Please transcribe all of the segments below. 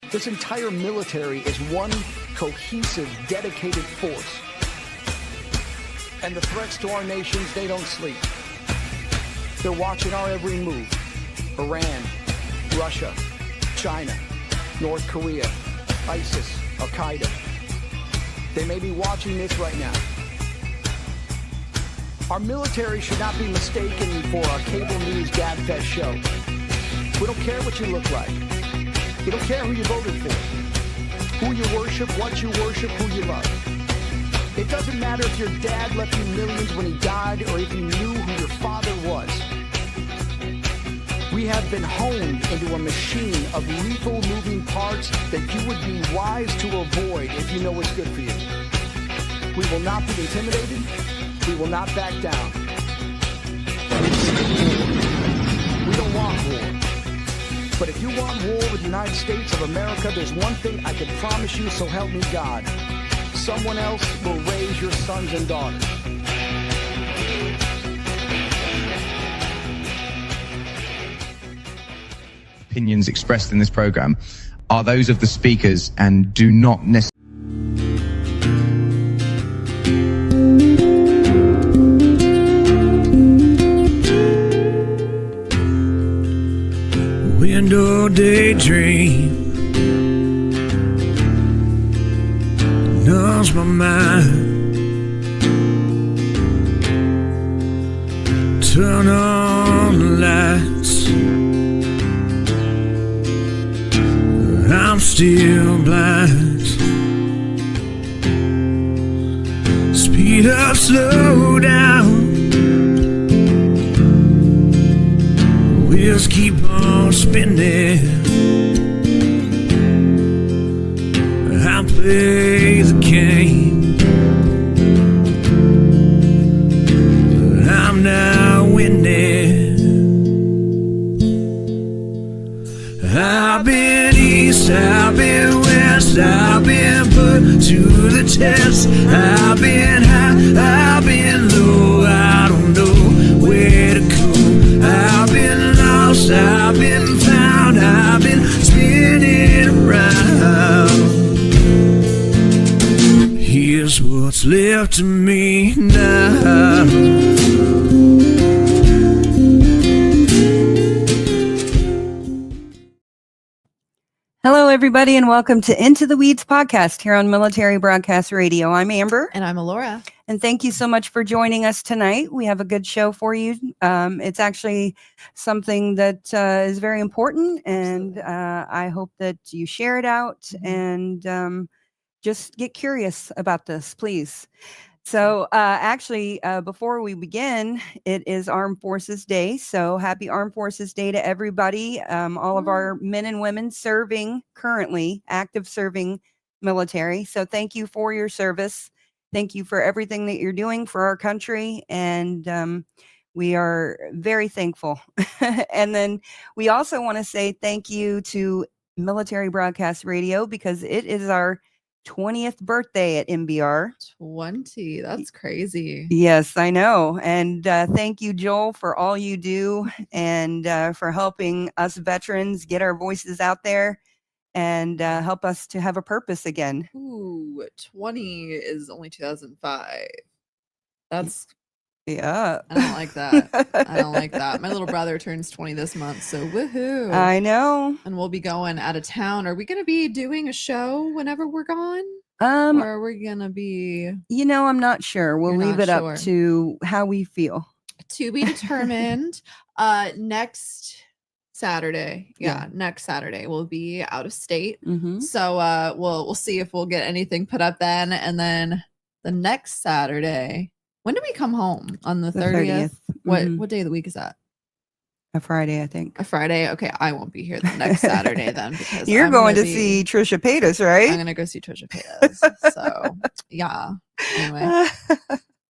This entire military is one cohesive, dedicated force. And the threats to our nations, they don't sleep. They're watching our every move. Iran, Russia, China, North Korea, ISIS, Al-Qaeda. They may be watching this right now. Our military should not be mistaken for a cable news gabfest show. We don't care what you look like. We don't care who you voted for, who you worship, what you worship, who you love. It doesn't matter if your dad left you millions when he died or if you knew who your father was. We have been honed into a machine of lethal moving parts that you would be wise to avoid if you know what's good for you. We will not be intimidated. We will not back down. We don't want war. But if you want war with the United States of America, there's one thing I can promise you, so help me God. Someone else will raise your sons and daughters. Opinions expressed in this program are those of the speakers and do not necessarily. Window daydream numbs my mind. Turn on the lights. I'm still blind. Speed up, slow down. Wheels keep on spinning. I play the game. I'm not winning. I've been east, I've been west, I've been put to the test. I've been high, I've been low, I don't know where to go. I've been lost, I've been found, I've been spinning around. Here's what's left of me now. Hello, everybody, and welcome to Into the Weeds podcast here on Military Broadcast Radio. I'm Amber. And I'm Alora. And thank you so much for joining us tonight. We have a good show for you. It's actually something that is very important, and I hope that you share it out and just get curious about this, please. So actually, before we begin, it is Armed Forces Day. So happy Armed Forces Day to everybody, all of our men and women serving currently, active serving military. So thank you for your service. Thank you for everything that you're doing for our country. And we are very thankful. And then we also want to say thank you to Military Broadcast Radio because it is our 20th birthday at MBR. 20. That's crazy. Yes, I know. And thank you, Joel, for all you do and for helping us veterans get our voices out there and help us to have a purpose again. Ooh, 20 is only 2005. That's Yeah. I don't like that. I don't like that. My little brother turns 20 this month, so woohoo. I know. And we'll be going out of town. Are we going to be doing a show whenever we're gone? Or are we going to be... I'm not sure. We'll leave it sure. up to how we feel. To be determined. Next Saturday. Yeah, next Saturday we'll be out of state. Mm-hmm. So we'll see if we'll get anything put up then. And then the next Saturday... When do we come home? On the 30th? What day of the week is that? A Friday, I think. A Friday? Okay, I won't be here the next Saturday then because you're going to see Trisha Paytas, right? I'm going to go see Trisha Paytas. So, yeah. Anyway.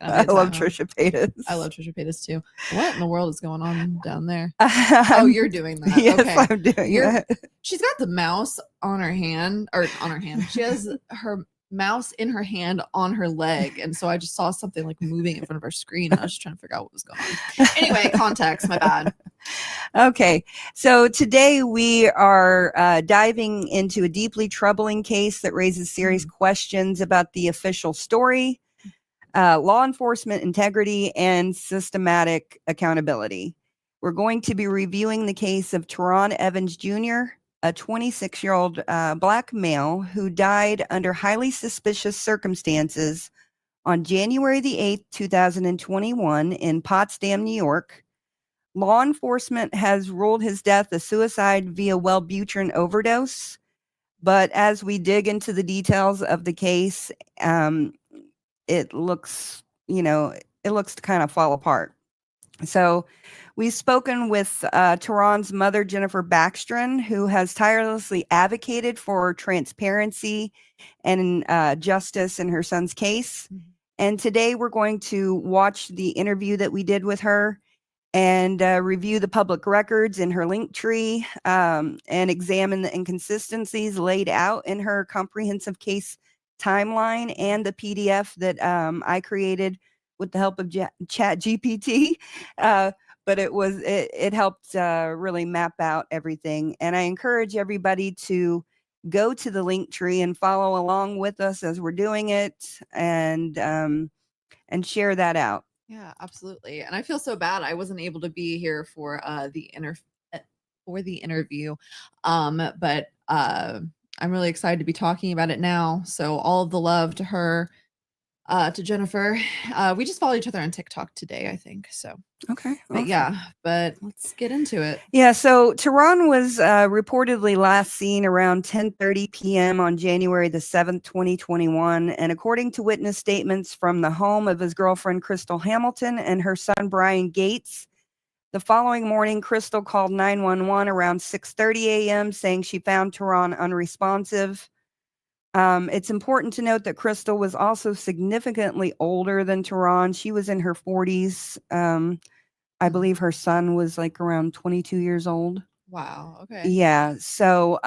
I love Trisha Paytas. I love Trisha Paytas too. What in the world is going on down there? Oh, you're doing that. Yes, okay. I'm doing that. She's got the mouse on her hand, or on her hand. She has mouse in her hand on her leg. And so I just saw something like moving in front of our screen. And I was just trying to figure out what was going on. Anyway, context, my bad. Okay, so today we are diving into a deeply troubling case that raises serious questions about the official story, law enforcement integrity, and systematic accountability. We're going to be reviewing the case of Terron Evans Jr., a 26-year-old Black male who died under highly suspicious circumstances on January the 8th, 2021 in Potsdam, New York. Law enforcement has ruled his death a suicide via Wellbutrin overdose, but as we dig into the details of the case, it looks to kind of fall apart. So we've spoken with Terron's mother, Jennifer Baxtron, who has tirelessly advocated for transparency and justice in her son's case. And today we're going to watch the interview that we did with her and review the public records in her link tree and examine the inconsistencies laid out in her comprehensive case timeline and the PDF that I created with the help of Chat GPT. But it helped really map out everything. And I encourage everybody to go to the link tree and follow along with us as we're doing it and share that out. Yeah, absolutely. And I feel so bad I wasn't able to be here for the interview. But I'm really excited to be talking about it now. So all of the love to her, to Jennifer. We just follow each other on TikTok today, I think. So okay. But Awesome. yeah, but let's get into it. Yeah, so Terron was reportedly last seen around 10:30 p.m. on January the 7th, 2021. And according to witness statements from the home of his girlfriend, Crystal Hamilton, and her son, Brian Gates, the following morning, Crystal called 911 around 6:30 a.m. saying she found Terron unresponsive. It's important to note that Crystal was also significantly older than Terron. She was in her 40s. I believe her son was like around 22 years old. Wow. Okay. Yeah. So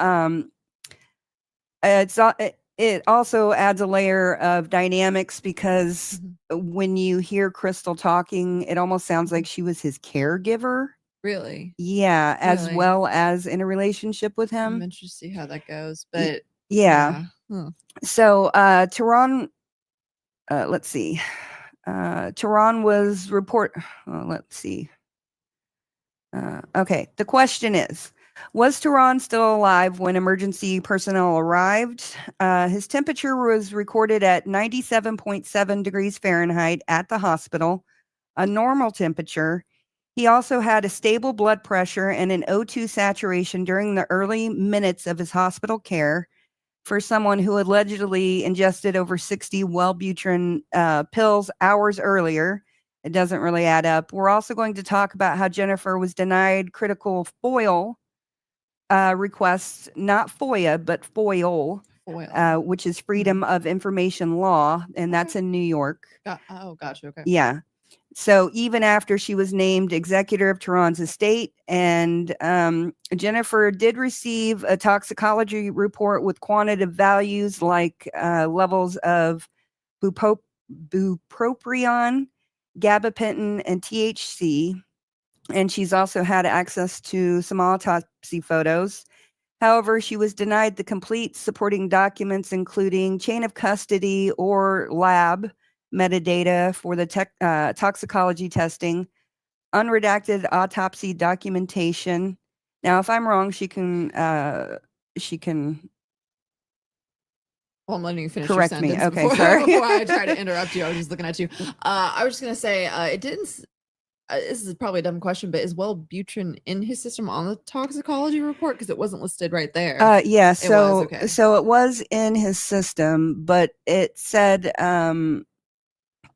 it also adds a layer of dynamics because when you hear Crystal talking, it almost sounds like she was his caregiver. Really? Yeah, as well as in a relationship with him. I'm interested to see how that goes. But yeah. So Terron, let's see. Terron was let's see. Okay, the question is, was Terron still alive when emergency personnel arrived? His temperature was recorded at 97.7 degrees Fahrenheit at the hospital, a normal temperature. He also had a stable blood pressure and an O2 saturation during the early minutes of his hospital care for someone who allegedly ingested over 60 Wellbutrin pills hours earlier. It doesn't really add up. We're also going to talk about how Jennifer was denied critical FOIL requests, not FOIA, but FOIL, which is Freedom of Information Law, and that's in New York. Gotcha. Okay. Yeah. So even after she was named executor of Terron's estate, and Jennifer did receive a toxicology report with quantitative values like levels of bupropion, gabapentin, and THC. And she's also had access to some autopsy photos. However, she was denied the complete supporting documents, including chain of custody or lab metadata for the toxicology testing, unredacted autopsy documentation. Now, if I'm wrong, she can. Well, I'm letting you finish correct your me. sentence Okay, before, sorry. before I try to interrupt you. I was just looking at you. I was just gonna say it didn't. This is probably a dumb question, but is Wellbutrin in his system on the toxicology report because it wasn't listed right there? Yeah. So okay. So it was in his system, but it said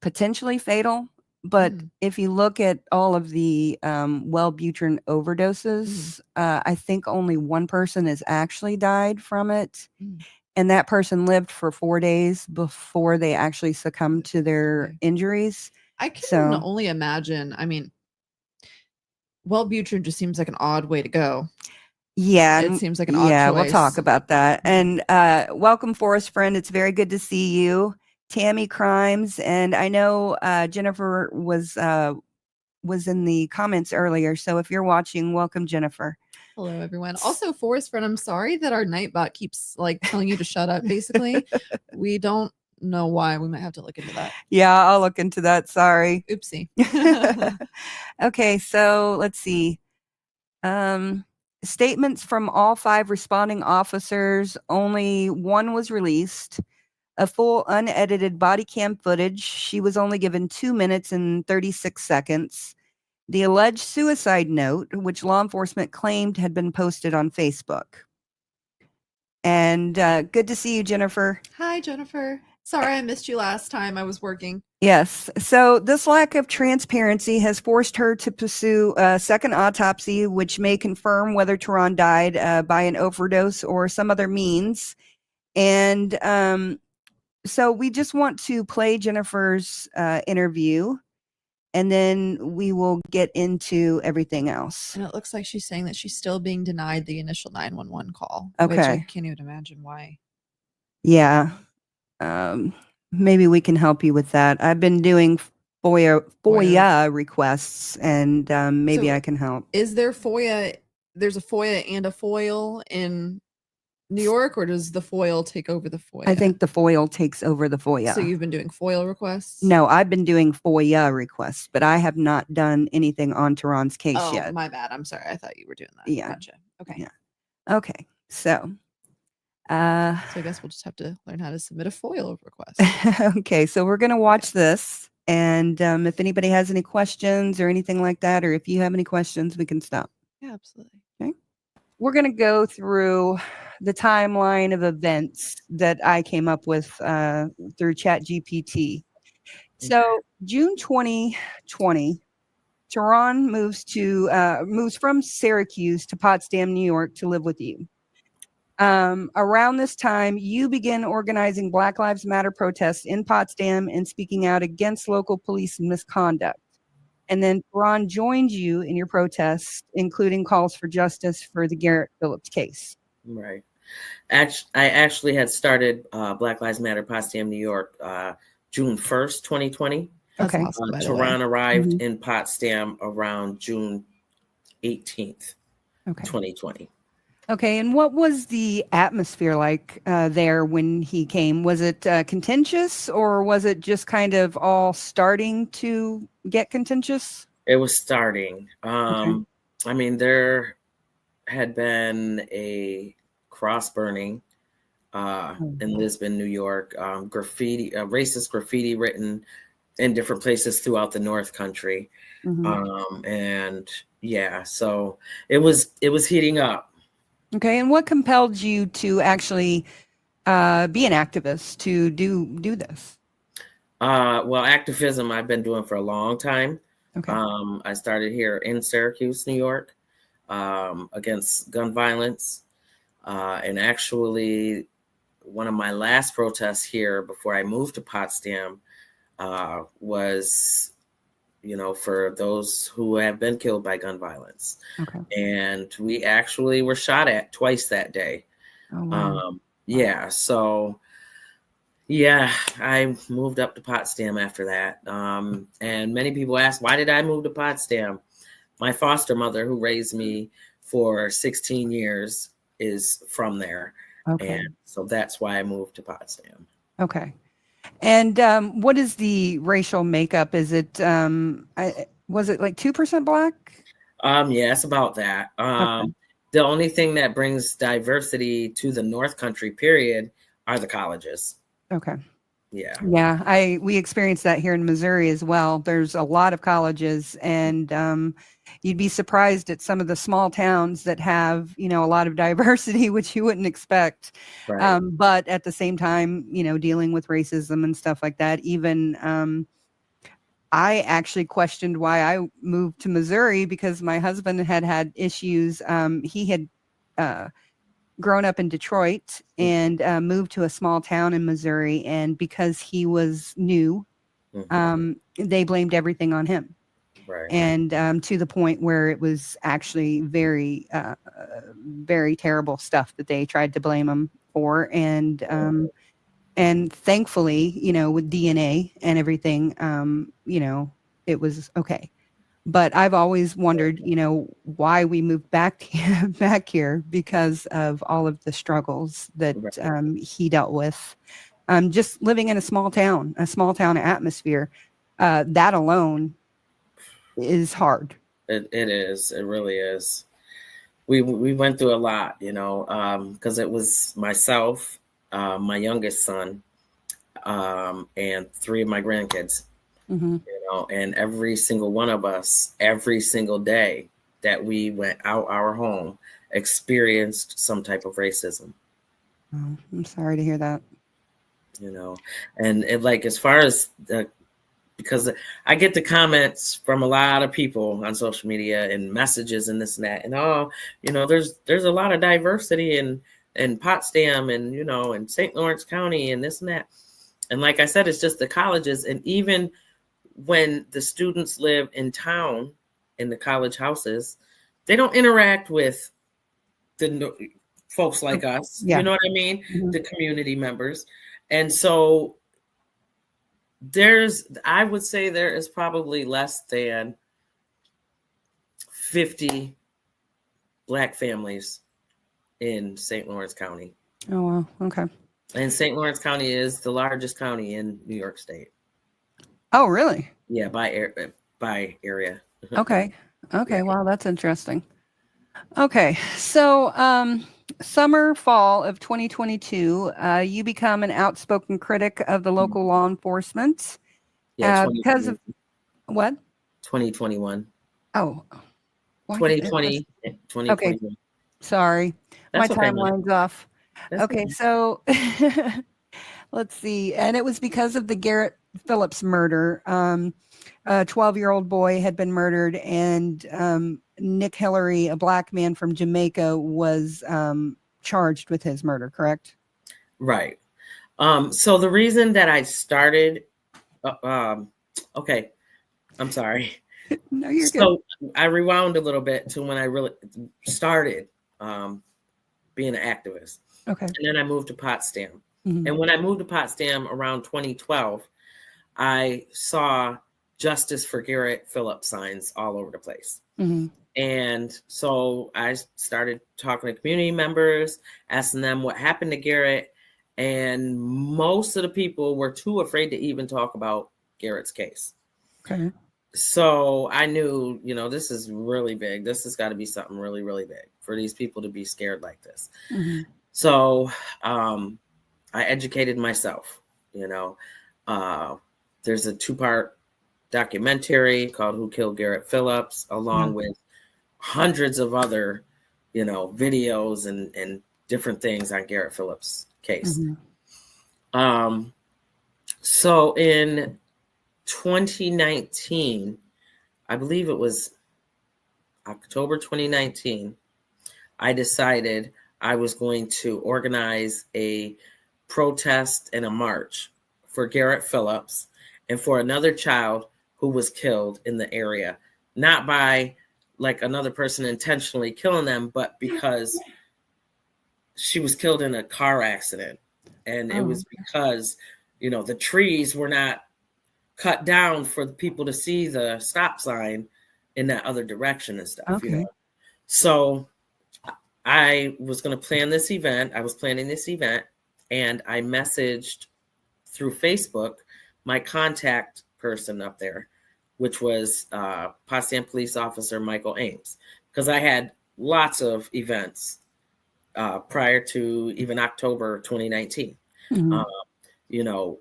potentially fatal. But if you look at all of the Wellbutrin overdoses, I think only one person has actually died from it. And that person lived for 4 days before they actually succumbed to their injuries. I can only imagine. I mean, Wellbutrin just seems like an odd way to go. Yeah, It seems like an odd yeah, we'll talk choice. about that. And welcome, Forest Friend. It's very good to see you, Tammy Crimes. And I know Jennifer was in the comments earlier. So if you're watching, welcome, Jennifer. Hello, everyone. Also, Forest Friend, I'm sorry that our Nightbot keeps like telling you to shut up. Basically, we don't know why. We might have to look into that. Yeah, I'll look into that. Sorry. Oopsie. Okay, so let's see. Statements from all 5 responding officers. Only one was released. A full unedited body cam footage. She was only given 2 minutes and 36 seconds. The alleged suicide note, which law enforcement claimed had been posted on Facebook. And good to see you, Jennifer. Hi, Jennifer. Sorry I missed you last time. I was working. Yes. So this lack of transparency has forced her to pursue a second autopsy, which may confirm whether Terron died by an overdose or some other means. And so we just want to play Jennifer's interview, and then we will get into everything else. And it looks like she's saying that she's still being denied the initial 911 call. Which I Okay. can't even imagine why. Yeah. Maybe we can help you with that. I've been doing FOIA requests, and maybe So I can help. Is there FOIA? There's a FOIA and a FOIL in New York, or does the FOIL take over the FOIA? I think the FOIL takes over the FOIA. So you've been doing FOIL requests? No, I've been doing FOIA requests, but I have not done anything on Terron's case Oh, yet. my bad. I'm sorry. I thought you were doing that. Yeah. Gotcha. Okay. Yeah. Okay. So, So I guess we'll just have to learn how to submit a FOIL request. okay. So we're going to watch this. And if anybody has any questions or anything like that, or if you have any questions, we can stop. Yeah, absolutely. Okay. We're going to go through the timeline of events that I came up with through ChatGPT. So June 2020, Terron moves from Syracuse to Potsdam, New York to live with you. Around this time, you begin organizing Black Lives Matter protests in Potsdam and speaking out against local police misconduct. And then Terron joined you in your protests, including calls for justice for the Garrett Phillips case. Right. I actually had started Black Lives Matter Potsdam, New York, June 1st, 2020. That's Okay. awesome, by the way. Terron arrived in Potsdam around June 18th, Okay. 2020. Okay. And what was the atmosphere like there when he came? Was it contentious, or was it just kind of all starting to get contentious? It was starting. Okay. I mean, there had been a cross burning in Lisbon, New York, graffiti, racist graffiti written in different places throughout the North Country. And yeah, so it was heating up. Okay. And what compelled you to actually be an activist to do this? Well, activism I've been doing for a long time. Okay. I started here in Syracuse, New York, against gun violence. And actually, one of my last protests here before I moved to Potsdam was, for those who have been killed by gun violence. Okay. And we actually were shot at twice that day. Oh, wow. Yeah. So, yeah, I moved up to Potsdam after that. And many people ask, why did I move to Potsdam? My foster mother, who raised me for 16 years, is from there. Okay. And so that's why I moved to Potsdam. Okay. And what is the racial makeup? Is it was it like 2% Black? Yeah, it's about that. Okay. The only thing that brings diversity to the North Country period are the colleges. Okay. Yeah. Yeah, we experienced that here in Missouri as well. There's a lot of colleges, and you'd be surprised at some of the small towns that have, a lot of diversity, which you wouldn't expect. Right. But at the same time, dealing with racism and stuff like that. Even I actually questioned why I moved to Missouri, because my husband had issues. He had grown up in Detroit and moved to a small town in Missouri. And because he was new, they blamed everything on him. Right. And to the point where it was actually very, very terrible stuff that they tried to blame him for. And thankfully, you know, with DNA and everything, you know, it was okay. But I've always wondered, you know, why we moved back back here because of all of the struggles that Right. he dealt with. Just living in a small town atmosphere, that alone is hard. It is. It really is. We went through a lot, you know, because it was myself, my youngest son, and 3 of my grandkids. Mm-hmm. You know, and every single one of us, every single day that we went out our home, experienced some type of racism. Oh, I'm sorry to hear that. You know, and it, like, as far as the, because I get the comments from a lot of people on social media and messages and this and that, and oh, you know, there's a lot of diversity in Potsdam and, you know, in St. Lawrence County and this and that. And like I said, it's just the colleges. And even when the students live in town in the college houses, they don't interact with the folks like us. Yeah. You know what I mean? Mm-hmm. The community members. And so I would say there is probably less than 50 Black families in St. Lawrence County. Oh, wow. Okay. And St. Lawrence County is the largest county in New York State. Oh, really? Yeah, by area. Okay. Okay. Wow, that's interesting. Okay. So, summer, fall of 2022, you become an outspoken critic of the local law enforcement. Yeah, Because of what? 2021. Oh, why did it 2020. just- 2021. Sorry. That's My okay, timeline's off. That's Okay. okay. So let's see. And it was because of the Garrett Phillips murder. A 12-year-old boy had been murdered, and Nick Hillary, a Black man from Jamaica, was charged with his murder, correct? Right. So the reason that I started, okay, I'm sorry. No, you're good. So I rewound a little bit to when I really started being an activist. Okay. And then I moved to Potsdam. Mhm. And when I moved to Potsdam around 2012, I saw Justice for Garrett Phillips signs all over the place. Mhm. And so I started talking to community members, asking them what happened to Garrett. And most of the people were too afraid to even talk about Garrett's case. Okay. So I knew, you know, this is really big. This has got to be something really, really big for these people to be scared like this. Mhm. So I educated myself, you know. There's a 2-part documentary called Who Killed Garrett Phillips, along with hundreds of other, you know, videos and different things on Garrett Phillips' case. Mhm. So in 2019, I believe it was October 2019, I decided I was going to organize a protest and a march for Garrett Phillips and for another child who was killed in the area, not by like another person intentionally killing them, but because she was killed in a car accident. And it was because, you know, the trees were not cut down for the people to see the stop sign in that other direction and stuff. Okay. You know? So I was going to plan this event. I was planning this event, and I messaged through Facebook my contact person up there, which was Potsdam police officer Michael Ames, because I had lots of events prior to even October 2019. Mhm. You know,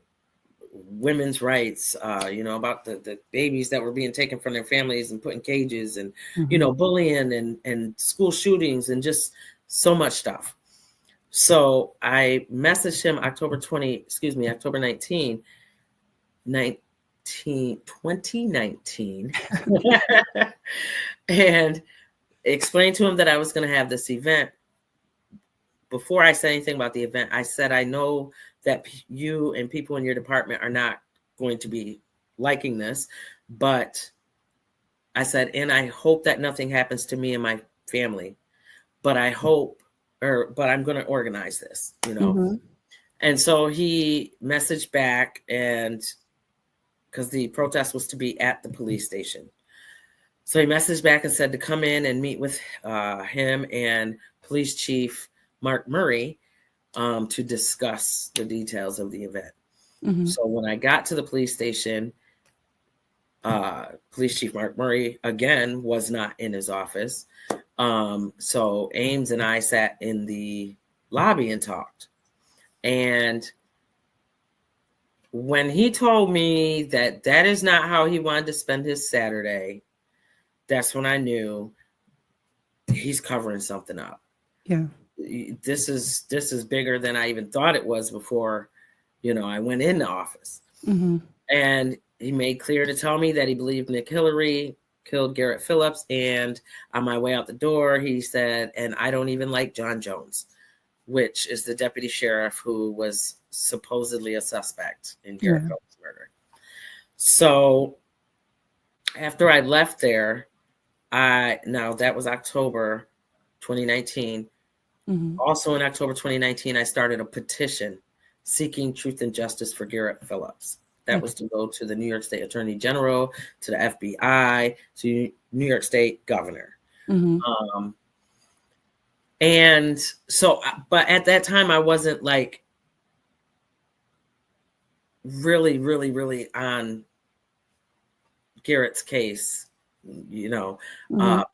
women's rights, you know, about the babies that were being taken from their families and put in cages, and, you know, bullying and school shootings and just so much stuff. So I messaged him October 19, 2019, and explained to him that I was going to have this event. Before I said anything about the event, I said, I know that you and people in your department are not going to be liking this, but I said, and I hope that nothing happens to me and my family, but I'm going to organize this, you know? Mhm. And so he messaged back, and because the protest was to be at the police station. So he messaged back and said to come in and meet with him and Police Chief Mark Murray to discuss the details of the event. Mhm. So when I got to the police station, Police Chief Mark Murray, again, was not in his office. So Ames and I sat in the lobby and talked. And when he told me that that is not how he wanted to spend his Saturday, that's when I knew he's covering something up. Yeah. This is bigger than I even thought it was before, I went in the office. Mhm. And he made clear to tell me that he believed Nick Hillary killed Garrett Phillips. And on my way out the door, he said, and I don't even like John Jones, which is the deputy sheriff who was supposedly a suspect in Garrett Phillips' murder. So after I left there, now that was October 2019. Mhm. Also in October 2019, I started a petition seeking truth and justice for Garrett Phillips. That was to go to the New York State Attorney General, to the FBI, to New York State Governor. Mhm. And so, but at that time, I wasn't like really, really, really on Garrett's case, Mhm.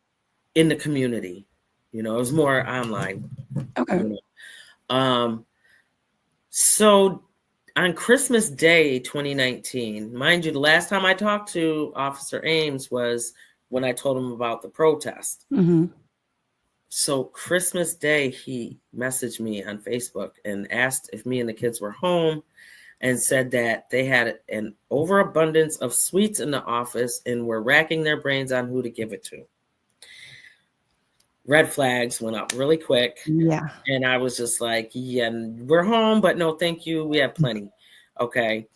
in the community. It was more online. Okay. So on Christmas Day 2019, mind you, the last time I talked to Officer Ames was when I told him about the protest. Mhm. So Christmas Day, he messaged me on Facebook and asked if me and the kids were home, and said that they had an overabundance of sweets in the office and were racking their brains on who to give it to. Red flags went up really quick. Yeah. And I was just like, yeah, we're home, but no, thank you. We have plenty. Okay.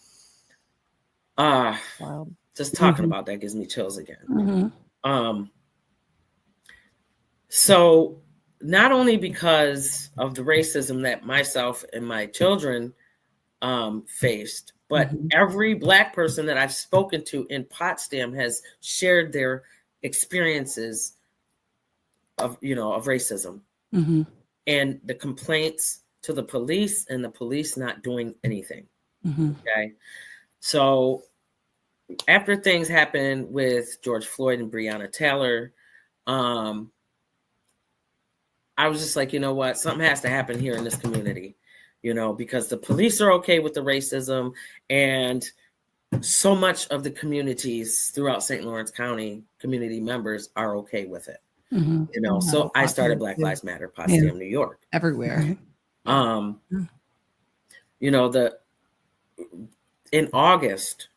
Wow. Just talking Mhm. about that gives me chills again. Mhm. So not only because of the racism that myself and my children faced, but Mhm. every Black person that I've spoken to in Potsdam has shared their experiences of racism Mhm. and the complaints to the police and the police not doing anything. Mhm. Okay. So after things happened with George Floyd and Breonna Taylor, I was just like, you know what, something has to happen here in this community, because the police are okay with the racism, and so much of the communities throughout St. Lawrence County, community members are okay with it. Mhm. So I started Black Lives Matter, Potsdam, New York. Everywhere. Right. In August,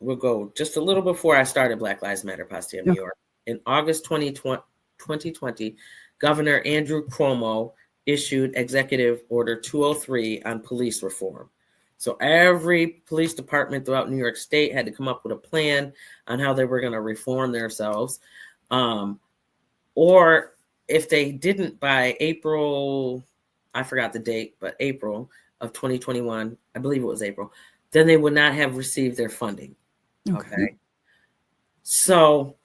we'll go just a little before I started Black Lives Matter, Potsdam, New York. In August 2020, Governor Andrew Cuomo issued Executive Order 203 on police reform. So every police department throughout New York State had to come up with a plan on how they were going to reform themselves. Or if they didn't by April, I forgot the date, but April of 2021, I believe it was April, then they would not have received their funding. Okay. So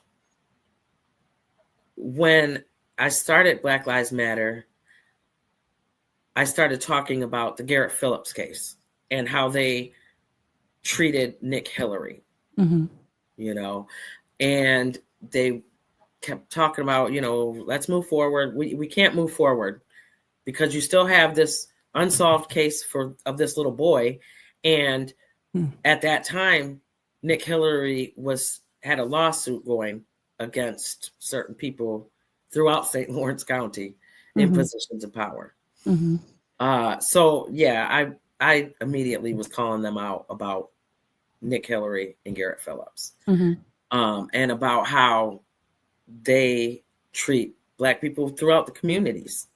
when I started Black Lives Matter, I started talking about the Garrett Phillips case and how they treated Nick Hillary, Mhm. And they kept talking about, let's move forward. We can't move forward because you still have this unsolved case of this little boy. And at that time, Nick Hillary had a lawsuit going against certain people throughout St. Lawrence County in positions of power. So yeah, I immediately was calling them out about Nick Hillary and Garrett Phillips, and about how they treat Black people throughout the communities,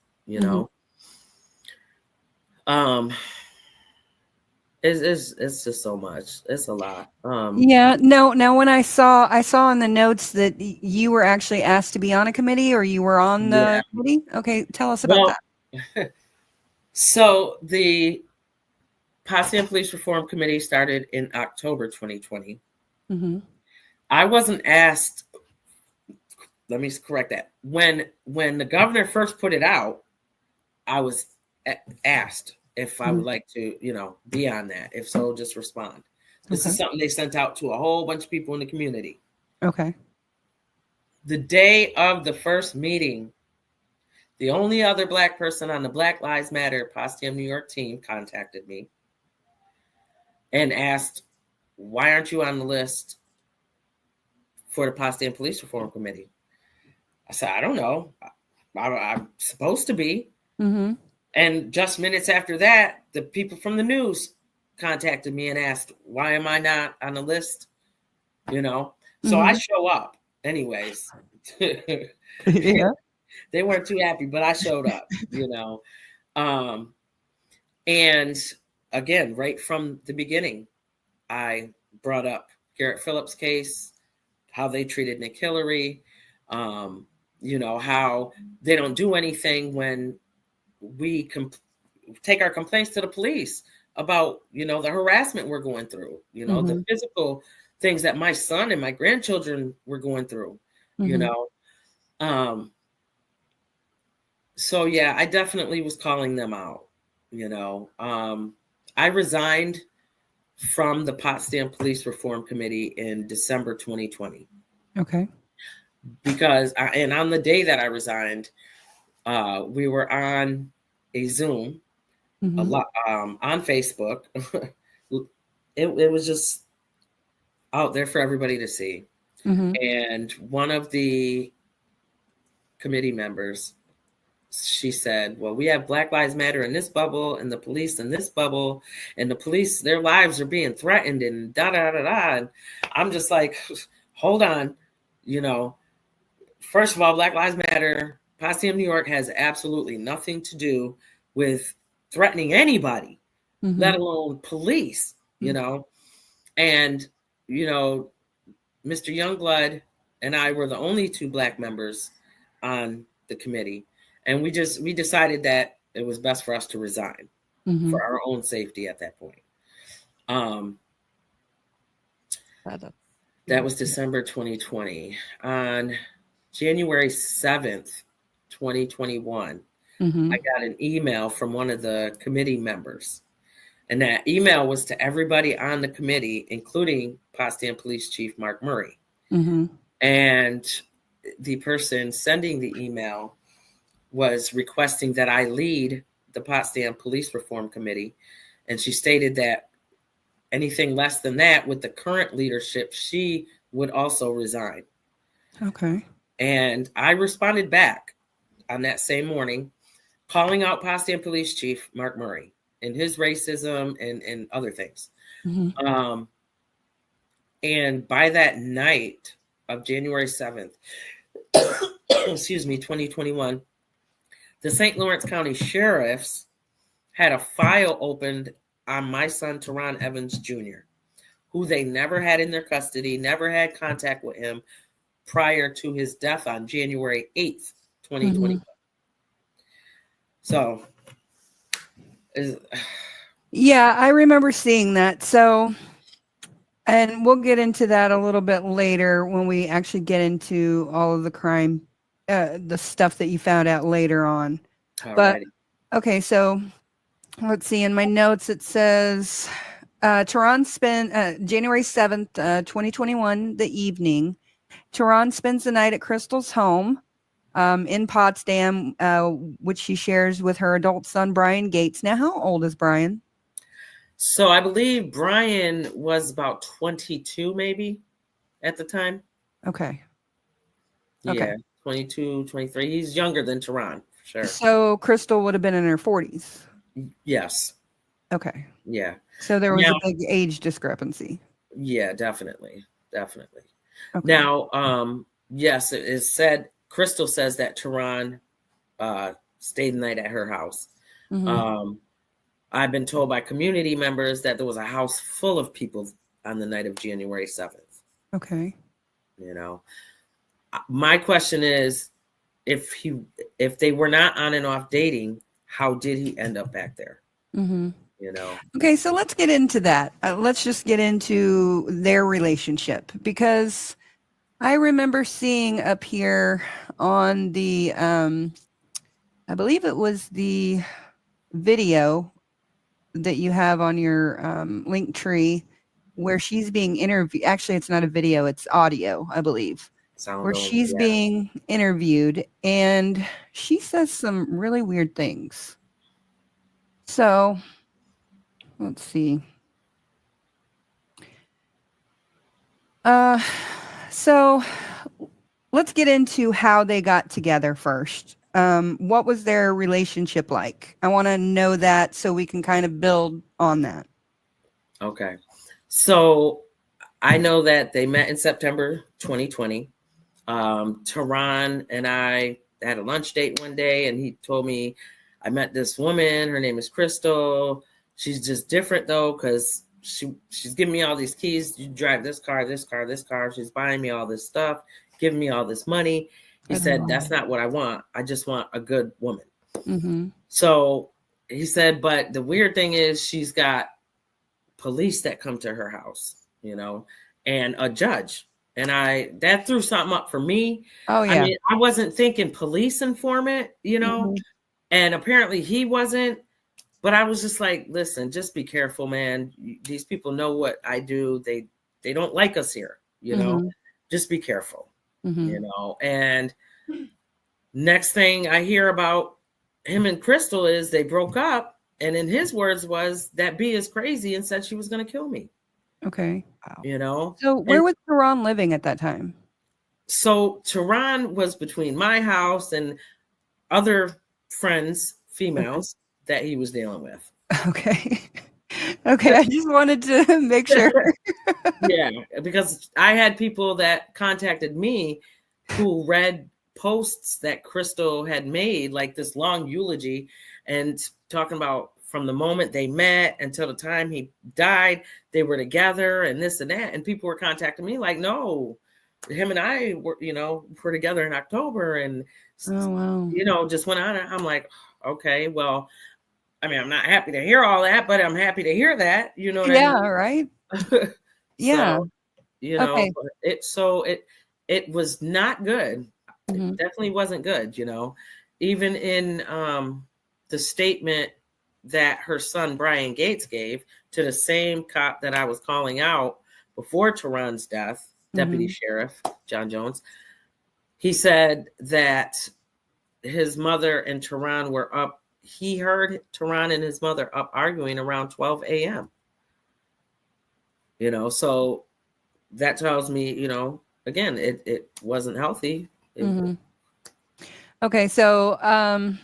It's just so much. It's a lot. Yeah. No. Now, when I saw in the notes that you were actually asked to be on a committee, or you were on the committee. Okay, tell us about that. So the Potsdam Police Reform Committee started in October 2020. Mm-hmm. I wasn't asked. Let me correct that. When the governor first put it out, I was asked if I would like to, be on that. If so, just respond. This is something they sent out to a whole bunch of people in the community. Okay. The day of the first meeting, the only other Black person on the Black Lives Matter Potsdam, New York team contacted me and asked, why aren't you on the list for the Potsdam Police Reform Committee? I said, I don't know. I'm supposed to be. Mm-hmm. And just minutes after that, the people from the news contacted me and asked, why am I not on the list? So I show up anyways. Yeah. They weren't too happy, but I showed up, and again, right from the beginning, I brought up Garrett Phillips' case, how they treated Nick Hillary, how they don't do anything when we take our complaints to the police about, the harassment we're going through, the physical things that my son and my grandchildren were going through, So yeah, I definitely was calling them out, I resigned from the Potsdam Police Reform Committee in December 2020. Okay. Because, and on the day that I resigned, we were on a Zoom, a lot, on Facebook. It was just out there for everybody to see. And one of the committee members, she said, well, we have Black Lives Matter in this bubble and the police in this bubble, and the police, their lives are being threatened and da da da da. And I'm just like, hold on, first of all, Black Lives Matter, Potsdam, New York has absolutely nothing to do with threatening anybody, let alone police, and, Mr. Youngblood and I were the only two Black members on the committee. And we decided that it was best for us to resign for our own safety at that point. That was December 2020. On January 7th, 2021, I got an email from one of the committee members. And that email was to everybody on the committee, including Potsdam Police Chief Mark Murray. And the person sending the email was requesting that I lead the Potsdam Police Reform Committee. And she stated that anything less than that with the current leadership, she would also resign. Okay. And I responded back on that same morning, calling out Potsdam Police Chief Mark Murray and his racism and other things. And by that night of January 7th, 2021, the St. Lawrence County Sheriffs had a file opened on my son, Terron Evans Jr., who they never had in their custody, never had contact with him prior to his death on January 8th, 2021. So, yeah, I remember seeing that. So, and we'll get into that a little bit later when we actually get into all of the crime, the stuff that you found out later on. But okay, so let's see. In my notes, it says Terron spent January 7th, 2021, the evening. Terron spends the night at Crystal's home in Potsdam, which she shares with her adult son, Brian Gates. Now, how old is Brian? So I believe Brian was about 22, maybe, at the time. Okay. Yeah, okay. 22, 23. He's younger than Terron, for sure. So Crystal would have been in her 40s. Yes. Okay. Yeah. So there was a big age discrepancy. Yeah, definitely. Definitely. Okay. Now, yes, it is said, Crystal says that Terron stayed the night at her house. I've been told by community members that there was a house full of people on the night of January 7th. Okay. You know, my question is, if they were not on and off dating, how did he end up back there? Mm-hmm. You know? Okay, so let's get into that. Let's just get into their relationship, because I remember seeing up here on the, I believe it was the video that you have on your link tree where she's being interviewed. Actually, it's not a video, it's audio, I believe, where she's being interviewed, and she says some really weird things. So let's see. So let's get into how they got together first. What was their relationship like? I want to know that so we can kind of build on that. Okay. So I know that they met in September 2020. Terron and I had a lunch date one day, and he told me, I met this woman. Her name is Crystal. She's just different though, because she's giving me all these keys. You drive this car, this car, this car. She's buying me all this stuff, giving me all this money. He said, that's not what I want. I just want a good woman. Mm-hmm. So he said, but the weird thing is she's got police that come to her house, you know, and a judge. And that threw something up for me. Oh, yeah. I mean, I wasn't thinking police informant, you know, and apparently he wasn't. But I was just like, listen, just be careful, man. These people know what I do. They don't like us here, you know. Just be careful, you know. And next thing I hear about him and Crystal is they broke up. And in his words was that B is crazy and said she was going to kill me. Okay. Wow. You know. So where was Terron living at that time? So Terron was between my house and other friends, females, that he was dealing with. Okay. Okay. I just wanted to make sure. Yeah, because I had people that contacted me who read posts that Crystal had made, like this long eulogy, and talking about from the moment they met until the time he died, they were together and this and that. And people were contacting me like, no, him and I were, you know, we're together in October. And, you know, just went on. I'm like, okay, well, I mean, I'm not happy to hear all that, but I'm happy to hear that. You know what I mean? Yeah, right. Yeah. So, you know, okay. It was not good. It definitely wasn't good, you know. Even in the statement that her son Brian Gates gave to the same cop that I was calling out before Terron's death, Deputy Sheriff John Jones, he said that his mother and Terron were up. He heard Terron and his mother up arguing around 12 a.m. You know, so that tells me, you know, again, it wasn't healthy. Okay, so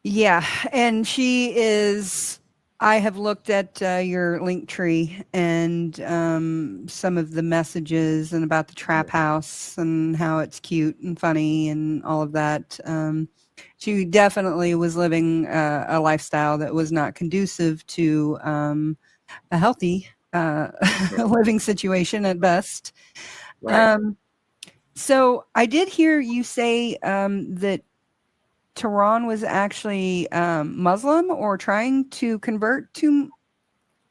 yeah, and she is, I have looked at your link tree and some of the messages and about the trap house and how it's cute and funny and all of that. She definitely was living a lifestyle that was not conducive to a healthy living situation at best. Right. So I did hear you say that Terron was actually Muslim or trying to convert to.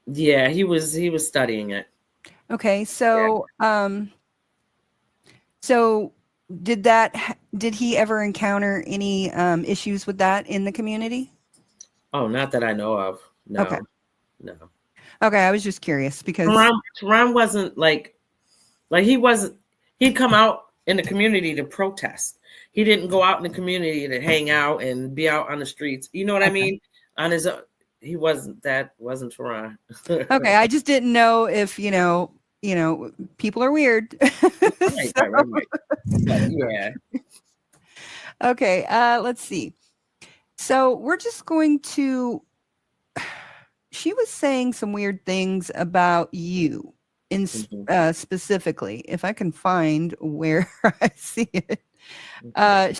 Yeah, he was studying it. Okay, so so did he ever encounter any issues with that in the community? Oh, not that I know of. No. Okay. No. Okay, I was just curious because Terron wasn't like he'd come out in the community to protest. He didn't go out in the community to hang out and be out on the streets. You know what I mean? On his own, wasn't Terron. Okay, I just didn't know if, you know, people are weird. Right. Yeah. Okay, let's see. So we're just going to, she was saying some weird things about you in specifically, if I can find where I see it.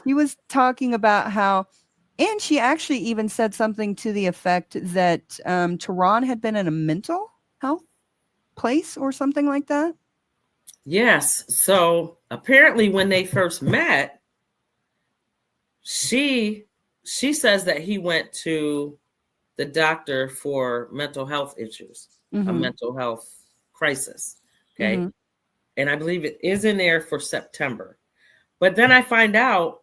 She was talking about how And she actually even said something to the effect that Terron had been in a mental health place or something like that. Yes. So apparently when they first met, she says that he went to the doctor for mental health issues, a mental health crisis. Okay. Mm-hmm. And I believe it is in there for September. But then I find out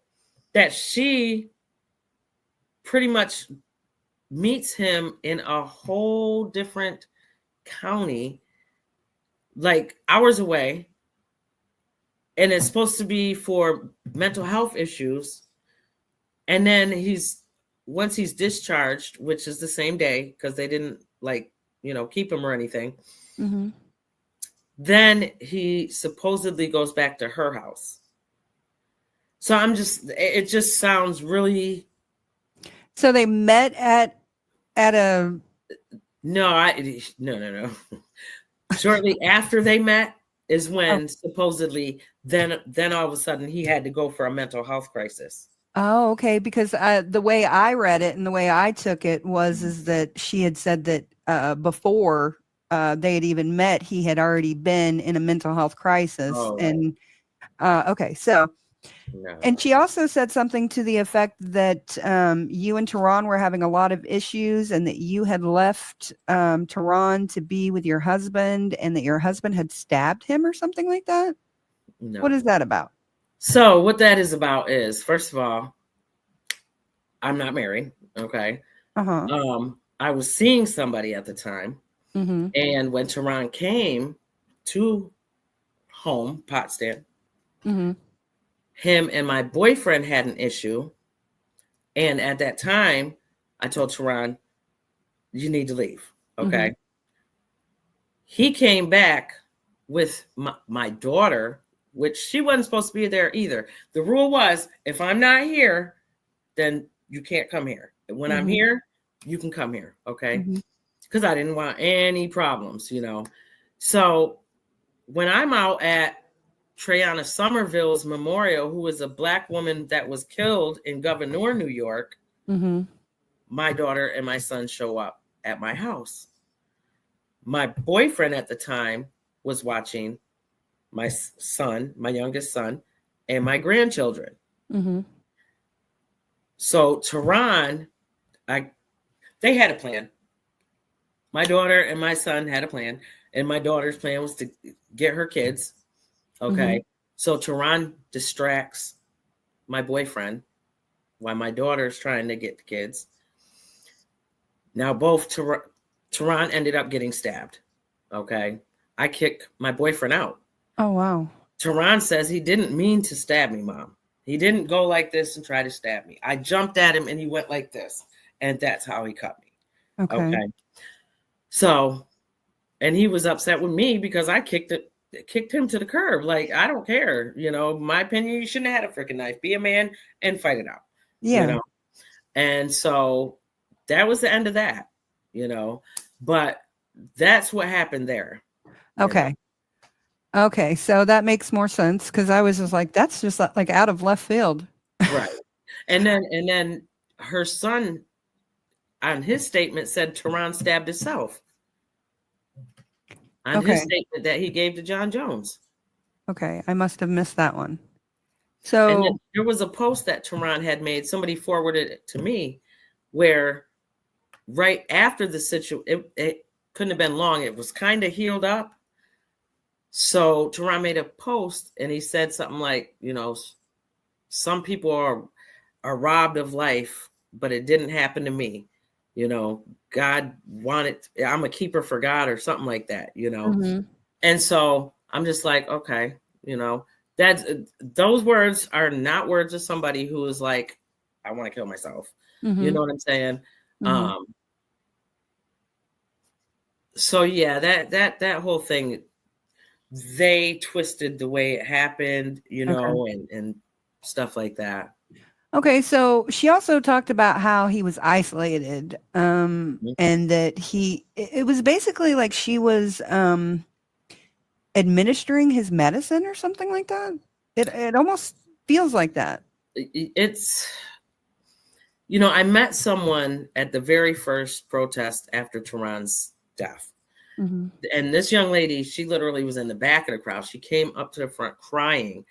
that she pretty much meets him in a whole different county, like hours away. And it's supposed to be for mental health issues. And then once he's discharged, which is the same day, because they didn't keep him or anything. Mm-hmm. Then he supposedly goes back to her house. So it just sounds really. So they met at a. No. Shortly after they met is when supposedly then all of a sudden he had to go for a mental health crisis. Oh, okay. Because the way I read it and the way I took it is that she had said that before they had even met, he had already been in a mental health crisis. Oh, right. And okay, so. No. And she also said something to the effect that you and Terron were having a lot of issues and that you had left Terron to be with your husband and that your husband had stabbed him or something like that. No. What is that about? So what that is about is, first of all, I'm not married. Okay. Uh-huh. I was seeing somebody at the time. Mm-hmm. And when Terron came to home, Potsdam, Mm-hmm. him and my boyfriend had an issue. And at that time, I told Terron, you need to leave. Okay. Mm-hmm. He came back with my daughter, which she wasn't supposed to be there either. The rule was, if I'm not here, then you can't come here. When I'm here, you can come here. Okay. Because I didn't want any problems, So when I'm out at Trayana Somerville's memorial, who was a Black woman that was killed in Gouverneur, New York, my daughter and my son show up at my house. My boyfriend at the time was watching my son, my youngest son, and my grandchildren. So Terron, they had a plan. My daughter and my son had a plan, and my daughter's plan was to get her kids. Okay. So Terron distracts my boyfriend while my daughter's trying to get the kids. Now both Terron ended up getting stabbed. Okay. I kicked my boyfriend out. Oh, wow. Terron says he didn't mean to stab me, Mom. He didn't go like this and try to stab me. I jumped at him and he went like this. And that's how he cut me. Okay. So, and he was upset with me because I kicked him to the curb. Like, I don't care. My opinion, you shouldn't have had a freaking knife. Be a man and fight it out. Yeah. And so that was the end of that, but that's what happened there. Okay. Okay. So that makes more sense because I was just like, that's just like out of left field. Right. And then her son on his statement said Terron stabbed himself. On his statement that he gave to John Jones. Okay. I must have missed that one. So and then there was a post that Terron had made. Somebody forwarded it to me where right after the situation, it couldn't have been long. It was kind of healed up. So Terron made a post and he said something like, some people are robbed of life, but it didn't happen to me. God wanted, I'm a keeper for God or something like that, And so I'm just like, okay, those words are not words of somebody who is like, I want to kill myself. You know what I'm saying? So yeah, that whole thing, they twisted the way it happened, and stuff like that. Okay, so she also talked about how he was isolated, and that it was basically like she was administering his medicine or something like that. It almost feels like that. You know, I met someone at the very first protest after Terron's death. Mhm. And this young lady, she literally was in the back of the crowd. She came up to the front crying,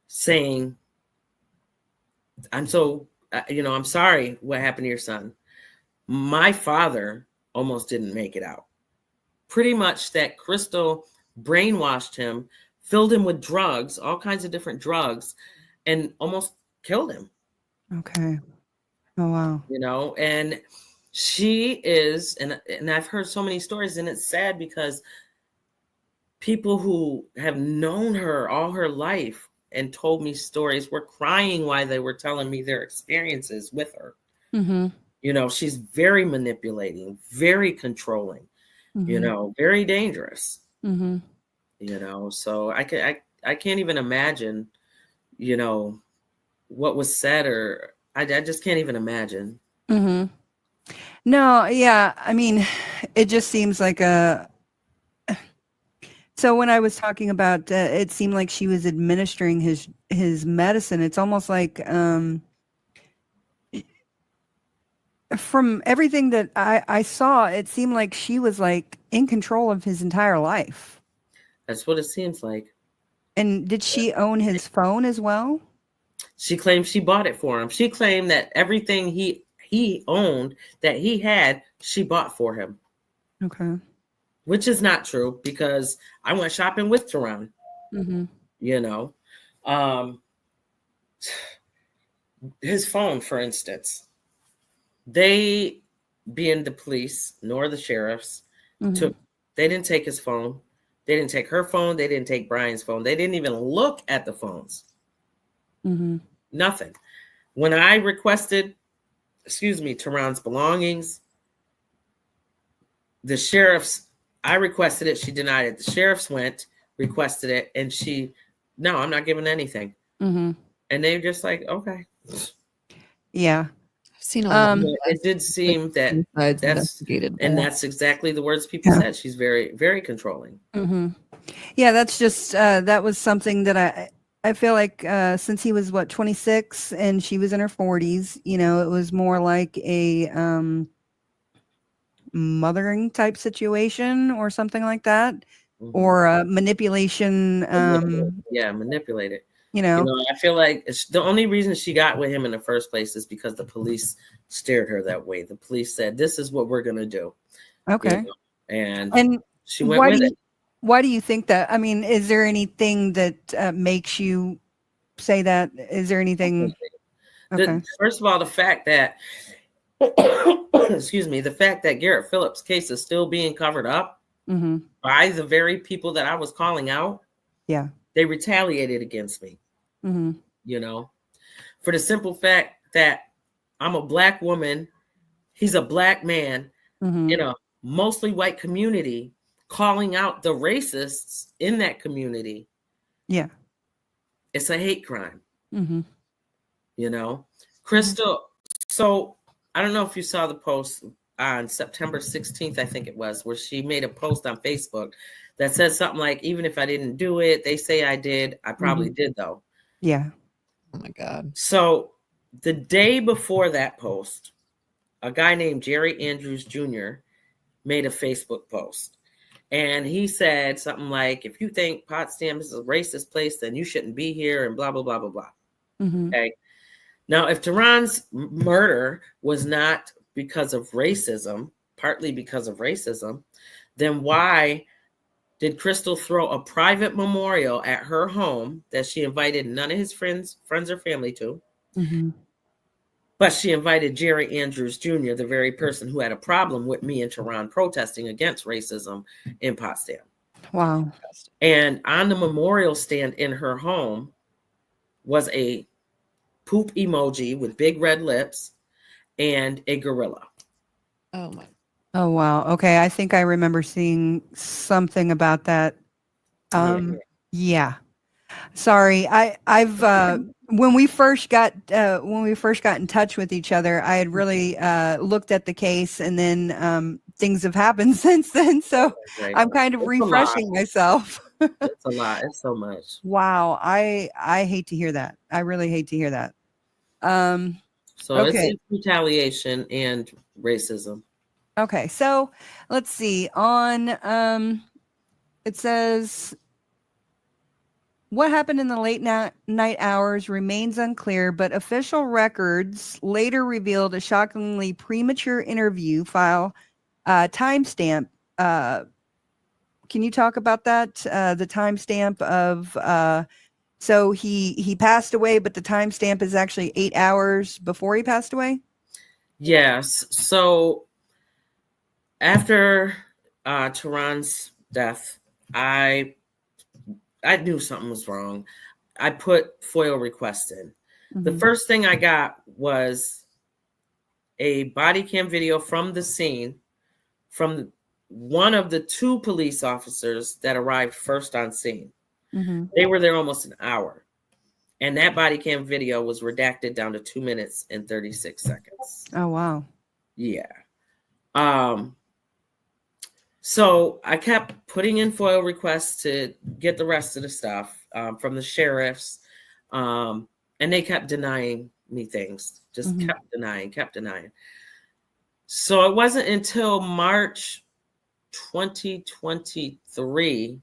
saying, I'm so, I'm sorry what happened to your son. My father almost didn't make it out. Pretty much that Crystal brainwashed him, filled him with drugs, all kinds of different drugs, and almost killed him. Okay. Oh, wow. You know, and she is, and I've heard so many stories, and it's sad because people who have known her all her life and told me stories were crying while they were telling me their experiences with her. Mm-hmm. You know, she's very manipulating, very controlling, Mm-hmm. very dangerous, Mm-hmm. so I can't even imagine, what was said, or I just can't even imagine. Mm-hmm. No, yeah. I mean, it just seems like so when I was talking about, it seemed like she was administering his medicine. It's almost like, from everything that I saw, it seemed like she was like in control of his entire life. That's what it seems like. And did she own his phone as well? She claimed she bought it for him. She claimed that everything he owned that he had, she bought for him. Okay. Which is not true, because I went shopping with Terron. Mm-hmm. His phone, for instance, they, being the police nor the sheriffs, Mm-hmm. they didn't take his phone. They didn't take her phone. They didn't take Brian's phone. They didn't even look at the phones. Mm-hmm. Nothing. When I requested, Terron's belongings, the sheriffs, I requested it. She denied it. The sheriffs went, requested it, and no, I'm not giving anything. Mm-hmm. And they're just like, okay. Yeah. I've seen a lot. It did seem that that's that's investigated. and that's exactly the words people said. She's very, very controlling. Mm-hmm. Yeah, that's just that was something that I feel like since he was 26 and she was in her 40s, it was more like a mothering type situation or something like that, Mhm. or manipulation. Manipulate it. I feel like the only reason she got with him in the first place is because the police steered her that way. The police said, "This is what we're gonna do." Okay. And she went why with it. Why do you think that? I mean, is there anything that makes you say that? Is there anything? Okay. First of all, the fact that the fact that Garrett Phillips' case is still being covered up Mm-hmm. by the very people that I was calling out. Yeah. They retaliated against me. Mm-hmm. For the simple fact that I'm a Black woman, he's a Black man, Mm-hmm. in a mostly white community, calling out the racists in that community. Yeah. It's a hate crime. Mm-hmm. Crystal. So I don't know if you saw the post on September 16th, I think it was, where she made a post on Facebook that said something like, even if I didn't do it, they say I did. I probably did, though. Yeah. Oh my God. So the day before that post, a guy named Jerry Andrews Jr. made a Facebook post. And he said something like, if you think Potsdam is a racist place, then you shouldn't be here, and blah, blah, blah, blah, blah. Mm-hmm. Okay. Now, if Terron's murder was not because of racism, partly because of racism, then why did Crystal throw a private memorial at her home that she invited none of his friends or family to? Mm-hmm. But she invited Jerry Andrews Jr., the very person who had a problem with me and Terron protesting against racism in Potsdam. Wow. And on the memorial stand in her home was a poop emoji with big red lips and a gorilla. Oh my. Oh, wow. Okay. I think I remember seeing something about that. Yeah. Sorry. I've when we first got in touch with each other, I had really looked at the case, and then things have happened since then. So Right. I'm kind of refreshing myself. It's a lot. It's so much. Wow. I hate to hear that. I really hate to hear that. So Okay. it's retaliation and racism. Okay. So let's see. On it says what happened in the late night hours remains unclear, but official records later revealed a shockingly premature interview file timestamp. Can you talk about that? The timestamp of so he passed away, but the timestamp is actually 8 hours before he passed away. Yes. So after Terron's death, I knew something was wrong. I put FOIL requests in. The first thing I got was a body cam video from the scene from one of the 2 police officers that arrived first on scene. They were there almost an hour. And that body cam video was redacted down to 2 minutes and 36 seconds. Oh, wow. Yeah. So I kept putting in FOIL requests to get the rest of the stuff from the sheriffs. And they kept denying me things, just kept denying. So it wasn't until March 2023.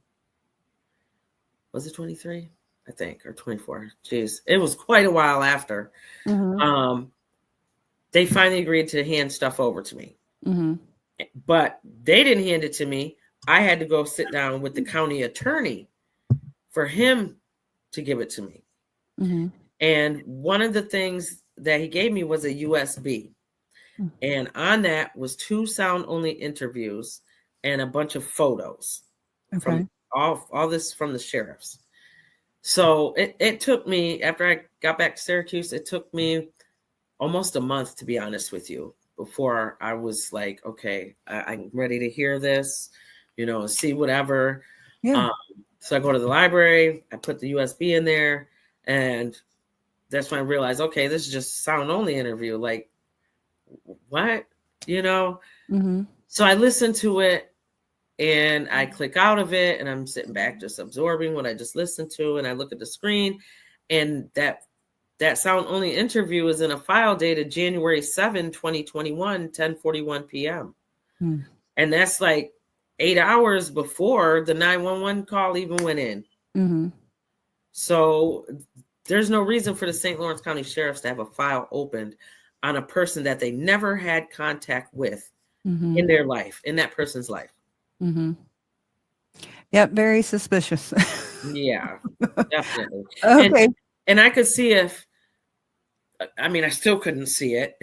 Was it 23? I think, or 24. Jeez, it was quite a while after. They finally agreed to hand stuff over to me. But they didn't hand it to me. I had to go sit down with the county attorney for him to give it to me. And one of the things that he gave me was a USB. And on that was 2 sound-only interviews and a bunch of photos from all this from the sheriffs. So it took me, after I got back to Syracuse, it took me almost a month, to be honest with you, before I was like, okay, I'm ready to hear this, see whatever. Yeah. So I go to the library, I put the USB in there, and that's when I realized, okay, this is just sound only interview. Like, what? So I listened to it and I click out of it and I'm sitting back just absorbing what I just listened to. And I look at the screen and that sound only interview is in a file dated January 7, 2021, 10:41 p.m. And that's like 8 hours before the 911 call even went in. So there's no reason for the St. Lawrence County Sheriffs to have a file opened on a person that they never had contact with in their life, in that person's life. Yep, very suspicious. Yeah, definitely. Okay. And I could see I still couldn't see it,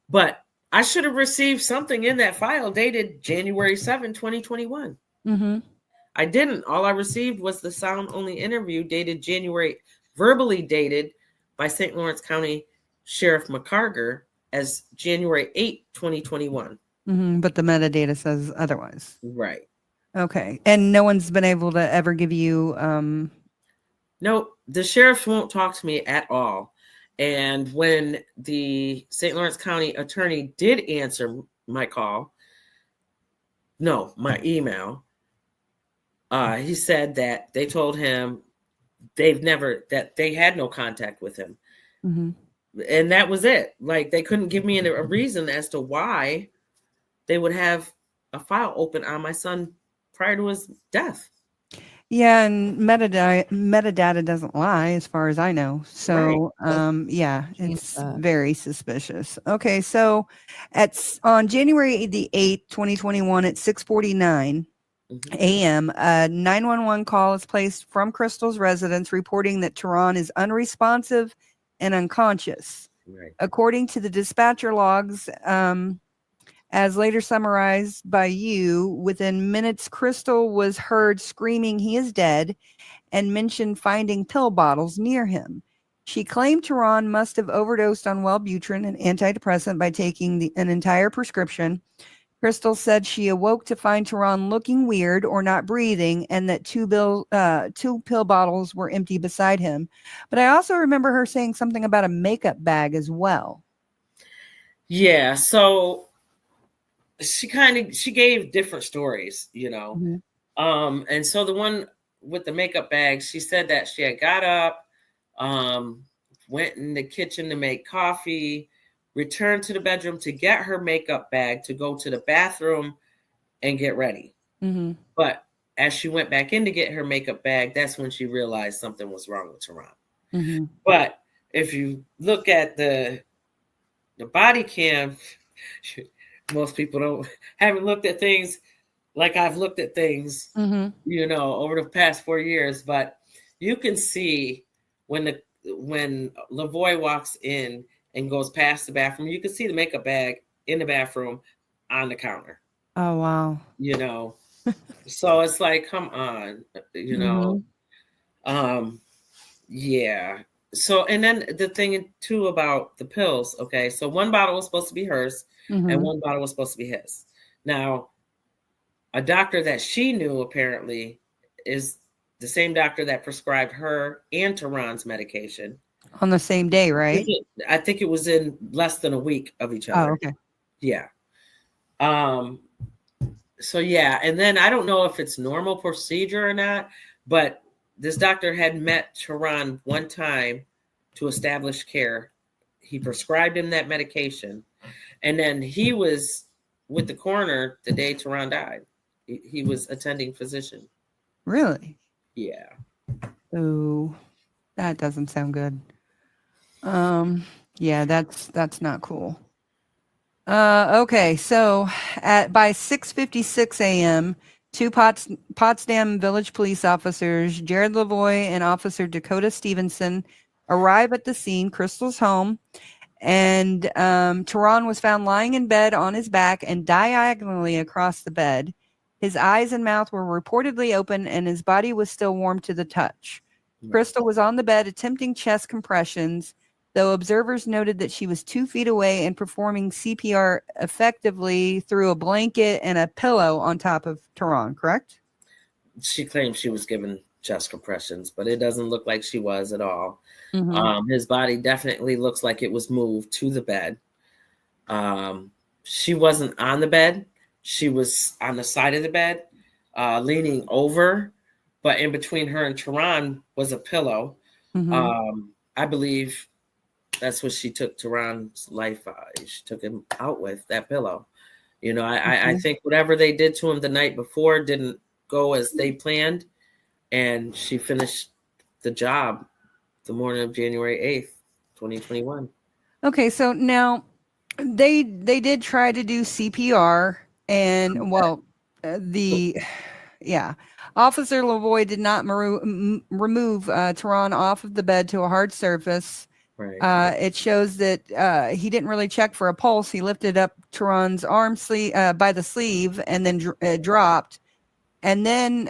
but I should have received something in that file dated January 7, 2021. I didn't. All I received was the sound only interview dated verbally dated by St. Lawrence County Sheriff McCarger as January 8, 2021. But the metadata says otherwise. Right. Okay. And no one's been able to ever give you No, the sheriffs won't talk to me at all. And when the St. Lawrence County attorney did answer my email, he said that they told him that they had no contact with him. And that was it. Like, they couldn't give me a reason as to why they would have a file open on my son prior to his death. Yeah, and metadata doesn't lie, as far as I know. So, yeah, it's very suspicious. Okay, so on January the 8th, 2021, at 6:49 a.m., a 911 call is placed from Crystal's residence reporting that Terron is unresponsive and unconscious. Right. According to the dispatcher logs, as later summarized by you, within minutes, Crystal was heard screaming, "He is dead," and mentioned finding pill bottles near him. She claimed Terron must have overdosed on Wellbutrin, an antidepressant, by taking an entire prescription. Crystal said she awoke to find Terron looking weird or not breathing, and that two pill bottles were empty beside him. But I also remember her saying something about a makeup bag as well. Yeah, so she gave different stories, and so the one with the makeup bag, she said that she had got up, went in the kitchen to make coffee, returned to the bedroom to get her makeup bag to go to the bathroom and get ready. Mm-hmm. But as she went back in to get her makeup bag, that's when she realized something was wrong with Terron. Mm-hmm. But if you look at the body cam, most people haven't looked at things like I've looked at things, Mm-hmm. you know, over the past 4 years. But you can see when Lavoy walks in and goes past the bathroom, you can see the makeup bag in the bathroom on the counter. Oh, wow. You know, so it's like, come on, you know. Yeah. So, and then the thing too about the pills, okay, so one bottle was supposed to be hers and one bottle was supposed to be his. Now, a doctor that she knew apparently is the same doctor that prescribed her and Terron's medication On the same day, right? I think it was in less than a week of each other. Oh, okay. Yeah. So yeah, and then I don't know if it's normal procedure or not, but this doctor had met Terron one time to establish care. He prescribed him that medication, and then he was with the coroner the day Terron died. He was attending physician. Really? Yeah. Oh, that doesn't sound good. Yeah, that's not cool. Okay, so by 6:56 a.m., two Potsdam Village police officers, Jared Lavoy and Officer Dakota Stevenson, arrive at the scene, Crystal's home, and Terron was found lying in bed on his back and diagonally across the bed. His eyes and mouth were reportedly open, and his body was still warm to the touch. Crystal was on the bed attempting chest compressions, though observers noted that she was 2 feet away and performing CPR effectively through a blanket and a pillow on top of Terron, correct? She claims she was given chest compressions, but it doesn't look like she was at all. His body definitely looks like it was moved to the bed. She wasn't on the bed. She was on the side of the bed, leaning over, but in between her and Terron was a pillow. I believe that's what she took Terron's life. She took him out with that pillow. You know, I think whatever they did to him the night before didn't go as they planned, and she finished the job the morning of January 8th, 2021. Okay, so now they did try to do CPR, and Officer Lavoy did not remove Terron off of the bed to a hard surface. Right. It shows that he didn't really check for a pulse. He lifted up Terron's arm sleeve by the sleeve and then dropped, and then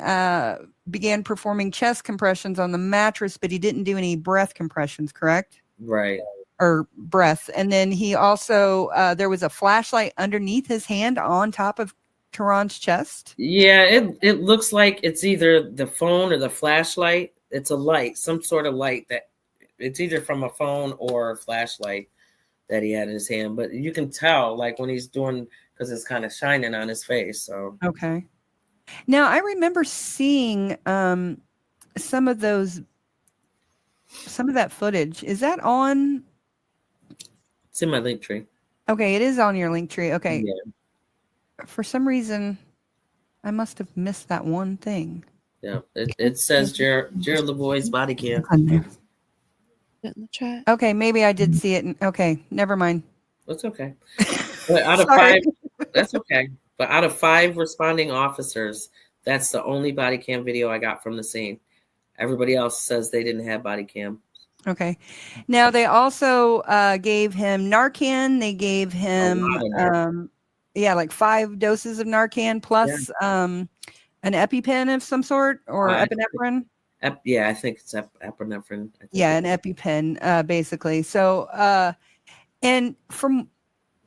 began performing chest compressions on the mattress, but he didn't do any breath compressions, correct? Right. Or breath. And then he also, there was a flashlight underneath his hand on top of Terron's chest. Yeah, it looks like it's either the phone or the flashlight. It's a light, some sort of light that it's either from a phone or a flashlight that he had in his hand. But you can tell, like, when he's doing, because it's kind of shining on his face. So okay. Now I remember seeing some of that footage. Is that on? It's in my link tree. Okay, it is on your link tree. Okay. Yeah. For some reason, I must have missed that one thing. Yeah, it says Jared Lavoy's body cam. In the chat. Okay, maybe I did see it. Okay, never mind. That's okay. But out of Sorry. 5, that's okay. But out of 5 responding officers, that's the only body cam video I got from the scene. Everybody else says they didn't have body cam. Okay. Now they also gave him Narcan. They gave him like 5 doses of Narcan plus an EpiPen of some sort, or epinephrine. I think it's epinephrine. Yeah, an EpiPen, basically. So, and from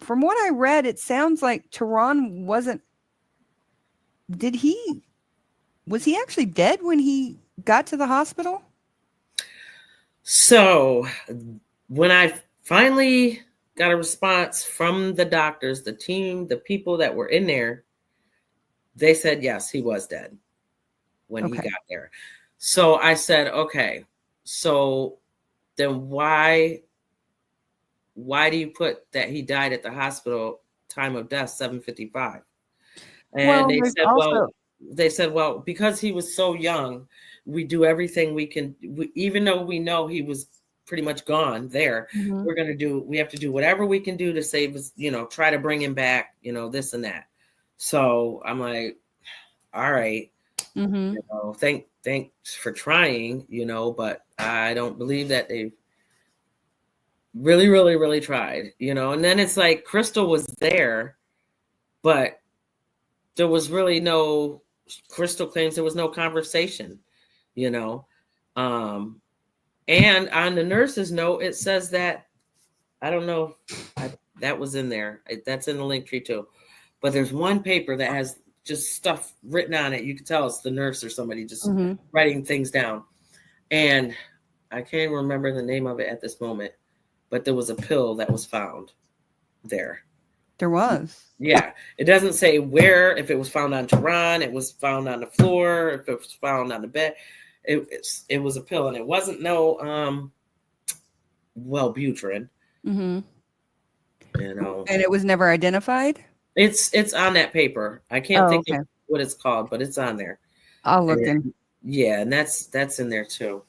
what I read, it sounds like Terron was he actually dead when he got to the hospital? So when I finally got a response from the doctors, the team, the people that were in there, they said, yes, he was dead when he got there. So I said, okay, so then why do you put that he died at the hospital, time of death 7:55? And Well, there's also they said, well, because he was so young, we do everything we can. Even though we know he was pretty much gone there, Mhm. we have to do whatever we can do to save his, try to bring him back, this and that. So I'm like, all right, Mhm. thanks for trying, but I don't believe that they really, really, really tried, and then it's like Crystal was there, but there was really no, Crystal claims there was no conversation, and on the nurse's note, it says that, I don't know, that was in there. That's in the link tree too. But there's one paper that has just stuff written on it. You can tell it's the nurse or somebody just Mhm. writing things down. And I can't remember the name of it at this moment, but there was a pill that was found there. There was. Yeah. It doesn't say where, if it was found on Terron, it was found on the floor, if it was found on the bed. It was a pill, and it wasn't no Wellbutrin, Mhm. And it was never identified? it's on that paper. I can't Oh, think okay. of what it's called, but it's on there. I'll look in. And, yeah, and that's in there too.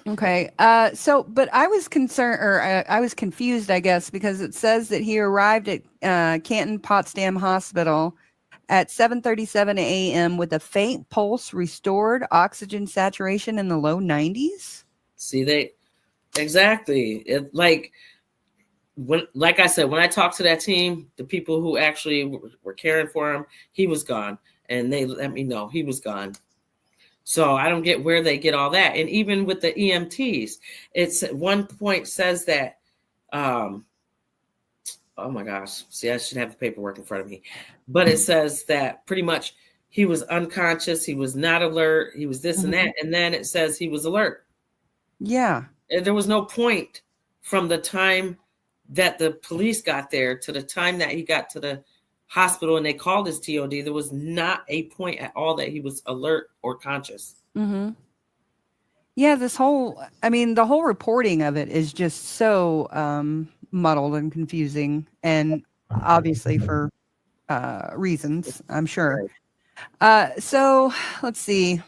Okay. But I was concerned, or I was confused, I guess, because it says that he arrived at Canton Potsdam Hospital at 7:37 a.m. with a faint pulse, restored oxygen saturation in the low 90s. See, exactly. It like I said, when I talked to that team, the people who actually were caring for him, he was gone, and they let me know he was gone. So I don't get where they get all that. And even with the EMTs, it's at one point says that, oh my gosh, see, I should have the paperwork in front of me, but it says that pretty much he was unconscious, he was not alert, he was this and that, and then it says he was alert. Yeah. And there was no point from the time that the police got there to the time that he got to the hospital and they called his TOD. There was not a point at all that he was alert or conscious. Mm-hmm. Yeah, the whole reporting of it is just so muddled and confusing, and obviously for reasons, I'm sure. So let's see.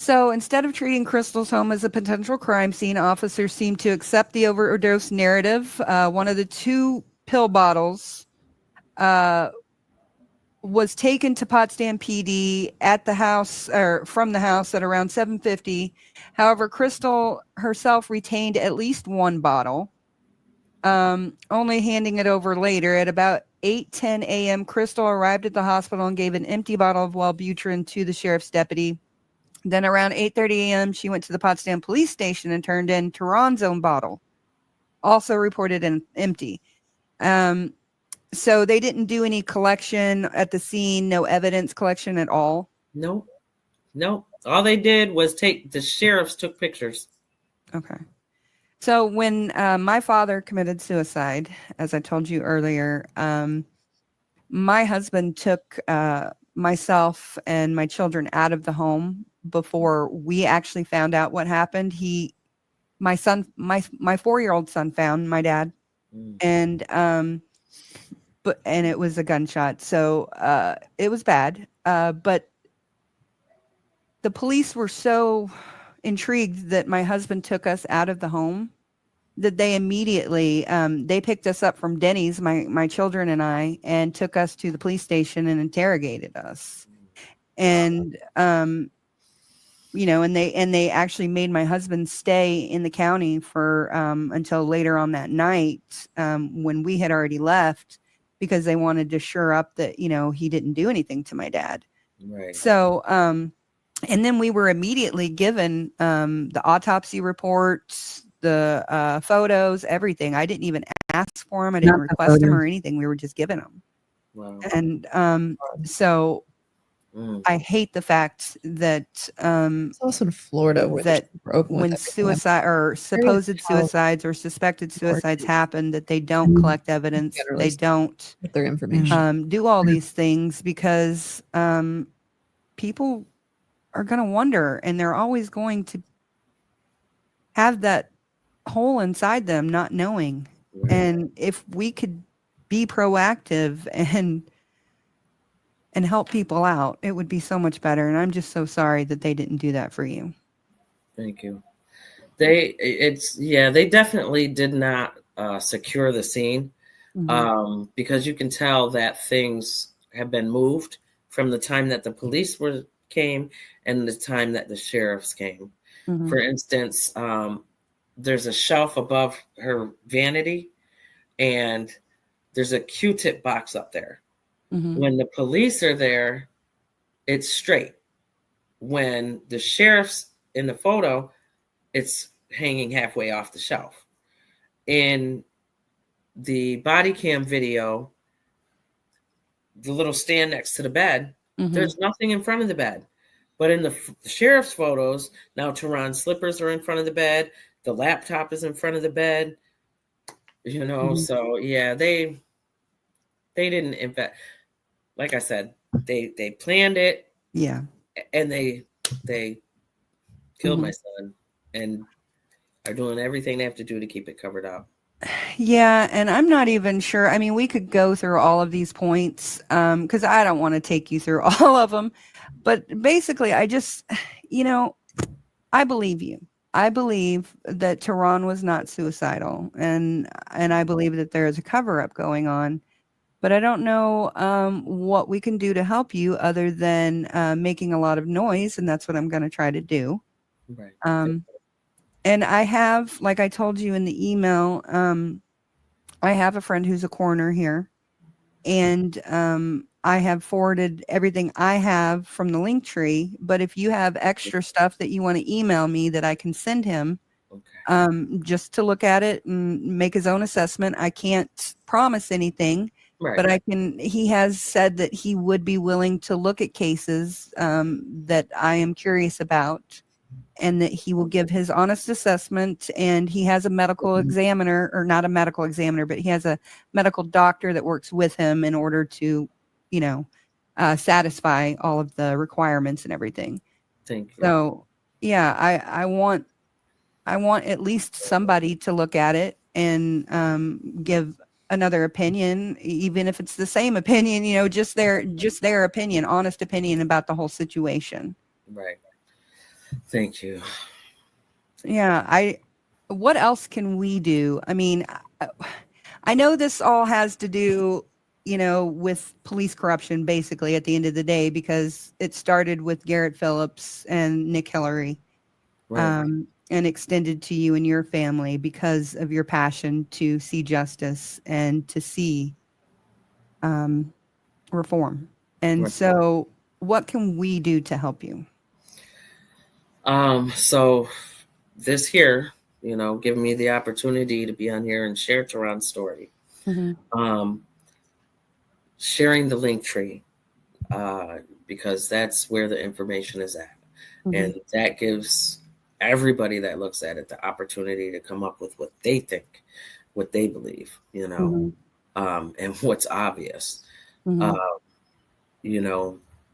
So instead of treating Crystal's home as a potential crime scene, officers seem to accept the overdose narrative. One of the two pill bottles was taken to Potsdam PD at the house, or from the house, at around 7:50. However, Crystal herself retained at least one bottle, only handing it over later. At about 8:10 a.m., Crystal arrived at the hospital and gave an empty bottle of Wellbutrin to the sheriff's deputy. Then around 8:30 a.m., she went to the Potsdam police station and turned in Terron's own bottle, also reported empty. So they didn't do any collection at the scene, no evidence collection at all. No. All they did was the sheriffs took pictures. Okay. So when my father committed suicide, as I told you earlier, my husband took myself and my children out of the home before we actually found out what happened. My 4-year-old son found my dad, and it was a gunshot. So it was bad. But the police were so intrigued that my husband took us out of the home that they immediately they picked us up from Denny's, my children and I, and took us to the police station and interrogated us. And and they actually made my husband stay in the county for until later on that night, when we had already left, because they wanted to shore up that he didn't do anything to my dad. Right. So and then we were immediately given the autopsy reports, the photos, everything. I didn't even ask for them. I didn't request them or anything. We were just given them. Wow. And so I hate the fact that It's also in Florida where that broken when suicide or supposed suicides or suspected suicides happen, that they don't collect evidence. They don't with their information. do all these things because people are going to wonder, and they're always going to have that hole inside them, not knowing. Right. And if we could be proactive and help people out, it would be so much better. And I'm just so sorry that they didn't do that for you. Thank you. They definitely did not secure the scene, because you can tell that things have been moved from the time that the police came and the time that the sheriffs came. For instance, there's a shelf above her vanity, and there's a Q-tip box up there. When the police are there, it's straight. When the sheriff's in the photo, it's hanging halfway off the shelf. In the body cam video, the little stand next to the bed, there's nothing in front of the bed. But in the sheriff's photos, now Terron's slippers are in front of the bed. The laptop is in front of the bed. So yeah, they didn't, in fact, like I said, they planned it. Yeah. And they killed my son and are doing everything they have to do to keep it covered up. Yeah, and I'm not even sure. I mean, we could go through all of these points because I don't want to take you through all of them. But basically, I just, I believe you. I believe that Terron was not suicidal, and I believe that there is a cover-up going on. But I don't know what we can do to help you other than making a lot of noise, and that's what I'm going to try to do. Right. And I have, like I told you in the email, I have a friend who's a coroner here, and I have forwarded everything I have from the link tree. But if you have extra stuff that you want to email me that I can send him, just to look at it and make his own assessment, I can't promise anything. Right. But he has said that he would be willing to look at cases that I am curious about, and that he will give his honest assessment. And he has a medical examiner, or not a medical examiner, but he has a medical doctor that works with him in order to, satisfy all of the requirements and everything. Thank you. So yeah, I want at least somebody to look at it and give another opinion, even if it's the same opinion, just their opinion, honest opinion about the whole situation. Right. Thank you. Yeah. What else can we do? I mean, I know this all has to do, with police corruption, basically, at the end of the day, because it started with Garrett Phillips and Nick Hillary. Right. And extended to you and your family because of your passion to see justice and to see reform. And Right. so what can we do to help you? So this here, giving me the opportunity to be on here and share Terron's story. Sharing the link tree, because that's where the information is at. And that gives everybody that looks at it the opportunity to come up with what they think, what they believe, and what's obvious.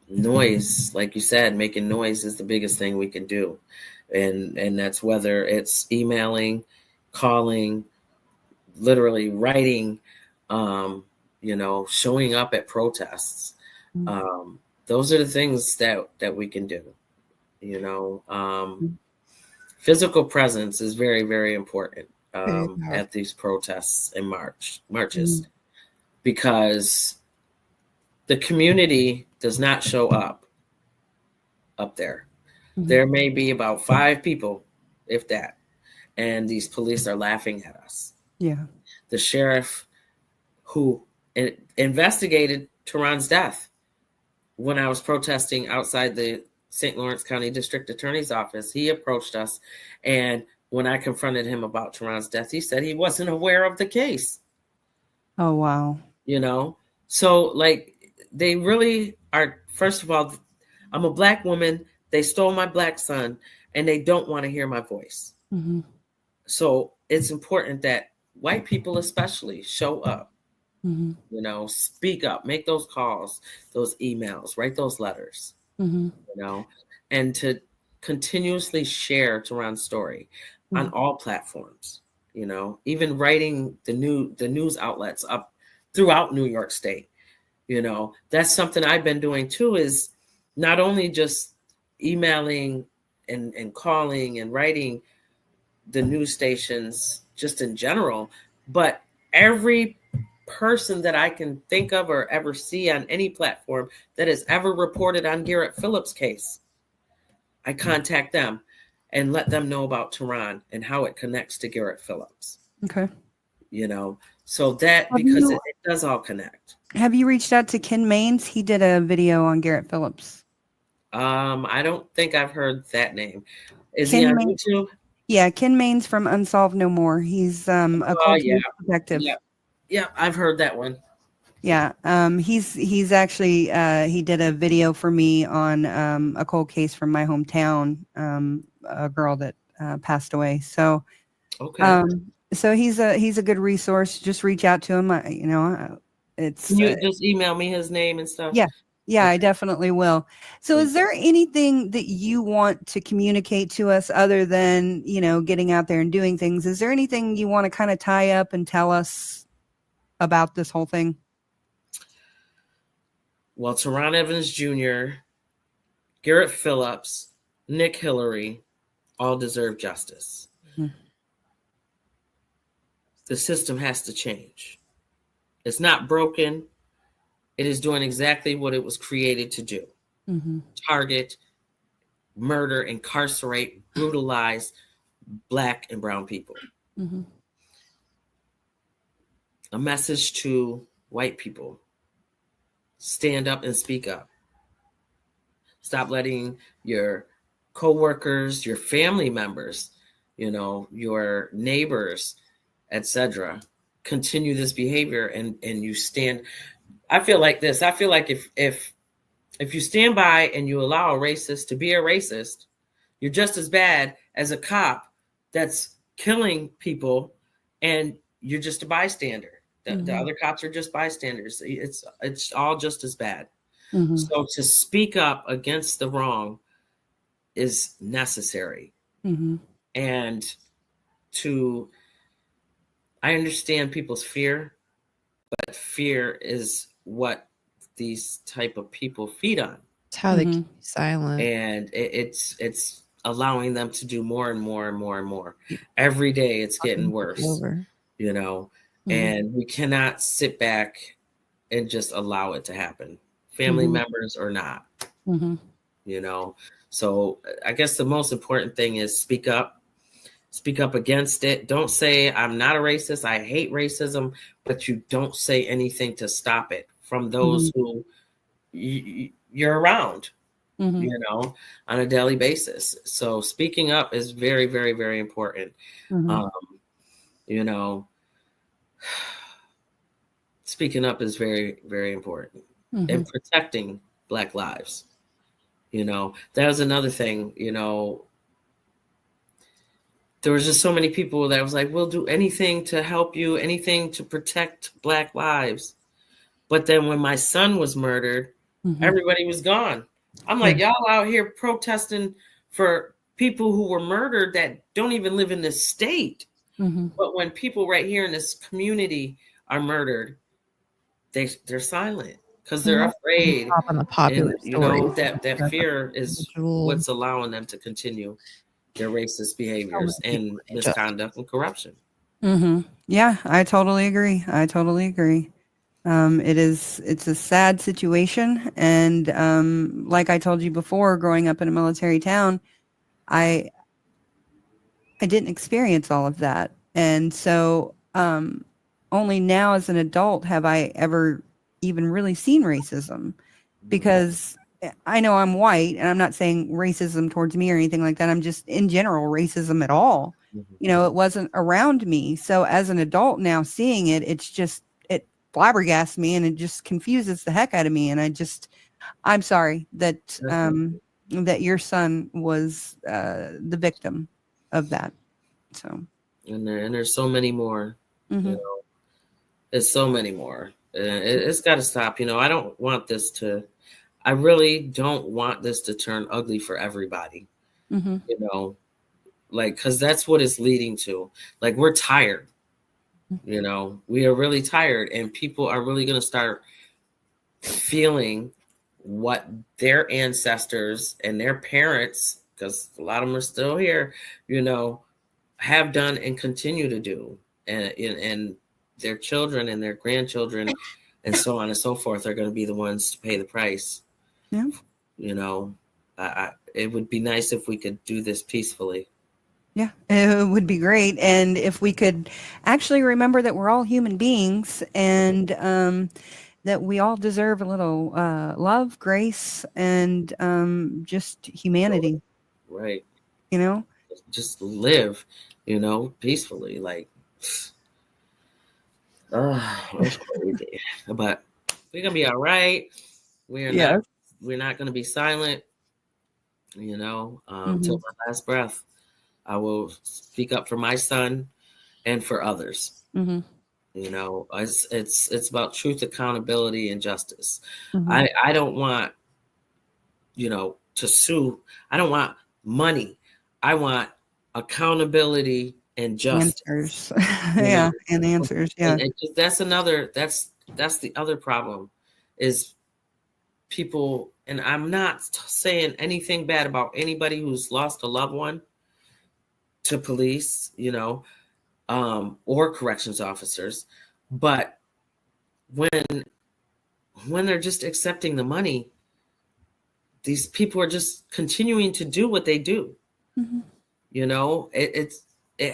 Noise, like you said, making noise is the biggest thing we can do. And that's whether it's emailing, calling, literally writing, showing up at protests. Those are the things that we can do. Physical presence is very, very important at these protests and marches, because the community does not show up there. There may be about 5 people, if that, and these police are laughing at us. Yeah. The sheriff who investigated Terron's death when I was protesting outside the St. Lawrence County District Attorney's Office, he approached us. And when I confronted him about Terron's death, he said he wasn't aware of the case. Oh, wow. So like, they really are, first of all, I'm a Black woman. They stole my Black son, and they don't want to hear my voice. So it's important that white people especially show up, speak up, make those calls, those emails, write those letters, and to continuously share Terron's story on all platforms, you know, even writing the news outlets up throughout New York State. You know, that's something I've been doing too, is not only just emailing and calling and writing the news stations just in general, but every person that I can think of or ever see on any platform that has ever reported on Garrett Phillips' case, I contact them and let them know about Terron and how it connects to Garrett Phillips. Okay. You know, so that, Have because you- it does all connect. Have you reached out to Ken Maines? He did a video on Garrett Phillips. I don't think I've heard that name. Is Ken he on Maines- YouTube? Yeah, Ken Maines from Unsolved No More. He's a Oh, cold yeah. case detective. Yeah, I've heard that one. Yeah, he's actually he did a video for me on a cold case from my hometown, a girl that passed away. So, Okay. so he's a good resource. Just reach out to him. You know, it's Can you just email me his name and stuff? yeah. Yeah, I Okay. definitely will. So is there anything that you want to communicate to us other than, you know, getting out there and doing things? Is there anything you want to kind of tie up and tell us about this whole thing? Well, Terron Evans Jr., Garrett Phillips, Nick Hillary all deserve justice. Mhm. The system has to change. It's not broken. It is doing exactly what it was created to do. Mm-hmm. Target, murder, incarcerate, brutalize Black and brown people. Mm-hmm. A message to white people: stand up and speak up. Stop letting your coworkers, your family members, you know, your neighbors, etc., continue this behavior, and you stand. I feel like this. I feel like if you stand by and you allow a racist to be a racist, you're just as bad as a cop that's killing people, and you're just a bystander. The other cops are just bystanders. It's all just as bad. Mm-hmm. So to speak up against the wrong is necessary. Mm-hmm. And I understand people's fear, but fear is what these type of people feed on. It's how they keep silent. And it's allowing them to do more and more and more and more. Every day it's getting worse, you know, and we cannot sit back and just allow it to happen, family members or not, you know. So I guess the most important thing is speak up against it. Don't say I'm not a racist, I hate racism, but you don't say anything to stop it from those who you're around, you know, on a daily basis. So speaking up is very, very, very important. You know, speaking up is very, very important, and protecting Black lives. You know, that was another thing, you know. There was just so many people that was like, we'll do anything to help you, anything to protect Black lives. But then when my son was murdered, everybody was gone. I'm like, y'all out here protesting for people who were murdered that don't even live in this state. But when people right here in this community are murdered, they're silent because they're afraid. On the popular And, you know, that fear is what's allowing them to continue their racist behaviors and misconduct and corruption. Yeah, I totally agree. It's a sad situation. And like I told you before, growing up in a military town, I didn't experience all of that. And so only now as an adult have I ever even really seen racism, because I know I'm white, and I'm not saying racism towards me or anything like that. I'm just in general racism at all. You know, it wasn't around me. So as an adult now seeing it, it flabbergasts me, and it just confuses the heck out of me. And I'm sorry that that your son was the victim of that. So and there's so many more. You know, there's so many more. It's got to stop. You know, I don't want this to. I really don't want this to turn ugly for everybody, Mm-hmm. you know, like, because that's what it's leading to. Like, we're tired, you know, we are really tired, and people are really going to start feeling what their ancestors and their parents, because a lot of them are still here, you know, have done and continue to do. And their children and their grandchildren and so on and so forth are going to be the ones to pay the price. Yeah. You know, it would be nice if we could do this peacefully. Yeah, it would be great. And if we could actually remember that we're all human beings and that we all deserve a little love, grace, and just humanity, Right. you know? Just live, you know, peacefully. Like, it's crazy. But we're going to be all right. We're not going to be silent, you know, till my last breath. I will speak up for my son and for others. Mm-hmm. You know, it's about truth, accountability, and justice. Mm-hmm. I don't want, you know, to sue. I don't want money. I want accountability and justice. Answers. You Yeah, know? and answers. Yeah. And that's the other problem is people, and I'm not saying anything bad about anybody who's lost a loved one to police, you know, or corrections officers, but when they're just accepting the money, these people are just continuing to do what they do. Mm-hmm. You know, it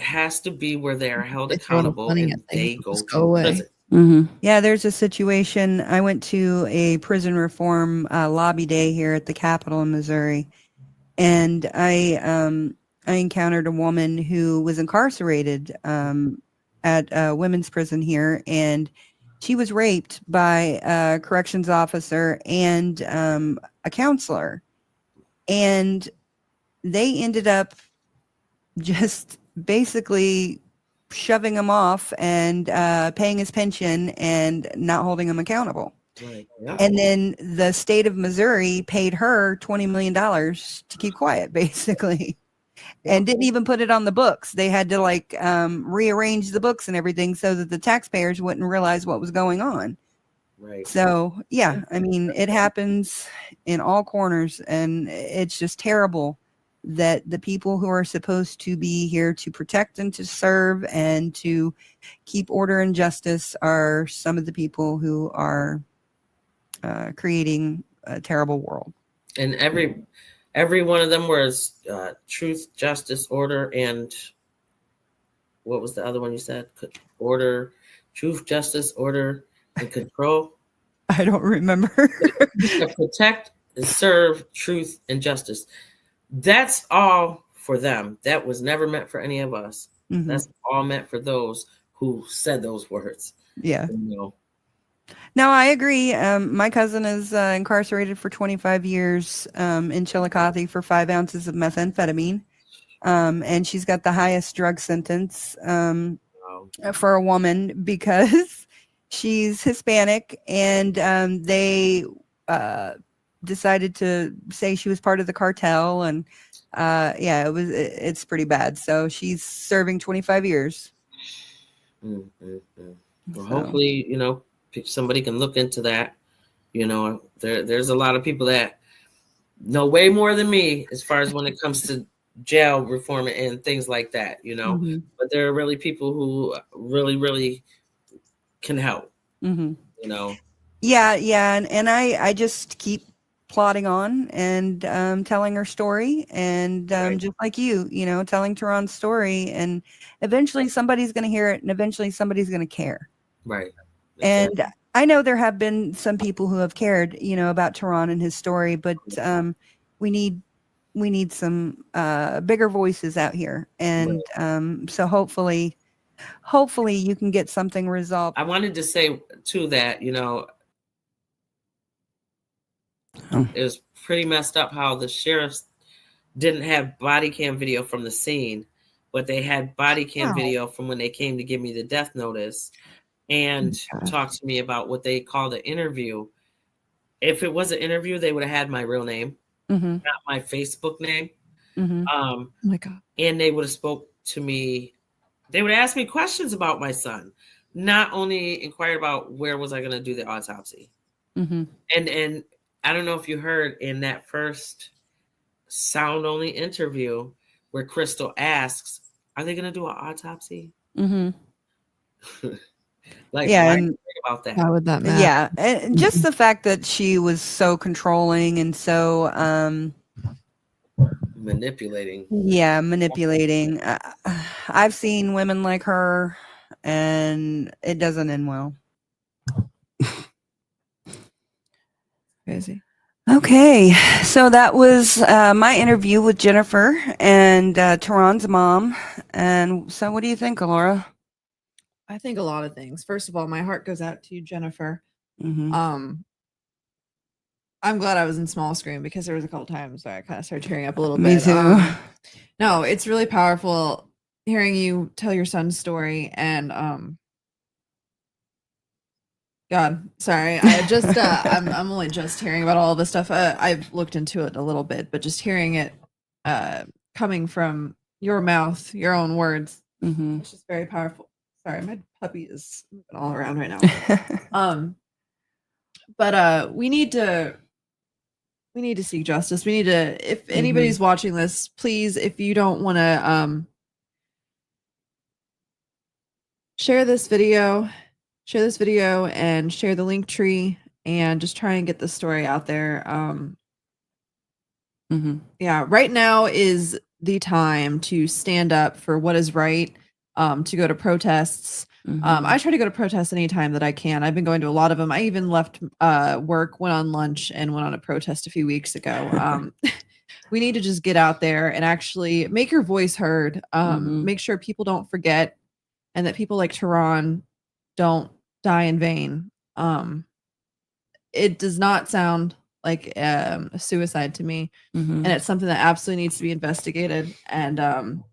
has to be where they are held They throw enough accountable money and at things, they they'll go just to go away. prison. Mm-hmm. Yeah, there's a situation. I went to a prison reform lobby day here at the Capitol in Missouri, and I encountered a woman who was incarcerated at a women's prison here, and she was raped by a corrections officer and a counselor, and they ended up just basically shoving him off and paying his pension and not holding him accountable. Right. Yeah. And then the state of Missouri paid her $20 million to keep quiet, basically, and didn't even put it on the books. They had to like rearrange the books and everything so that the taxpayers wouldn't realize what was going on. Right. So, yeah, I mean, it happens in all corners, and it's just terrible that the people who are supposed to be here to protect and to serve and to keep order and justice are some of the people who are creating a terrible world. And every one of them was truth, justice, order, and what was the other one you said? Order, truth, justice, order, and control. I don't remember. Protect and serve truth and justice. That's all for them. That was never meant for any of us. Mhm. That's all meant for those who said those words. Yeah. You know. No, I agree. My cousin is incarcerated for 25 years in Chillicothe for 5 ounces of methamphetamine. And she's got the highest drug sentence for a woman because she's Hispanic, and they decided to say she was part of the cartel, and yeah, it's pretty bad. So she's serving 25 years. Well, So. hopefully, you know, somebody can look into that. You know, there's a lot of people that know way more than me as far as when it comes to jail reform and things like that, you know. Mm-hmm. But there are really people who really can help. Mm-hmm. You know. Yeah, and I just keep plodding on and telling her story, and Right. just like you know, telling Terron's story, and eventually somebody's going to hear it, and eventually somebody's going to care. Right. And I know there have been some people who have cared, you know, about Terron and his story, but we need some bigger voices out here, and so hopefully you can get something resolved. I wanted to say too that, you know, it was pretty messed up how the sheriffs didn't have body cam video from the scene, but they had body cam video from when they came to give me the death notice and talk to me about what they called an interview. if it was an interview, they would have had my real name, Mm-hmm. not my Facebook name. Mm-hmm. Oh my God. And they would have spoke to me. They would ask me questions about my son, not only inquired about where was I going to do the autopsy. Mm-hmm. And I don't know if you heard in that first sound only interview where Crystal asks, "Are they going to do an autopsy?" Mm-hmm. Like, Yeah, why and- do you think about that? How would that matter? Yeah, and just the fact that she was so controlling and so Manipulating. manipulating. I've seen women like her, and it doesn't end well. Crazy. Okay, so that was my interview with Jennifer and Terron's mom. And so, what do you think, Laura? I think a lot of things. First of all, my heart goes out to you, Jennifer. Mm-hmm. I'm glad I was in small screen because there was a couple times where I kind of started tearing up a little Me bit. too. No, it's really powerful hearing you tell your son's story. And God, sorry, I just I'm only just hearing about all this stuff. I've looked into it a little bit, but just hearing it coming from your mouth, your own words, Mm-hmm. it's just very powerful. Sorry, my puppy is moving all around right now. But we need to seek justice. We need to, if anybody's watching this, please, if you don't want to share this video and share the link tree and just try and get the story out there. Yeah, right now is the time to stand up for what is right, to go to protests. I try to go to protests anytime that I can. I've been going to a lot of them. I even left work, went on lunch, and went on a protest a few weeks ago. We need to just get out there and actually make your voice heard. Make sure people don't forget, and that people like Terron don't die in vain. It does not sound like a suicide to me, and it's something that absolutely needs to be investigated. And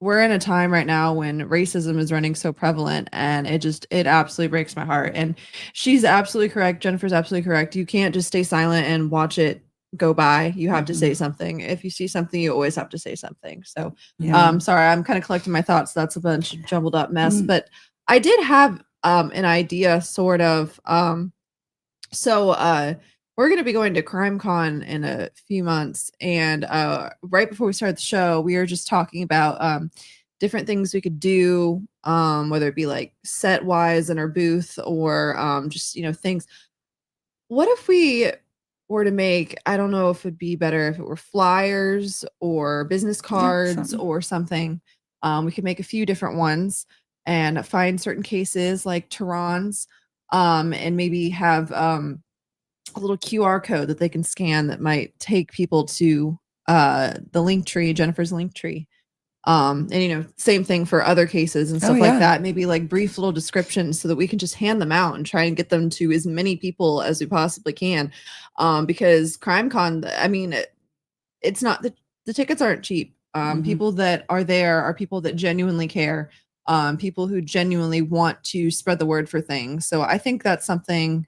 we're in a time right now when racism is running so prevalent, and it absolutely breaks my heart. And she's absolutely correct. Jennifer's absolutely correct. You can't just stay silent and watch it go by. You have to say something. If you see something, you always have to say something. So sorry, I'm kind of collecting my thoughts. That's a bunch of jumbled up mess, but I did have an idea, sort of. So we're going to be going to CrimeCon in a few months, and right before we started the show, we were just talking about different things we could do, whether it be like set wise in our booth or just things. What if we were to make, I don't know if it'd be better if it were flyers or business cards or something. We could make a few different ones and find certain cases like Terron's, and maybe have a little QR code that they can scan that might take people to the link tree, Jennifer's link tree. And same thing for other cases and stuff like that. Maybe like brief little descriptions so that we can just hand them out and try and get them to as many people as we possibly can. Because CrimeCon, I mean, it's not the tickets aren't cheap. People that are there are people that genuinely care. People who genuinely want to spread the word for things. So I think that's something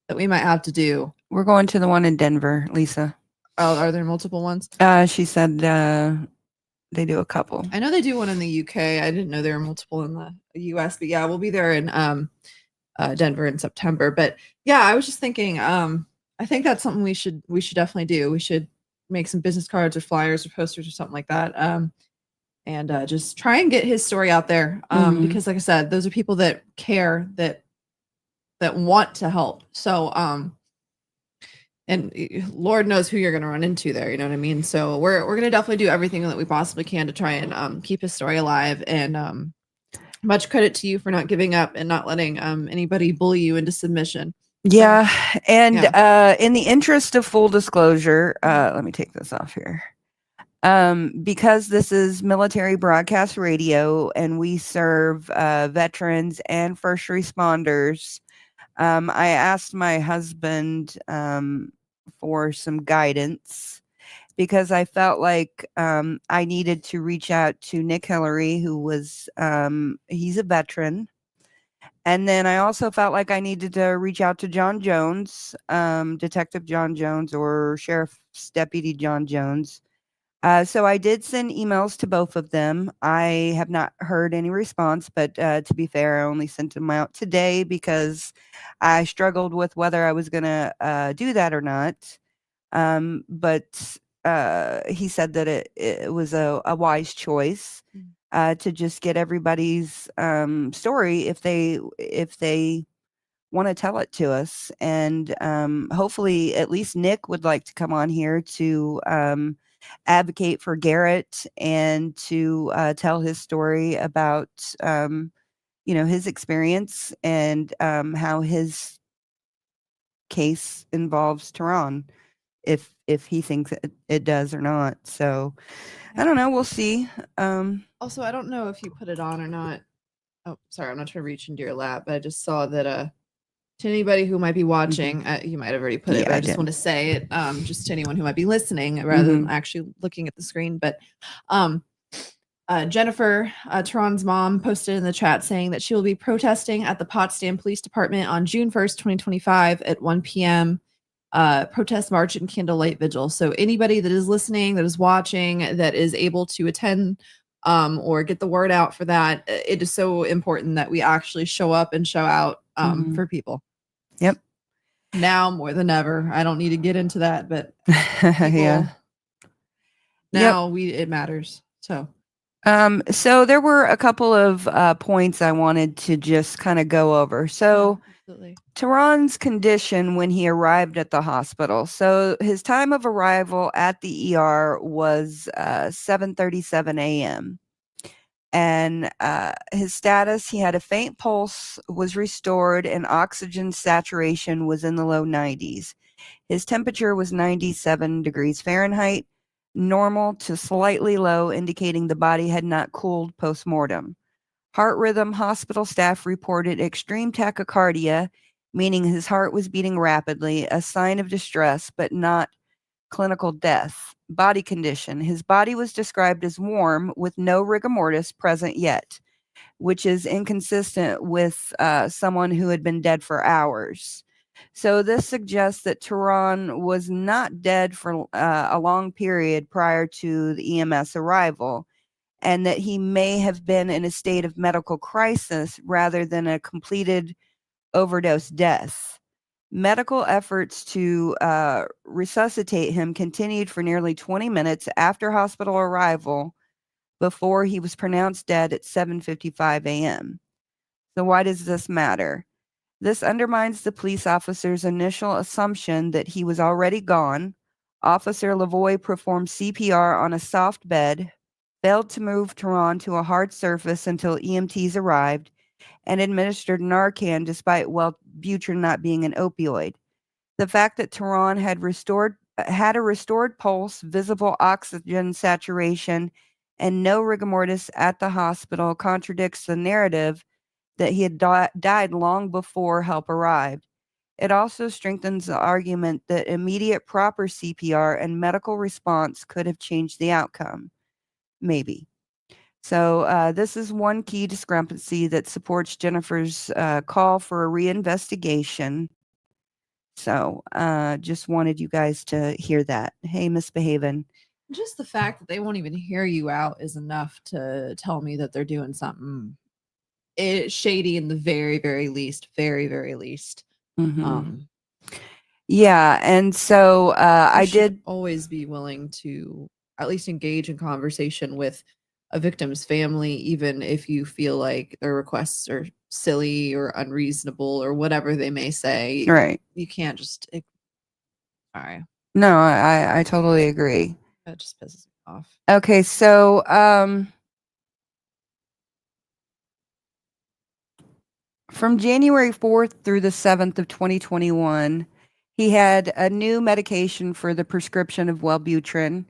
that we might have to do. We're going to the one in Denver, Lisa. Oh, are there multiple ones? She said they do a couple. I know they do one in the UK. I didn't know there were multiple in the US, but yeah, we'll be there in Denver in September. But yeah, I was just thinking, I think that's something we should definitely do. We should make some business cards or flyers or posters or something like that. And just try and get his story out there. Because like I said, those are people that care, that want to help. So and Lord knows who you're going to run into there, you know what I mean? So we're going to definitely do everything that we possibly can to try and keep his story alive. And much credit to you for not giving up and not letting anybody bully you into submission. Yeah. And in the interest of full disclosure, let me take this off here. Because this is military broadcast radio and we serve veterans and first responders, I asked my husband for some guidance because I felt like I needed to reach out to Nick Hillary, who was, he's a veteran, And then I also felt like I needed to reach out to John Jones, Detective John Jones, or Sheriff's Deputy John Jones. So I did send emails to both of them. I have not heard any response, but to be fair, I only sent them out today because I struggled with whether I was going to do that or not. But he said that it was a wise choice to just get everybody's story if they want to tell it to us. And hopefully, at least Nick would like to come on here to advocate for Garrett and to tell his story about his experience and how his case involves Terron, if he thinks it does or not. So I don't know. We'll see. Also, I don't know if you put it on or not. Oh, sorry, I'm not trying to reach into your lap, but I just saw that to anybody who might be watching, you might have already put it, but I just want to say it just to anyone who might be listening rather than actually looking at the screen. But Jennifer, Terron's mom, posted in the chat saying that she will be protesting at the Potsdam Police Department on June 1st, 2025 at 1 p.m. Protest march and candlelight vigil. So anybody that is listening, that is watching, that is able to attend or get the word out for that, it is so important that we actually show up and show out for people. Yep. Now more than ever. I don't need to get into that, but Yeah. Now it matters. So so there were a couple of points I wanted to just kind of go over. So Terron's condition when he arrived at the hospital. So his time of arrival at the ER was 7:37 a.m. And his status, he had a faint pulse, was restored, and oxygen saturation was in the low 90s. His temperature was 97 degrees Fahrenheit, normal to slightly low, indicating the body had not cooled post-mortem. Heart rhythm, hospital staff reported extreme tachycardia, meaning his heart was beating rapidly, a sign of distress, but not clinical death. Body condition, his body was described as warm with no rigor mortis present yet, which is inconsistent with someone who had been dead for hours. So this suggests that Terron was not dead for a long period prior to the EMS arrival, and that he may have been in a state of medical crisis rather than a completed overdose death. Medical efforts to resuscitate him continued for nearly 20 minutes after hospital arrival before he was pronounced dead at 7:55 a.m. So why does this matter? This undermines the police officer's initial assumption that he was already gone. Officer Lavoie performed CPR on a soft bed, failed to move Terron to a hard surface until EMTs arrived, and administered Narcan despite Wellbutrin not being an opioid. The fact that Terron had a restored pulse, visible oxygen saturation, and no rigor mortis at the hospital contradicts the narrative that he had died long before help arrived. It also strengthens the argument that immediate proper CPR and medical response could have changed the outcome. Maybe. So this is one key discrepancy that supports Jennifer's call for a reinvestigation. So just wanted you guys to hear that. Hey, Misbehaving. Just the fact that they won't even hear you out is enough to tell me that they're doing something shady in the very, very least. Very, very least. Yeah, and so I did always be willing to at least engage in conversation with a victim's family, even if you feel like their requests are silly or unreasonable or whatever they may say. Right. You can't just. Sorry. No, I totally agree. That just pisses me off. Okay, so from January 4th through the 7th of 2021, he had a new medication for the prescription of Wellbutrin.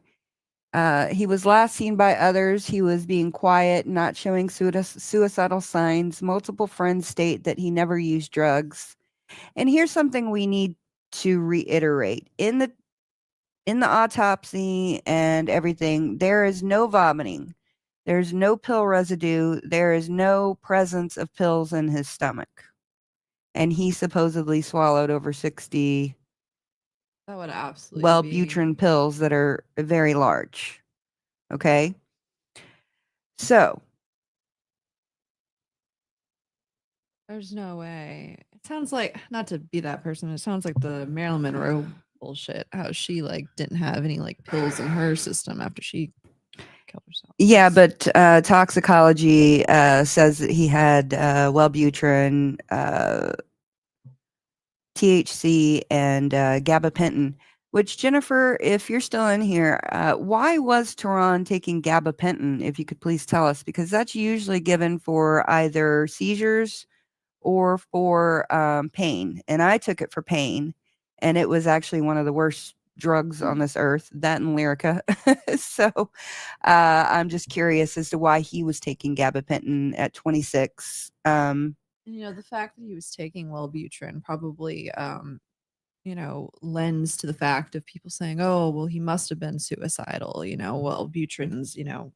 He was last seen by others. He was being quiet, not showing suicidal signs. Multiple friends state that he never used drugs. And here's something we need to reiterate. In the autopsy and everything, there is no vomiting. There's no pill residue. There is no presence of pills in his stomach. And he supposedly swallowed over 60 That would absolutely be. Wellbutrin pills that are very large. Okay. So There's no way. It sounds like, not to be that person, it sounds like the Marilyn Monroe bullshit. How she like didn't have any like pills in her system after she killed herself. yeah, but toxicology says that he had Wellbutrin, THC, and gabapentin. Which, Jennifer, if you're still in here, why was Terron taking gabapentin? If you could please tell us, because that's usually given for either seizures or for pain. And I took it for pain, and it was actually one of the worst drugs on this earth, that and Lyrica. So I'm just curious as to why he was taking gabapentin at 26. You know, the fact that he was taking Wellbutrin probably, you know, lends to the fact of people saying, oh, well, he must have been suicidal. You know, Wellbutrin's, you know,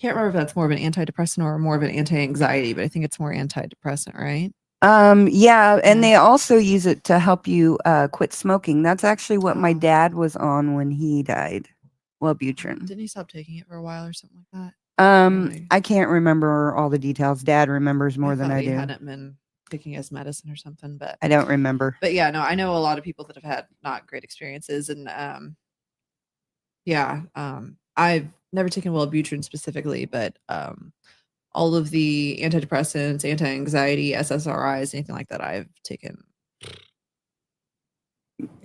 can't remember if that's more of an antidepressant or more of an anti-anxiety, but I think it's more antidepressant, right? Yeah, and they also use it to help you quit smoking. That's actually what my dad was on when he died. Wellbutrin. Didn't he stop taking it for a while or something like that? I can't remember all the details. Dad remembers more than I he do. hadn't been taking his medicine or something, but I don't remember. But yeah, no, I know a lot of people that have had not great experiences, and I've never taken Wellbutrin specifically, but all of the antidepressants, anti-anxiety, SSRIs, anything like that, I've taken.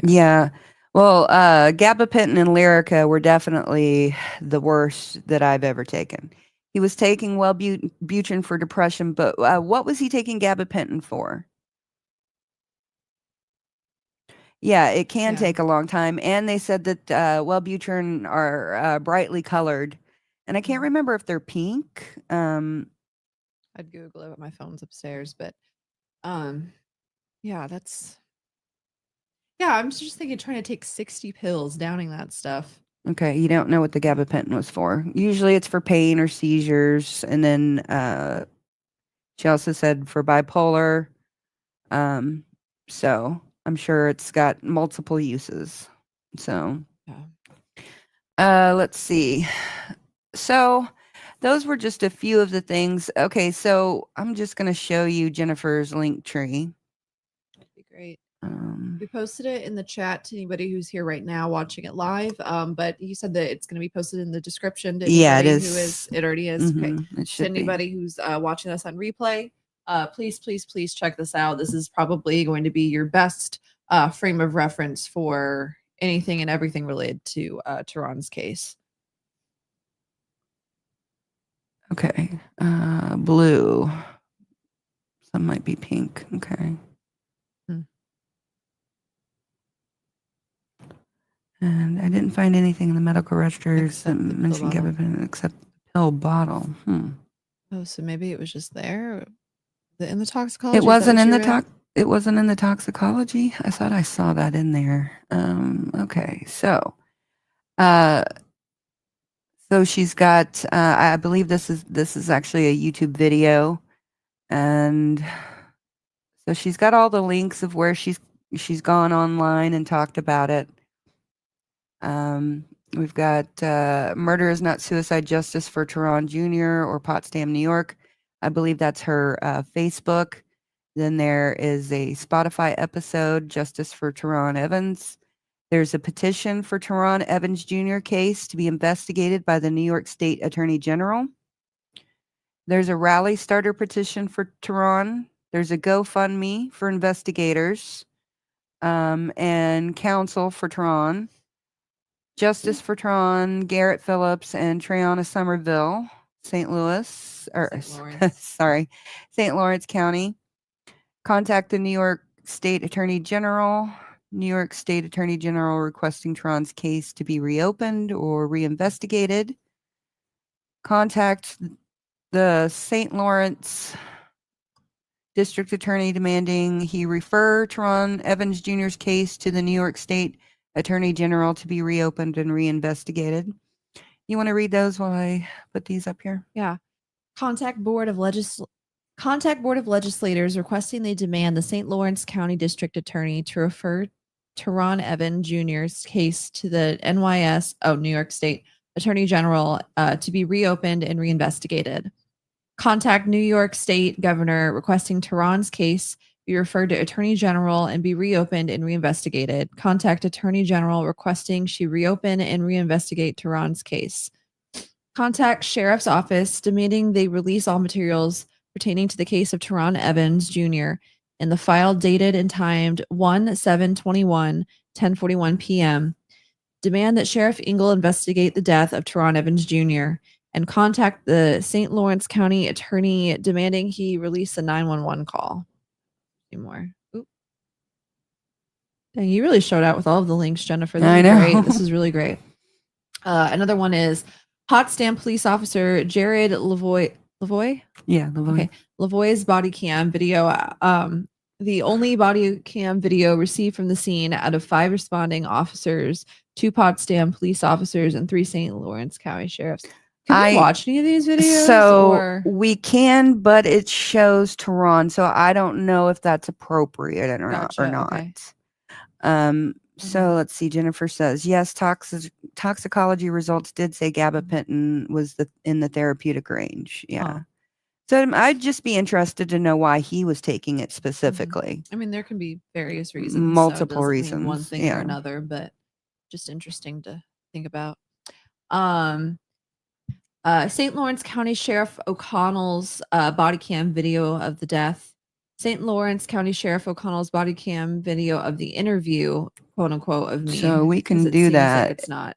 Yeah. Well, gabapentin and Lyrica were definitely the worst that I've ever taken. He was taking Wellbutrin for depression, but what was he taking gabapentin for? Yeah, it can take a long time. And they said that Wellbutrin are brightly colored. And I can't remember if they're pink. I'd Google it, but my phone's upstairs. But yeah, that's... Yeah, I'm just thinking trying to take 60 pills, downing that stuff. Okay, you don't know what the gabapentin was for. Usually it's for pain or seizures. And then she also said for bipolar. So I'm sure it's got multiple uses. So let's see. So those were just a few of the things. Okay, so I'm just going to show you Jennifer's link tree. That'd be great. We posted it in the chat to anybody who's here right now watching it live. But you said that it's going to be posted in the description to anybody it is. It already is. Okay. It should to anybody who's watching us on replay, please check this out. This is probably going to be your best frame of reference for anything and everything related to Terron's case. Okay. Blue. Some might be pink. Okay. And I didn't find anything in the medical registers that mentioned gabapentin except the pill bottle. Oh, so maybe it was just there in the toxicology. It wasn't in the It wasn't in the toxicology. I thought I saw that in there. Okay, so she's got. I believe this is actually a YouTube video, and so she's got all the links of where she's gone online and talked about it. We've got Murder is Not Suicide, Justice for Terron Jr. or Potsdam, New York. I believe that's her Facebook. Then there is a Spotify episode, Justice for Terron Evans. There's a petition for Terron Evans Jr. case to be investigated by the New York State Attorney General. There's a rally starter petition for Terron. There's a GoFundMe for investigators and counsel for Terron. Justice for Terron, Garrett Phillips, and Trayana Somerville, St. Louis, or St. Lawrence County. Contact the New York State Attorney General. New York State Attorney General requesting Terron's case to be reopened or reinvestigated. Contact the St. Lawrence District Attorney demanding he refer Terron Evans Jr.'s case to the New York State Attorney General to be reopened and reinvestigated. You want to read those while I put these up here? Yeah. Contact Board of Legislators requesting they demand the St. Lawrence County District Attorney to refer Terron Evans Jr.'s case to the New York State Attorney General to be reopened and reinvestigated. Contact New York State Governor requesting Terron's case be referred to Attorney General and be reopened and reinvestigated. Contact Attorney General requesting she reopen and reinvestigate Terron's case. Contact Sheriff's Office demanding they release all materials pertaining to the case of Terron Evans Jr. in the file dated and timed 1/7/21, 10:41 p.m. Demand that Sheriff Engel investigate the death of Terron Evans Jr. and contact the St. Lawrence County Attorney demanding he release a 911 call. Any more? Oop. Dang, you really showed out with all of the links, Jennifer. This I is know. Great. This is really great. Another one is Potsdam police officer Jared Lavoie. Yeah, the Okay. Lavoie's body cam video. The only body cam video received from the scene out of 5 responding officers, 2 Potsdam police officers, and 3 St. Lawrence County sheriffs. Can we watch any of these videos? So we can, but it shows Terron, so I don't know if that's appropriate or Gotcha, not. okay. So let's see. Jennifer says yes. Toxicology results did say gabapentin was in the therapeutic range. Yeah. Huh. So I'd just be interested to know why he was taking it specifically. I mean, there can be various reasons. Multiple so it doesn't mean one reasons, thing yeah. or another, but just interesting to think about. St. Lawrence County Sheriff O'Connell's body cam video of the death. St. Lawrence County Sheriff O'Connell's body cam video of the interview, quote unquote, of me. So we can 'cause it do seems that. Like it's not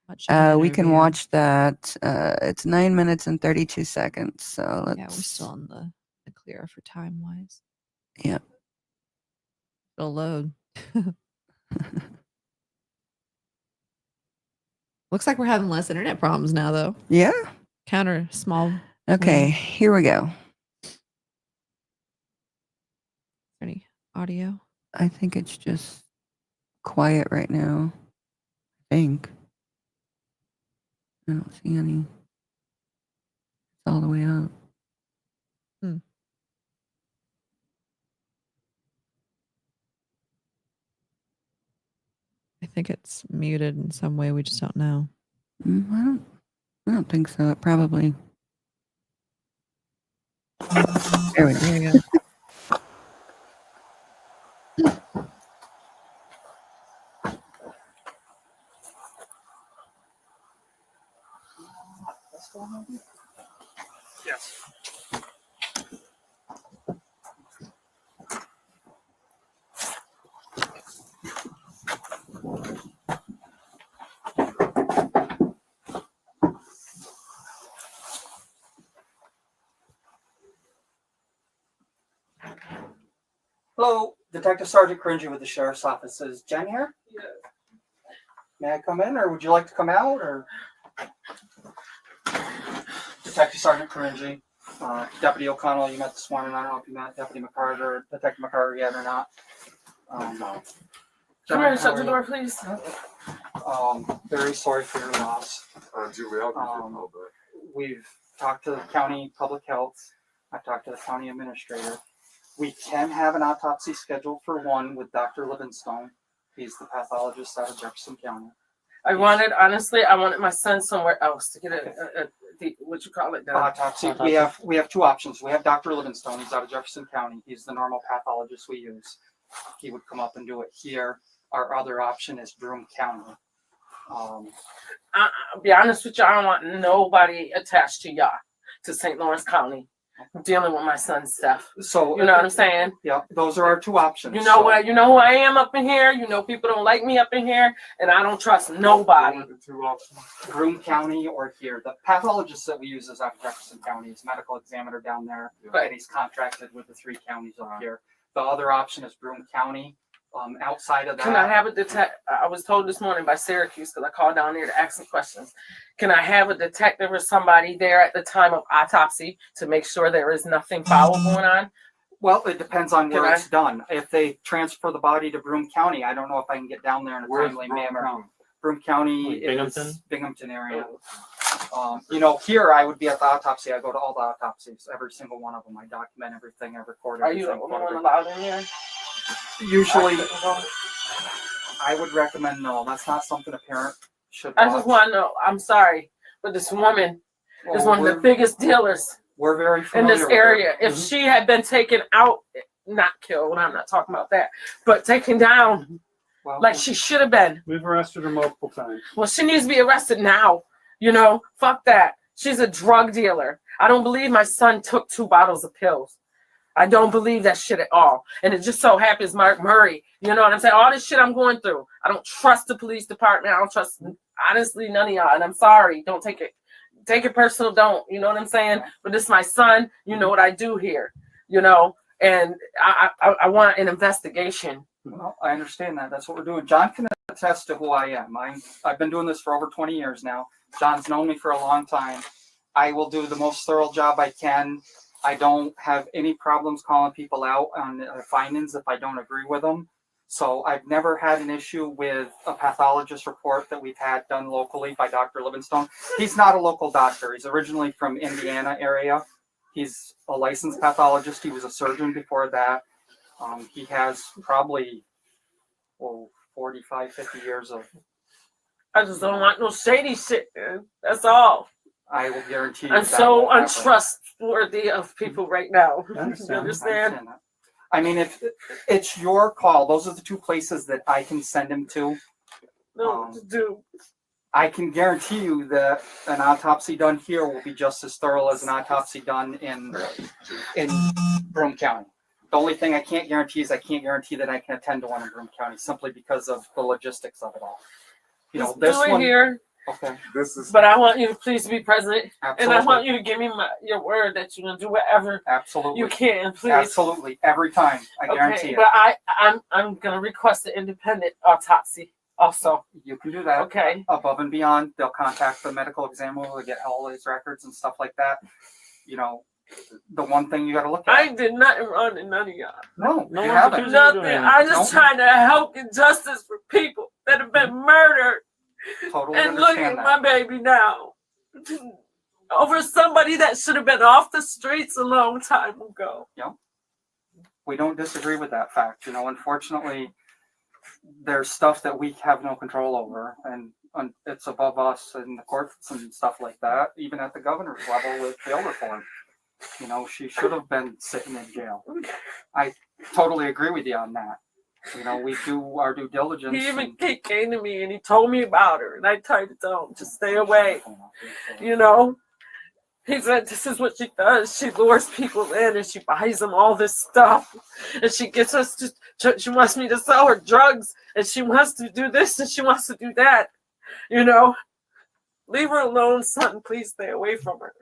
much. Of an We can interview. watch that. It's 9 minutes and 32 seconds. So let's. Yeah, we're still on the clear for time wise. Yep. It'll load. Looks like we're having less internet problems now, though. Yeah. Counter small. Okay, here we go. Any audio? I think it's just quiet right now. I think. I don't see any. It's all the way up. I think it's muted in some way. We just don't know. I don't think so. It probably. There we go. There you go. Yes. Hello, Detective Sergeant Cringy with the Sheriff's Office. Is Jen here? Yeah. May I come in, or would you like to come out, or? Detective Sergeant Cringy, Deputy O'Connell, you met this morning. I don't know if you met Deputy McCarter or Detective McCarter yet or not. No. Come here, shut the door, please. Very sorry for your loss. We've talked to the county public health. I've talked to the county administrator. We can have an autopsy scheduled for 1 with Dr. Livingstone. He's the pathologist out of Jefferson County. I wanted my son somewhere else to get a what you call it? Autopsy. We have 2 options. We have Dr. Livingstone. He's out of Jefferson County. He's the normal pathologist we use. He would come up and do it here. Our other option is Broome County. I'll be honest with you, I don't want nobody attached to y'all, to St. Lawrence County. I'm dealing with my son's stuff. So you know what I'm saying? Yeah, those are our 2 options. You know what? You know who I am up in here. You know people don't like me up in here, and I don't trust nobody. Broome County or here. The pathologist that we use is out of Jefferson County. He's a medical examiner down there, and he's contracted with the 3 counties up here. The other option is Broome County. Outside of that, can I have a detective? I was told this morning by Syracuse, because I called down there to ask some questions. Can I have a detective or somebody there at the time of autopsy to make sure there is nothing foul going on? Well, it depends on where it's done. If they transfer the body to Broome County, I don't know if I can get down there in a timely manner. Broome County is Binghamton area. Here I would be at the autopsy. I go to all the autopsies, every single one of them. I document everything, I record Are you the everything. only one allowed in here? Usually, I would recommend no. That's not something a parent should watch. I just want to know. I'm sorry, but this woman is one of the biggest dealers We're very in familiar this with her. area. If she had been taken out, not killed, I'm not talking about that, but taken down Well, like she should have been. We've arrested her multiple times. Well, she needs to be arrested now. Fuck that. She's a drug dealer. I don't believe my son took 2 bottles of pills. I don't believe that shit at all. And it just so happens Mark Murray, you know what I'm saying? All this shit I'm going through. I don't trust the police department. I don't trust, honestly, none of y'all. And I'm sorry. Don't take it personal. Don't. You know what I'm saying? But this is my son. You know what I do here. And I want an investigation. Well, I understand that. That's what we're doing. John can attest to who I am. I've been doing this for over 20 years now. John's known me for a long time. I will do the most thorough job I can. I don't have any problems calling people out on findings if I don't agree with them. So I've never had an issue with a pathologist report that we've had done locally by Dr. Livingstone. He's not a local doctor. He's originally from Indiana area. He's a licensed pathologist. He was a surgeon before that. He has probably 45, 50 years of... I just don't want no shady shit, man. That's all. I will guarantee you I'm that so won't happen. untrustworthy of people right now. I understand. You understand? That. I mean, if it's your call, those are the 2 places that I can send him to. No, dude. I can guarantee you that an autopsy done here will be just as thorough as an autopsy done in Broome County. The only thing I can't guarantee is I can't guarantee that I can attend to one in Broome County simply because of the logistics of it all. Just this do it one here. Okay. But I want you to please be present. Absolutely. And I want you to give me your word that you're going to do whatever Absolutely. you can, please. Absolutely. Every time. I guarantee it. But I'm going to request an independent autopsy also. You can do that. Okay. Above and beyond, they'll contact the medical examiner to get all his records and stuff like that. The one thing you got to look at. I did nothing wrong to none of y'all. No, you one haven't. accused Nothing. doing I'm just Nope. trying to help get justice for people that have been murdered. Totally And look understand at that. my baby now. Over somebody that should have been off the streets a long time ago. We don't disagree with that fact. Unfortunately, there's stuff that we have no control over, and it's above us and the courts and stuff like that, even at the governor's level with bail reform. She should have been sitting in jail. I totally agree with you on that. We do our due diligence. He came to me and he told me about her, and I tried to tell him to stay away. He said, this is what she does. She lures people in and she buys them all this stuff. And she gets us to, she wants me to sell her drugs, and she wants to do this and she wants to do that. Leave her alone, son. Please stay away from her.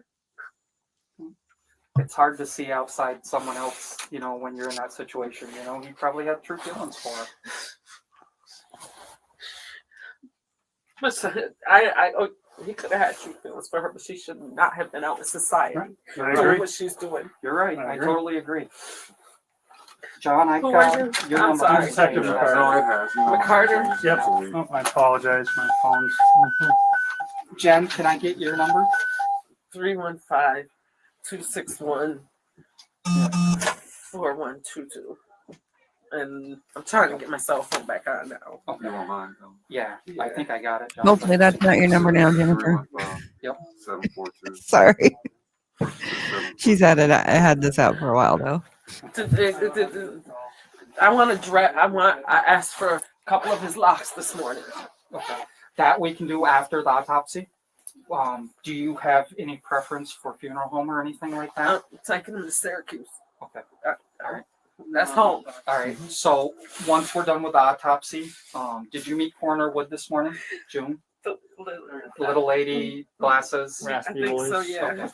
It's hard to see outside someone else, when you're in that situation. He probably had true feelings for her. But he could have had true feelings for her, but she should not have been out in society I doing agree. what she's doing. You're right. I I agree. totally agree. John, I Who got are you? your I'm number. sorry. Detective McCarter. McCarter? Yep. Oh, I apologize. My phone's. Jen, can I get your number? 315-261-4122. And I'm trying to get my cell phone back on now. Okay. Yeah, I think I got it, John. Hopefully that's not your number now, Jennifer. Yep. 742. Sorry. She's had it. I had this out for a while though. I asked for a couple of his locks this morning. Okay. That we can do after the autopsy. Do you have any preference for funeral home or anything like that? I'm taking him to Syracuse. Okay. All right. That's home. All right. So once we're done with the autopsy, did you meet Coroner Wood this morning? June? The Little lady, glasses. I think so, yeah. Okay.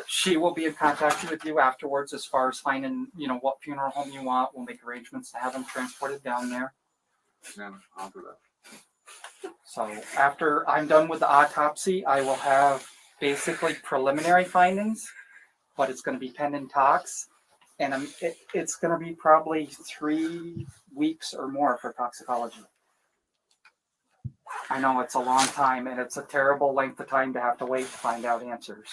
She will be in contact with you afterwards as far as finding, what funeral home you want. We'll make arrangements to have them transported down there. Yeah, I'll do that. So after I'm done with the autopsy, I will have basically preliminary findings, but it's going to be pending talks. And it's going to be probably 3 weeks or more for toxicology. I know it's a long time, and it's a terrible length of time to have to wait to find out answers.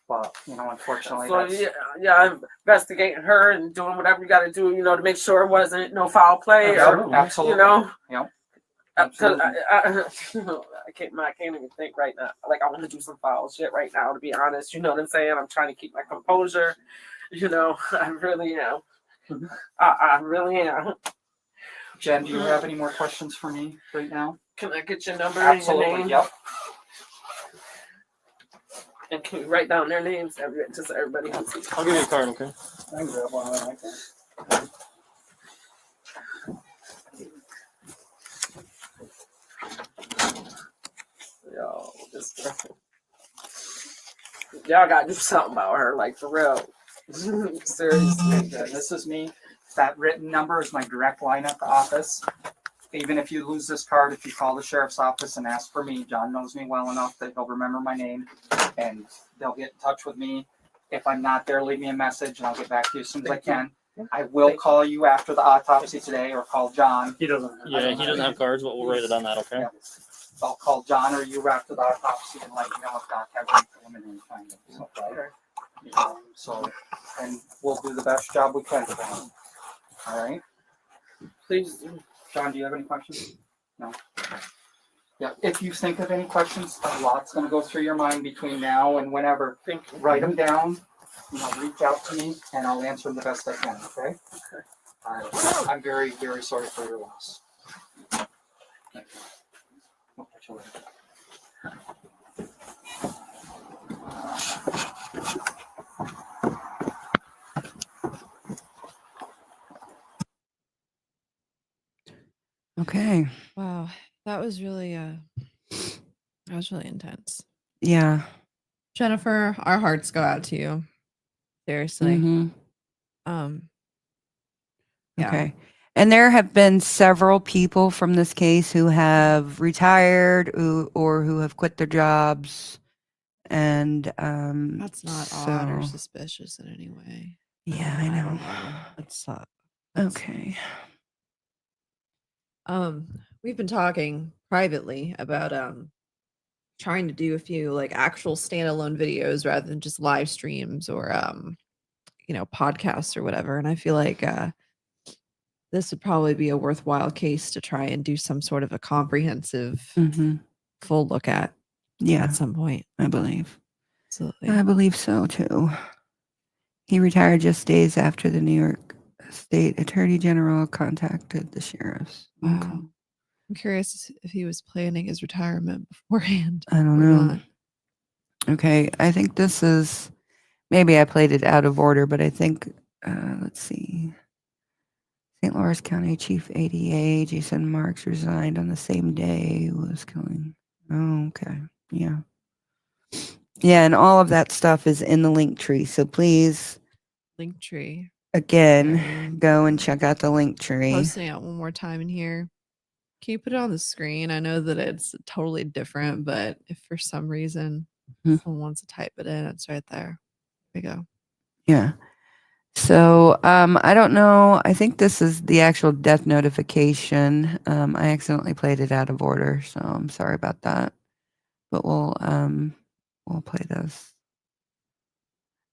But, you know, unfortunately, So that's... yeah, I'm investigating her and doing whatever you got to do, you know, to make sure it wasn't no foul play or, Absolutely. you know. Yep. Because Absolutely. I can't even think right now. Like, I want to do some foul shit right now, to be honest. You know what I'm saying? I'm trying to keep my composure. You know, I really am. I really am. Jen, do you have any more questions for me right now? Can I get your number and your Absolutely. name? Yep. And can you write down their names? Just so everybody can see. I'll give you a card, okay? I can grab one of them. Yo, this girl. Y'all gotta do something about her, like, for real. Seriously. Okay, this is me. That written number is my direct line at the office. Even if you lose this card, if you call the sheriff's office and ask for me, John knows me well enough that he'll remember my name, and they'll get in touch with me. If I'm not there, leave me a message, and I'll get back to you as soon as I can. I will call you after the autopsy today, or call John. He doesn't. Yeah, he doesn't have cards, but we'll write it on that, okay? Yeah. I'll call John or you after the autopsy and let you know if Doc has any preliminary findings. Okay. So, and we'll do the best job we can for him. All right. Please. John, do you have any questions? No. Yeah. If you think of any questions, a lot's going to go through your mind between now and whenever. Write them down. You know, reach out to me, and I'll answer them the best I can. Okay. All right. I'm very, very sorry for your loss. Thank you. We'll put you later. Okay. Wow, that was really intense. Yeah. Jennifer, our hearts go out to you. Seriously. Mhm. Yeah. Okay. And there have been several people from this case who have retired or who have quit their jobs. And That's not so, odd or suspicious in any way. Yeah, I know. That's Okay. We've been talking privately about trying to do a few like actual standalone videos rather than just live streams or podcasts or whatever. And I feel like this would probably be a worthwhile case to try and do some sort of a comprehensive full look at some point. I believe. Absolutely. I believe so too. He retired just days after the New York State Attorney General contacted the sheriffs. Wow. Okay. I'm curious if he was planning his retirement beforehand. I don't know. Okay, I think this is, maybe I played it out of order, but I think, let's see. St. Lawrence County Chief ADA Jason Marks resigned on the same day was killing. Oh, okay. Yeah. Yeah, and all of that stuff is in the link tree. So please, Link tree. again, go and check out the link tree. Posting it one more time in here. Can you put it on the screen? I know that it's totally different, but if for some reason someone wants to type it in, it's right there. There we go. Yeah. So I don't know. I think this is the actual death notification. I accidentally played it out of order, so I'm sorry about that. But we'll play this.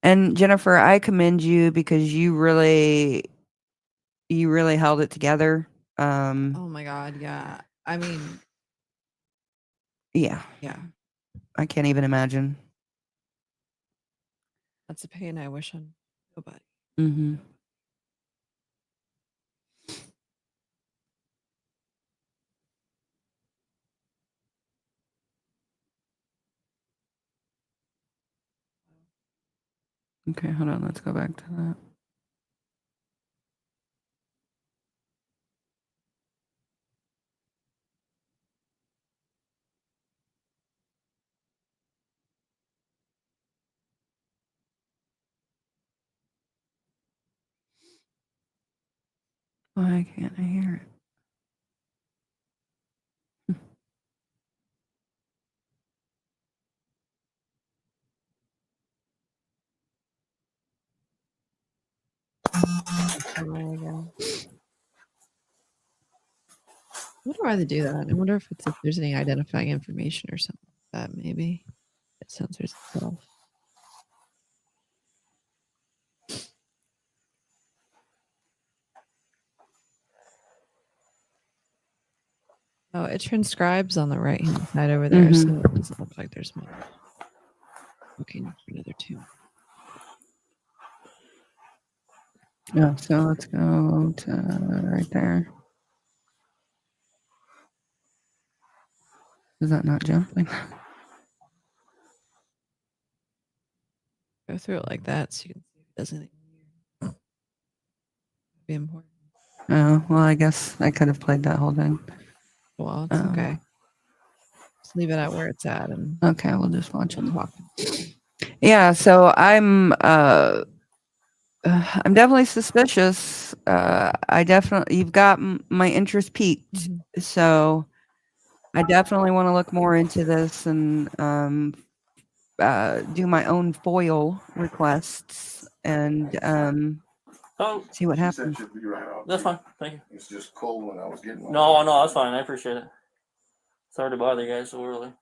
And Jennifer, I commend you because you really held it together. Oh my God, yeah. I mean, yeah. I can't even imagine. That's a pain I wish on nobody. Mm-hmm. Okay, hold on. Let's go back to that. Why can't I hear it? wonder why they do that. I wonder if there's any identifying information or something like that. Maybe it censors itself. Oh, it transcribes on the right hand side over there, so it doesn't look like there's much. Okay, another 2. Yeah, so let's go to right there. Is that not jumping? Go through it like that so you can see if it does anything weird. Be important. Oh, well, I guess I could have played that whole thing. Well, it's okay. Just leave it at where it's at, and Okay, we'll just watch it. talk. Yeah, so I'm definitely suspicious. You've got my interest peaked, so I definitely want to look more into this and do my own FOIL requests and Oh, see what happens. that's fine. Thank you. It's just cold when I was getting one. No, that's fine. I appreciate it. Sorry to bother you guys so early.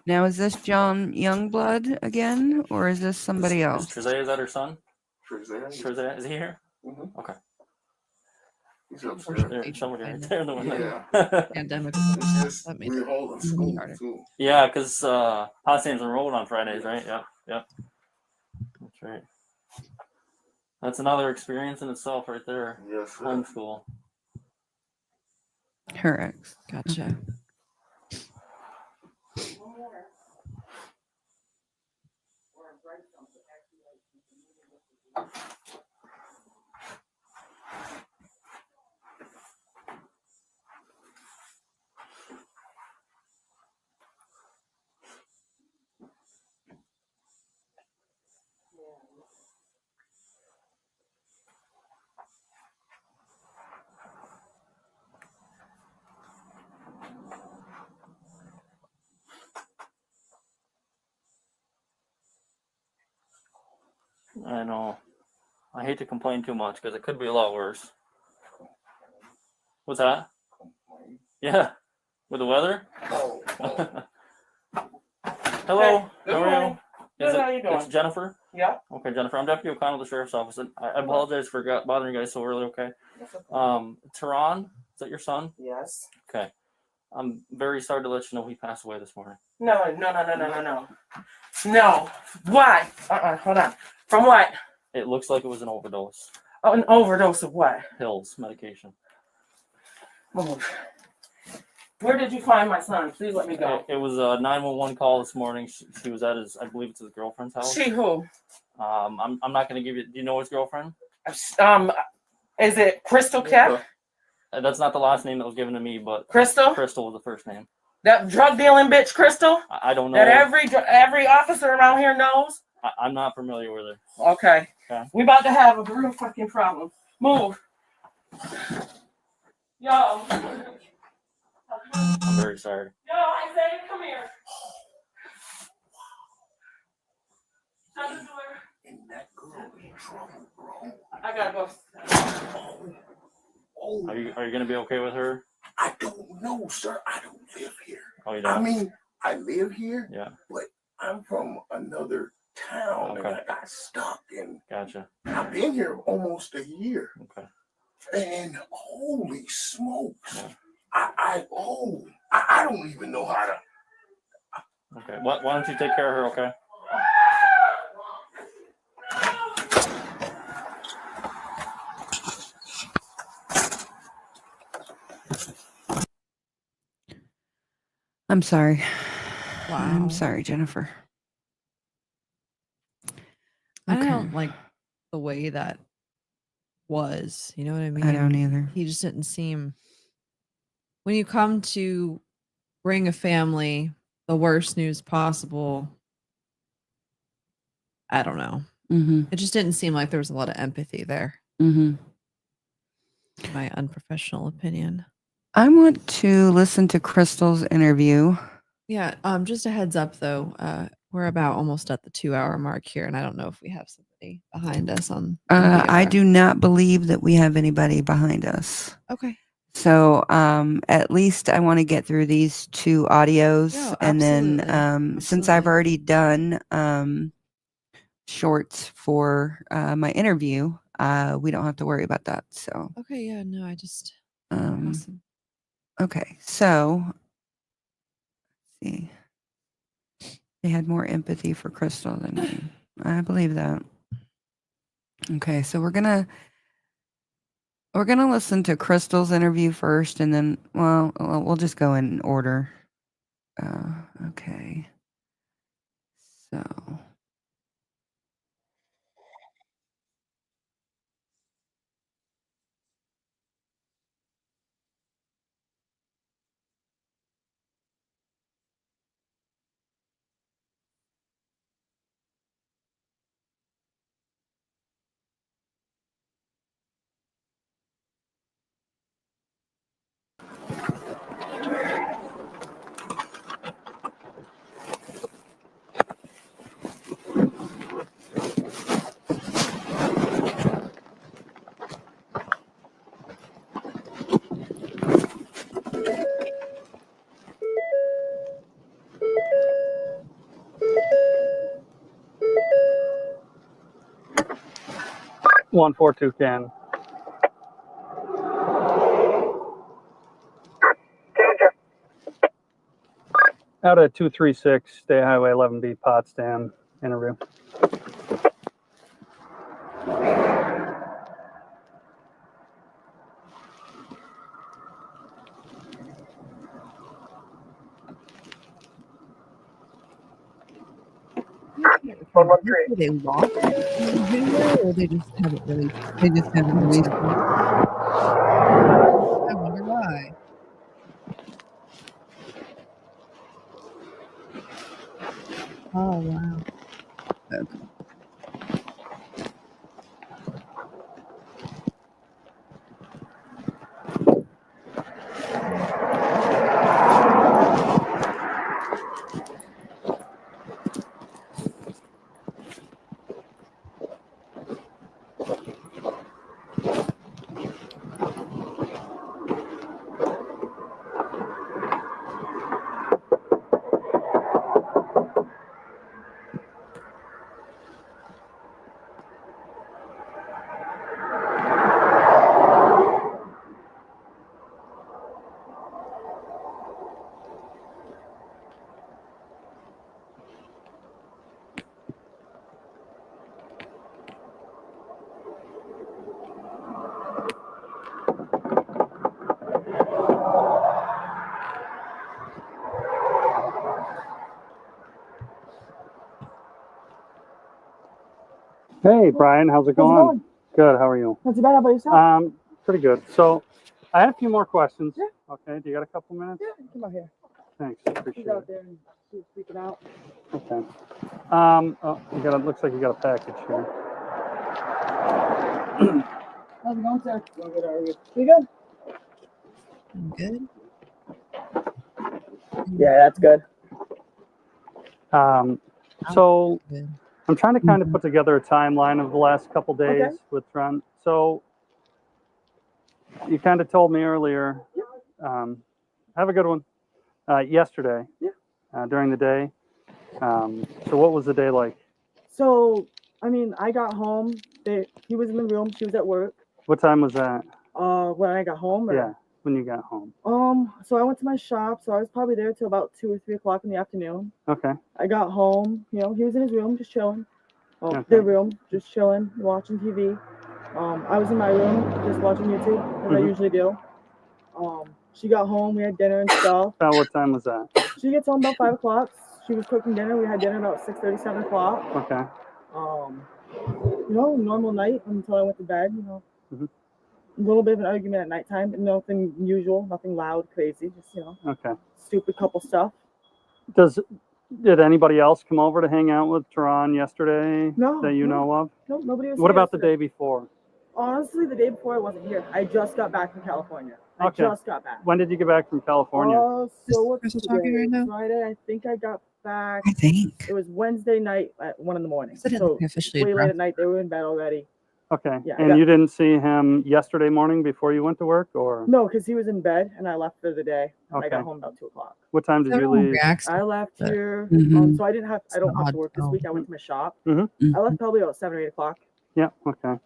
Now, is this John Youngblood again, or is this somebody else? Is that her son? Trezay. Is he here? Mhm. Okay. He's upstairs. There's somebody right there in the window. Yeah. Pandemic. It's just That made we're holding school harder. too. Yeah, because Potsdam's enrolled on Fridays, right? Yep. That's right. That's another experience in itself right there. Yes, sir. Homeschool. Her ex. Gotcha. I know. I hate to complain too much because it could be a lot worse. What's that? Yeah. With the weather? Oh, Hello. Hey, good how are morning. you? Good, how you doing? It's Jennifer. Yeah. Okay, Jennifer. I'm Deputy O'Connell of the Sheriff's Office. And I apologize for bothering you guys so early. Okay. Terron, is that your son? Yes. Okay. I'm very sorry to let you know he passed away this morning. No. No. Why? Hold on. From what? It looks like it was an overdose. Oh, an overdose of what? Pills, medication. Move. Where did you find my son? Please let me go. It was a 911 call this morning. She was at I believe it's his girlfriend's house. She who? I'm not going to give you. Do you know his girlfriend? Is it Crystal Cap? That's not the last name that was given to me, but Crystal? Crystal was the first name. That drug dealing bitch, Crystal? I don't know. That every officer around here knows? I'm not familiar with her. Okay. We about to have a real fucking problem. Move. Yo. I'm very sorry. Yo, Isaiah, come here. Shut the door. and that girl in trouble, bro. I gotta go. Oh, Are you going to be okay with her? I don't know, sir. I don't live here. Oh, you don't? I mean, I live here, Yeah. but I'm from another town and Okay. I got stuck and Gotcha. I've been here almost a year. Okay. And holy smokes. Yeah. I don't even know how to. Okay. Why don't you take care of her, okay? I'm sorry. Wow. I'm sorry, Jennifer. I Okay. don't like the way that was. You know what I mean? I don't either. He just didn't seem. When you come to bring a family the worst news possible, I don't know. Mm-hmm. It just didn't seem like there was a lot of empathy there. Mm-hmm. My unprofessional opinion. I want to listen to Crystal's interview. Yeah. Just a heads up though. We're about almost at the 2-hour mark here, and I don't know if we have somebody behind us on. I VR. do not believe that we have anybody behind us. Okay. So at least I want to get through these 2 audios, Yeah, and then absolutely. since I've Absolutely. already done shorts for my interview, we don't have to worry about that. So Okay. Yeah. No, I just. um, Awesome. okay, so let's see, they had more empathy for Crystal than me. I believe that. Okay, so we're gonna listen to Crystal's interview first, and then we'll just go in order. Okay, so. One 4-2 can. Out at 236 State Highway 11B, Potsdam, interview. Do they walk in the video, or they just haven't really? They just haven't released it. I wonder why. Oh wow. Okay. Hey, Brian, how's it going? Good, how are you? Not too bad. How about yourself? Pretty good. So, I have a few more questions. Yeah. Okay, do you got a couple minutes? Yeah, come out here. Thanks, appreciate She's out it. there and she's freaking out. Okay. Oh, looks like you got a package here. How's it going, sir? Going good, how are you? You good? I'm good. Yeah, that's good. So, Good. I'm trying to kind of put together a timeline of the last couple days Okay. with Trent. So, you kind of told me earlier, have a good one, yesterday, during the day. So what was the day like? So, I mean, I got home. He was in the room. She was at work. What time was that? When I got home? Or? Yeah, when you got home. So I went to my shop. So I was probably there till about 2 or 3 o'clock in the afternoon. Okay. I got home. You know, he was in his room just chilling. Okay. Their room, just chilling, watching TV. I was in my room just watching YouTube, as I usually do. She got home. We had dinner and stuff. About what time was that? She gets home about 5 o'clock. She was cooking dinner. We had dinner about 6:30, 7 o'clock. Okay. You know, normal night until I went to bed. You know, a little bit of an argument at nighttime, but nothing usual, nothing loud, crazy. Just Okay. stupid couple stuff. Did anybody else come over to hang out with Terron yesterday? No. That you know of? No, nobody was. What here about the yesterday. day before? Honestly, the day before I wasn't here. I just got back from California. I Okay. just got back. When did you get back from California? So what's Crystal today? talking right now? Friday. I think I got back. I think. It was Wednesday night at 1 a.m. I didn't So officially way late address at night, they were in bed already. Okay. Yeah, I And got- you didn't see him yesterday morning before you went to work, or No, because he was in bed and I left for the day. And I Okay. got home about 2 o'clock. what time did you leave? I left here, Mhm. so I don't have to work this odd. week. I went to my shop. Mhm. I left probably about 7 or 8 o'clock. Yeah. Okay.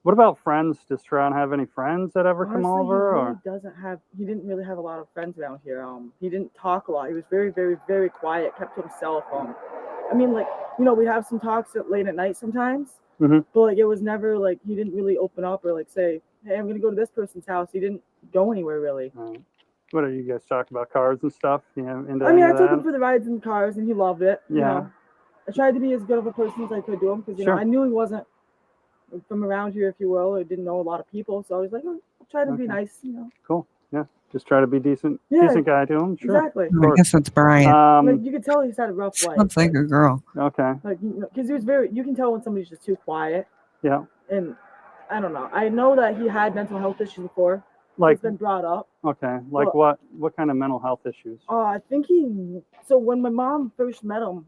What about friends? Does Terron have any friends that ever come Honestly, over? he really Or doesn't have. He didn't really have a lot of friends around here. He didn't talk a lot. He was very, very, very quiet. Kept to himself. I mean, like, we have some talks late at night sometimes, Mhm. but like it was never like he didn't really open up or like say, "Hey, I'm gonna go to this person's house." He didn't go anywhere really. what are you guys talking about? Cars and stuff? Yeah. Into I mean, any I of took him that? for the rides in the cars, and he loved it. You Yeah. know, I tried to be as good of a person as I could to him because Sure. I knew he wasn't from around here, if you will, or didn't know a lot of people. So I was like, I'll try to be Okay. nice. Cool. Yeah. Just try to be decent. Yeah, Decent guy to him. Sure. exactly. Of I course. guess that's Brian. Like you could tell he's had a rough life. Sounds like a girl. Okay. Like, because he was very. You can tell when somebody's just too quiet. Yeah. And I don't know. I know that he had mental health issues before. Like. It's been brought up. Okay. Like Well- what kind of mental health issues? I think he. So when my mom first met him,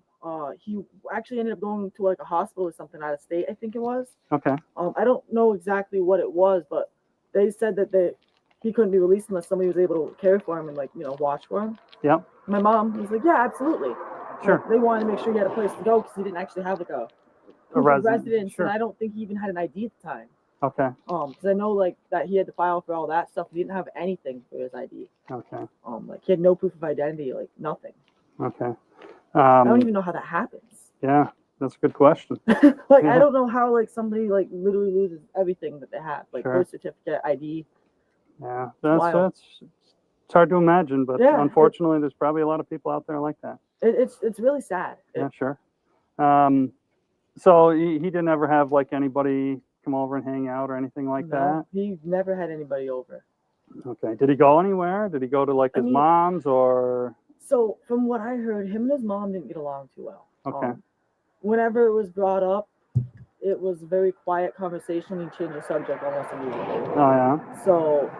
he actually ended up going to like a hospital or something out of state. I think it was. Okay. I don't know exactly what it was, but they said that he couldn't be released unless somebody was able to care for him and like watch for him. Yep. My mom was like, yeah, absolutely. Sure. Like, they wanted to make sure he had a place to go because he didn't actually have like a residence, Sure. and I don't think he even had an ID at the time. Okay. Because I know like that he had to file for all that stuff. He didn't have anything for his ID. Okay. Like he had no proof of identity, like nothing. Okay. I don't even know how that happens. Yeah, that's a good question. Like Yeah. I don't know how like somebody like literally loses everything that they have, like Sure. birth certificate, ID. Yeah, wild. it's hard to imagine, but Yeah, unfortunately, there's probably a lot of people out there like that. It's really sad. Yeah, sure. So he didn't ever have like anybody come over and hang out or anything like No, he never had anybody over. that. Okay. Did he go anywhere? Did he go to like I his mean- mom's or? So from what I heard, him and his mom didn't get along too well. Okay. Whenever it was brought up, it was a very quiet conversation. He changed the subject almost immediately. Oh yeah. So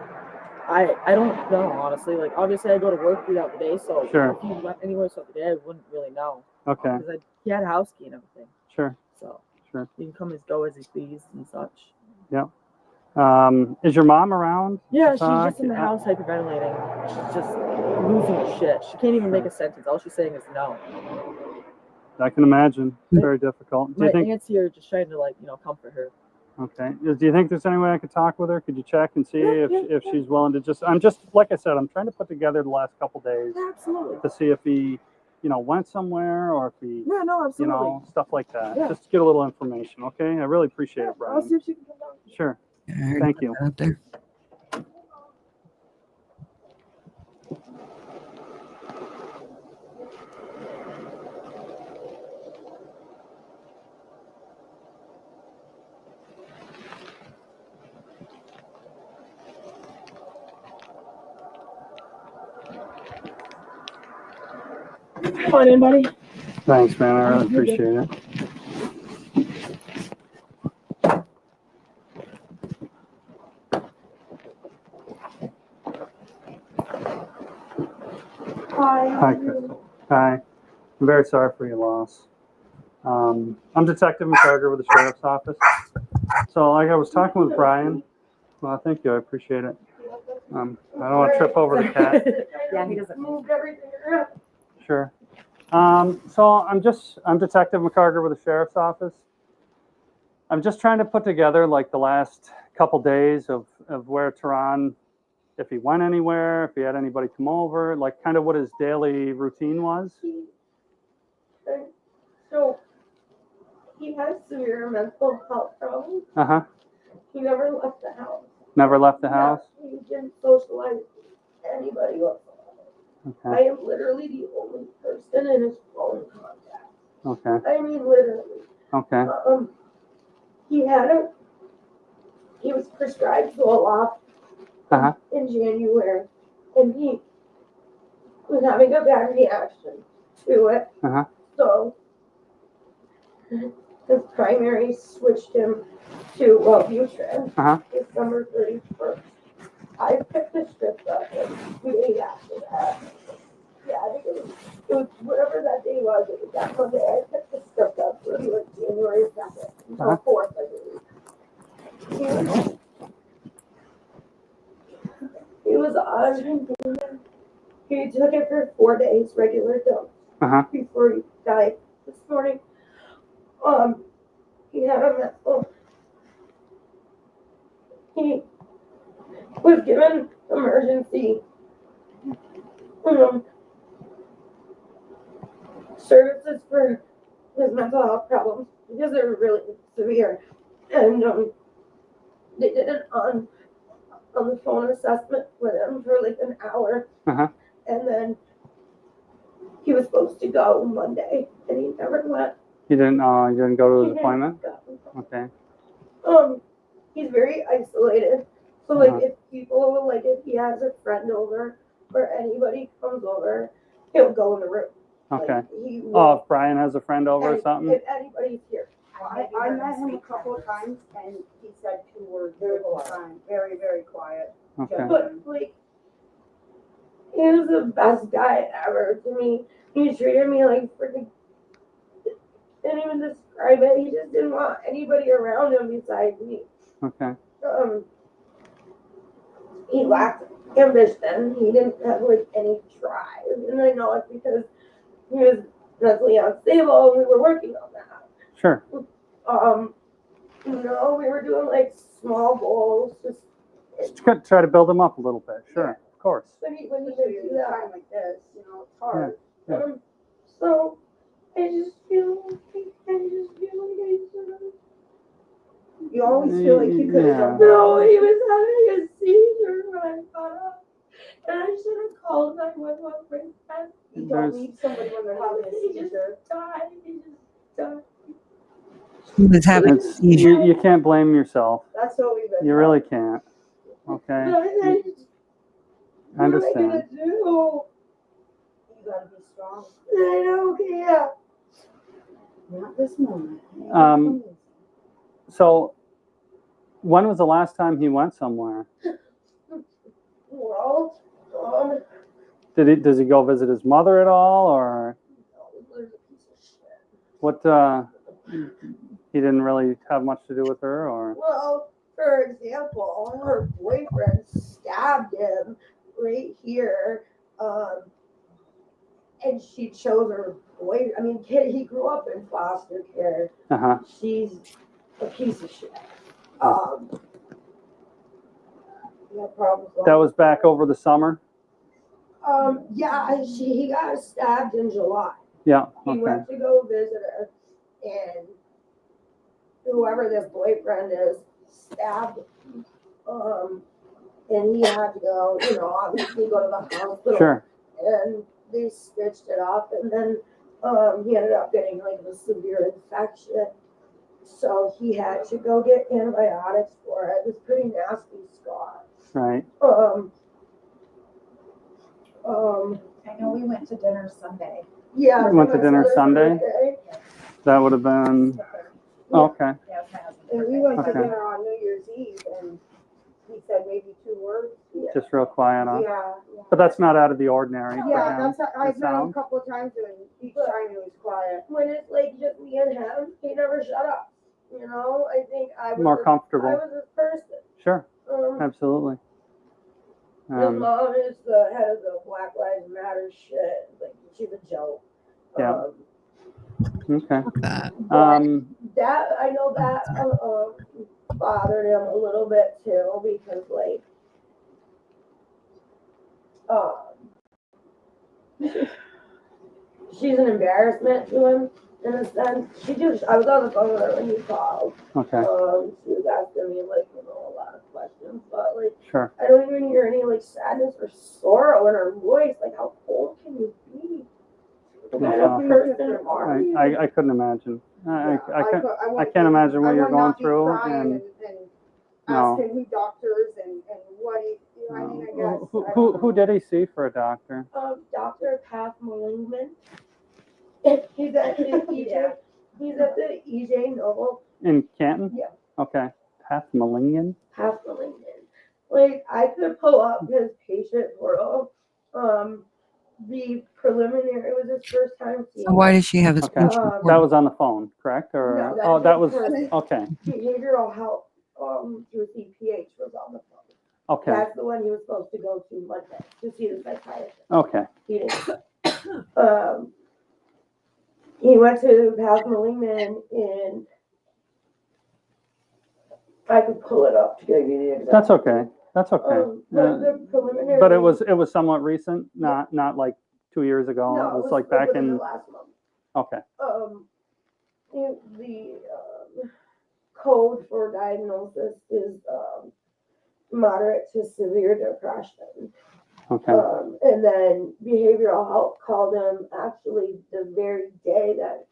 I don't know, honestly. Like obviously I go to work throughout the day, so Sure. if he went anywhere throughout the day, I wouldn't really know. Okay. Because he had a house key and everything. Sure. So Sure. he can come and go as he pleased and such. Yeah. Is your mom around? Yeah, to she's talk? just in the house hyperventilating. She's just losing her shit. She can't even make a sentence. All she's saying is no. I can imagine. It's very difficult. Do My you think? aunt's here just trying to like, comfort her. Okay. Do you think there's any way I could talk with her? Could you check and see Yeah, if she's willing to just? I'm just like I said. I'm trying to put together the last couple days Absolutely. to see if he, went somewhere or if he, Yeah, no, absolutely. stuff like that. Yeah. Just to get a little information. Okay. I really appreciate it, I'll Brian. see if she can come down. Sure. Yeah, I heard Thank about you. that up there. Come on in, buddy. Thanks, man. I really appreciate it. Hi. Hi, Chris. Hi. I'm very sorry for your loss. I'm Detective McCarter with the Sheriff's Office. So, like I was talking with Brian. Well, thank you. I appreciate it. I don't want to trip over the cat. Yeah, he doesn't move everything around. Sure. So I'm Detective McCarter with the Sheriff's Office. I'm just trying to put together like the last couple days of where Terron, if he went anywhere, if he had anybody come over, like kind of what his daily routine was. So he has severe mental health problems. Uh-huh. He never left the house. Never left the house. He didn't socialize with anybody whatsoever. I Okay. am literally the only person in his phone contact. Okay. I mean, literally. Okay. He was prescribed Zoloft Uh-huh. in January, and he was having a bad reaction to it. Uh-huh. So his primary switched him to Wellbutrin Uh-huh. December 31st. I picked the script up like 2 days after that. Yeah, I think it was whatever that day was. It was that Monday. I picked the script up for like January 2nd, or 4th, I believe. He was on. He took it for 4 days, regular dose, before he died this morning. He had a medical. He was given emergency services for his mental health problems because they were really severe, and they did an on the phone assessment with him for like an hour, and then he was supposed to go Monday, and he never went. You didn't go to his appointment? Okay. He's very isolated. So like if people if he has a friend over or anybody comes over, he'll go in the room. Okay. Like, if Brian has a friend over or something? If anybody's here. I met him a couple of times and he said 2 words the whole time. Very, very quiet. Okay. But like he was the best guy ever to me. He treated me like freaking, didn't even describe it. He just didn't want anybody around him besides me. Okay. He lacked ambition. He didn't have like any drive, and I know it's because he was mentally unstable, and we were working on that. Sure. We were doing like small goals, Just try to build him up a little bit. Sure, of course. when you do that Time like this, it's hard. Yeah. So I just feel like You always feel like you could have done No, he was having a seizure when I got up, and I should have called 911 right then. You don't need somebody when they're having a He just seizure. died. He just died. He was having a seizure. You can't blame yourself. That's what we've been. You really can't. Okay. I understand. What am I gonna do? You gotta be strong. I know, yeah. Not this moment. So, when was the last time he went somewhere? Well, Does he go visit his mother at all, or there's a piece of shit. what? He didn't really have much to do with her, or Well, for example, her boyfriend stabbed him right here, and she chose her boy. I mean, kid, he grew up in foster care. She's a piece of shit. No problems. that was back over the summer. Yeah, he got stabbed in July. Yeah. He Okay. went to go visit her, and whoever this boyfriend is stabbed him. And he had to go, obviously go to the hospital. Sure. And they stitched it up, and then he ended up getting like a severe infection. So he had to go get antibiotics for it. It was pretty nasty scar. Right. I know we went to dinner Sunday. Yeah. We went to dinner Sunday? That would have been okay. And we went to Okay. dinner on New Year's Eve and he said maybe 2 words. Just real quiet, huh? Yeah. But that's not out of the ordinary. for Yeah, him, that's I've it met him a sounds. couple of times and each time he was quiet. When it's like just me and him, he never shut up. I think I was More comfortable. I was this person. Sure. Um, Absolutely. His mom is the head of the Black Lives Matter shit. Like she's a joke. Yeah. Okay. That I know that bothered him a little bit too because she's an embarrassment to him in a sense. I was on the phone with her when he called. Okay. She was asking me a lot of questions, but Sure. I don't even hear any sadness or sorrow in her voice. Like how cold can you be? What kind of person are you? I couldn't imagine. I can't imagine what you're going through. And no. Asking who doctors and what he, I mean, I guess. Who did he see for a doctor? Dr. Pat Malingman. He's at the EJ Noble. In Canton? Yeah. Okay. Pat Malingman? Pat Malingman. I could pull up his patient portal. the preliminary, it was his first time seeing. So why does she have a Okay. speech That report? was on the phone, correct? Or No, that oh, that was was her. okay. Behavioral health through CPH was on the phone. Okay. That's the one he was supposed to go to Monday to see the psychiatrist. Okay. He didn't. He went to Potsdam and I could pull it up to give you the exact. That's okay. That's okay. But the preliminary. But it was somewhat recent, not like 2 years ago. No, it was like back within in. the last month. Okay. The code for diagnosis is moderate to severe depression. Okay. And then behavioral health called him actually the very day that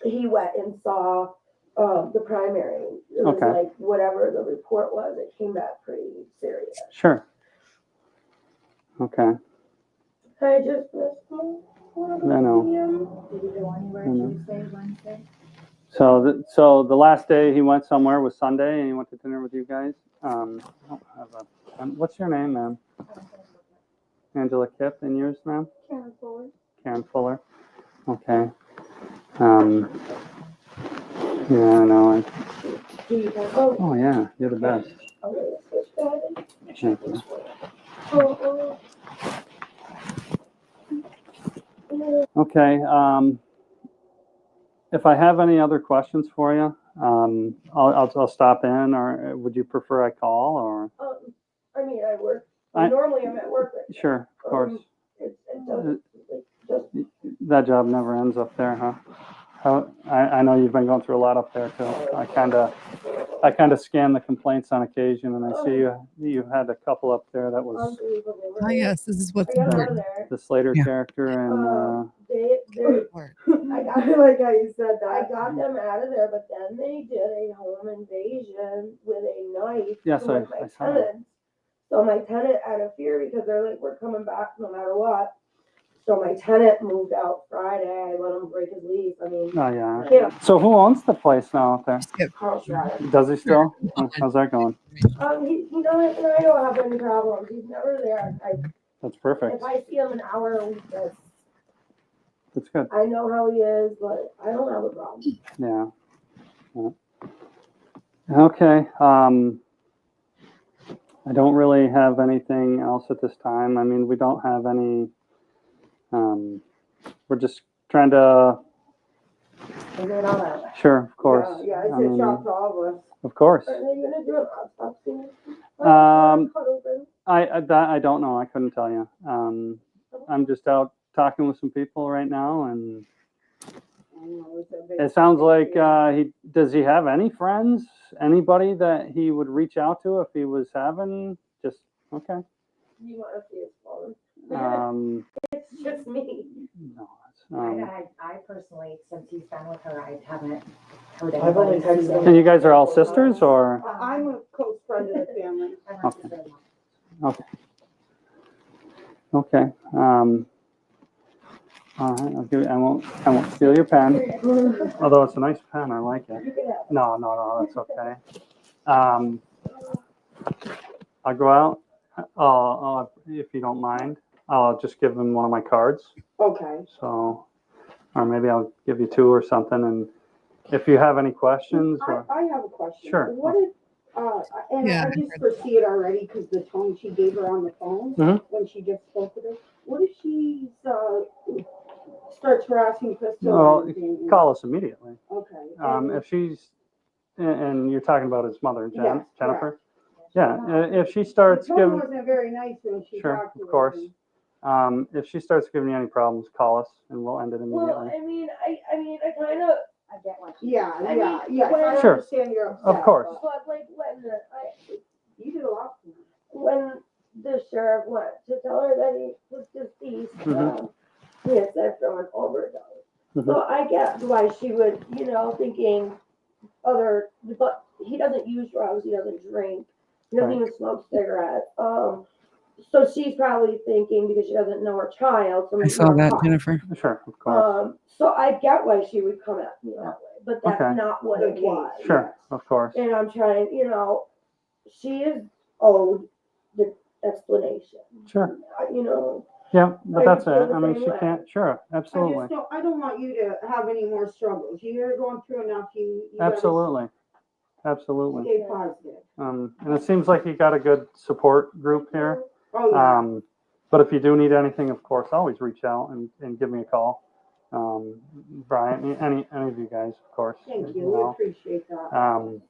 he went and saw the primary. It was Okay. like whatever the report was, it came back pretty serious. Sure. Okay. I just missed him. I know. Did you go anywhere I know. Tuesday, Wednesday? So the last day he went somewhere was Sunday, and he went to dinner with you guys. I don't have a, what's your name, ma'am? Angela Kipp, and yours, ma'am? Karen Fuller. Karen Fuller. Okay. Yeah, I know. Oh yeah, you're the best. Thank you. Okay. If I have any other questions for you, I'll stop in, or would you prefer I call, or? I mean, I work. Normally, I'm at work. Right Sure, of course. It doesn't. That job never ends up there, huh? I know you've been going through a lot up there too. I kind of scan the complaints on occasion, and I see you had a couple up there that was Oh yes, this is what's I got out of important. there. the Slater character and I got like how you said that. I got them out of there, but then they did a home invasion with a knife. Yes, to I my saw that. tenants. So my tenant, out of fear, because they're like, we're coming back no matter what. So my tenant moved out Friday. I let him break his lease. I mean, oh yeah. yeah. So who owns the place now up there? Carl Schreiber. Does he still? How's that going? He doesn't, and I don't have any problems. He's never there. That's perfect. If I see him an hour a week, That's good. I know how he is, but I don't have a problem. Yeah. Okay. I don't really have anything else at this time. I mean, we don't have any. We're just trying to. Figure it all out. Sure, of course. Yeah, I it's a mean, shock to all of us. Of course. Are they gonna do an autopsy? I don't know. I couldn't tell you. I'm just out talking with some people right now, and it sounds like does he have any friends? Anybody that he would reach out to if he was having just okay? You want to see his phone? It's just me. No. I personally, since he's been with her, I haven't heard I've only anybody. texted him. And you guys are all sisters, or? I'm a close friend of the family. Okay. Okay. All right. I won't steal your pen. Although it's a nice pen, I like it. No, that's okay. I'll go out. If you don't mind, I'll just give him one of my cards. Okay. So, or maybe I'll give you two or something. And if you have any questions, or I have a question. Sure. What if, and Yeah. I just foresee it already because the tone she gave her on the phone Mhm. when she just spoke with her. What if she starts harassing Crystal? well, and anything? call us immediately. Okay. If she's, and you're talking about his mother, Yes, Jennifer. Yeah. If she starts the tone giving, wasn't very nice when she sure, talked to of her. course. If she starts giving you any problems, call us and we'll end it Well, immediately. I mean, I kind of. I get what Yeah, I mean, yes, when- I Sure. understand you're upset. Of course. But like when You did a lot. when the sheriff went to tell her that he was deceased, Mhm. he had said from an overdose. Mhm. So I get why she would, thinking but he doesn't use drugs, he doesn't drink, he doesn't Right. even smoke cigarettes. So she's probably thinking because she doesn't know her child. So I saw that, Jennifer. Sure, of course. So I get why she would come at me that way, but that's Okay. not what it was. Sure, of course. And I'm trying, she is owed the explanation. Sure. Yeah, but Are that's you it. feel I the mean, same she way? can't. Sure, absolutely, I don't want you to have any more struggles. You're going through enough. You gotta absolutely, absolutely. stay positive. And it seems like you got a good support group here. Oh, yeah. But if you do need anything, of course, always reach out and give me a call. Brian, any of you guys, of course. Thank you. know. We appreciate that.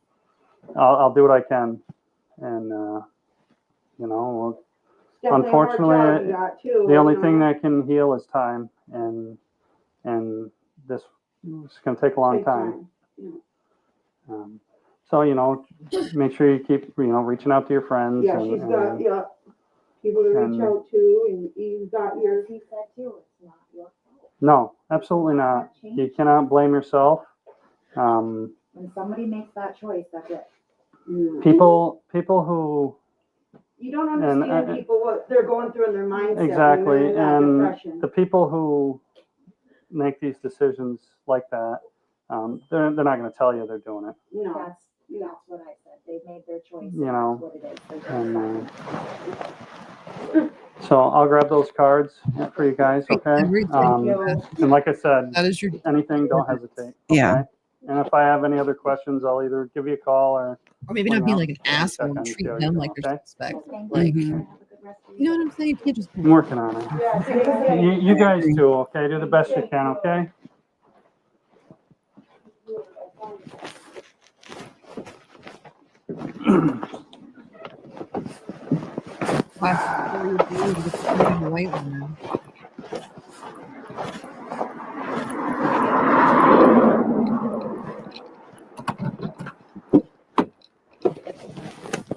I'll do what I can, and we'll, Definitely a hard job unfortunately, you got, too, the only you thing know? that can heal is time, and this is going to take a long Take time. Yeah. So make sure you keep reaching out to your friends. Yeah, she's got people to reach and- out to, and you've got your. He said too, it's not your fault. No, absolutely not. You cannot blame yourself. When somebody makes that choice, that's it. People who You don't understand people what they're going through in their mindset. exactly, when they're in that and depression. the people who make these decisions like that, they're not going to tell you they're doing it. No. That's what I said. They've made their choice. You know, That's what it is. So I'll grab those cards for you guys, okay? And like I said, that is your anything, don't hesitate. Okay? Yeah. And if I have any other questions, I'll either give you a call or maybe not being like an asshole and treat them like they're suspect. Like, you know what I'm saying? You can't just. I'm working on it. You guys too, okay? Do the best you can, okay? White one.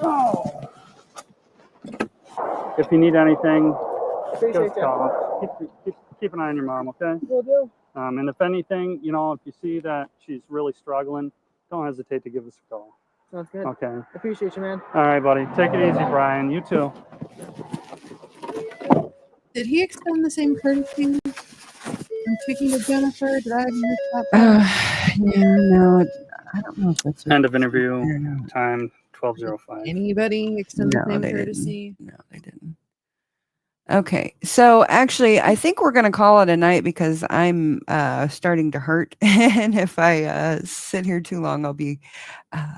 Oh. If you need anything, Appreciate just call us. Keep an eye on your mom, okay? Will do. And if anything, if you see that she's really struggling, don't hesitate to give us a call. Sounds good. Okay. Appreciate you, man. All right, buddy. Take it easy, Brian. You too. Did he extend the same courtesy? I'm speaking to Jennifer. Did I miss that? Yeah, no, I don't know if that's End of interview. Time 12:05. Anybody extend the same they courtesy? didn't. No, they didn't. Okay, so actually, I think we're going to call it a night because I'm starting to hurt, and if I sit here too long, I'll be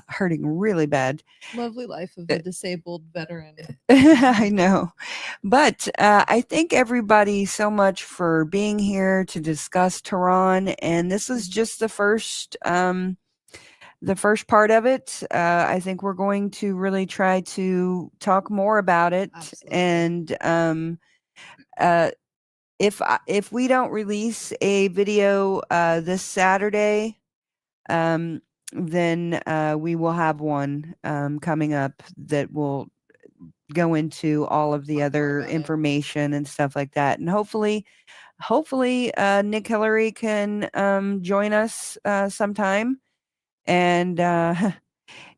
hurting really bad. Lovely life of a disabled veteran. I know, but I thank everybody so much for being here to discuss Terron, and this is just the first part of it. I think we're going to really try to talk more about it. Absolutely. And if we don't release a video this Saturday, then we will have one coming up that will go into all of the other information and stuff like that. And hopefully Nick Hillary can join us sometime. And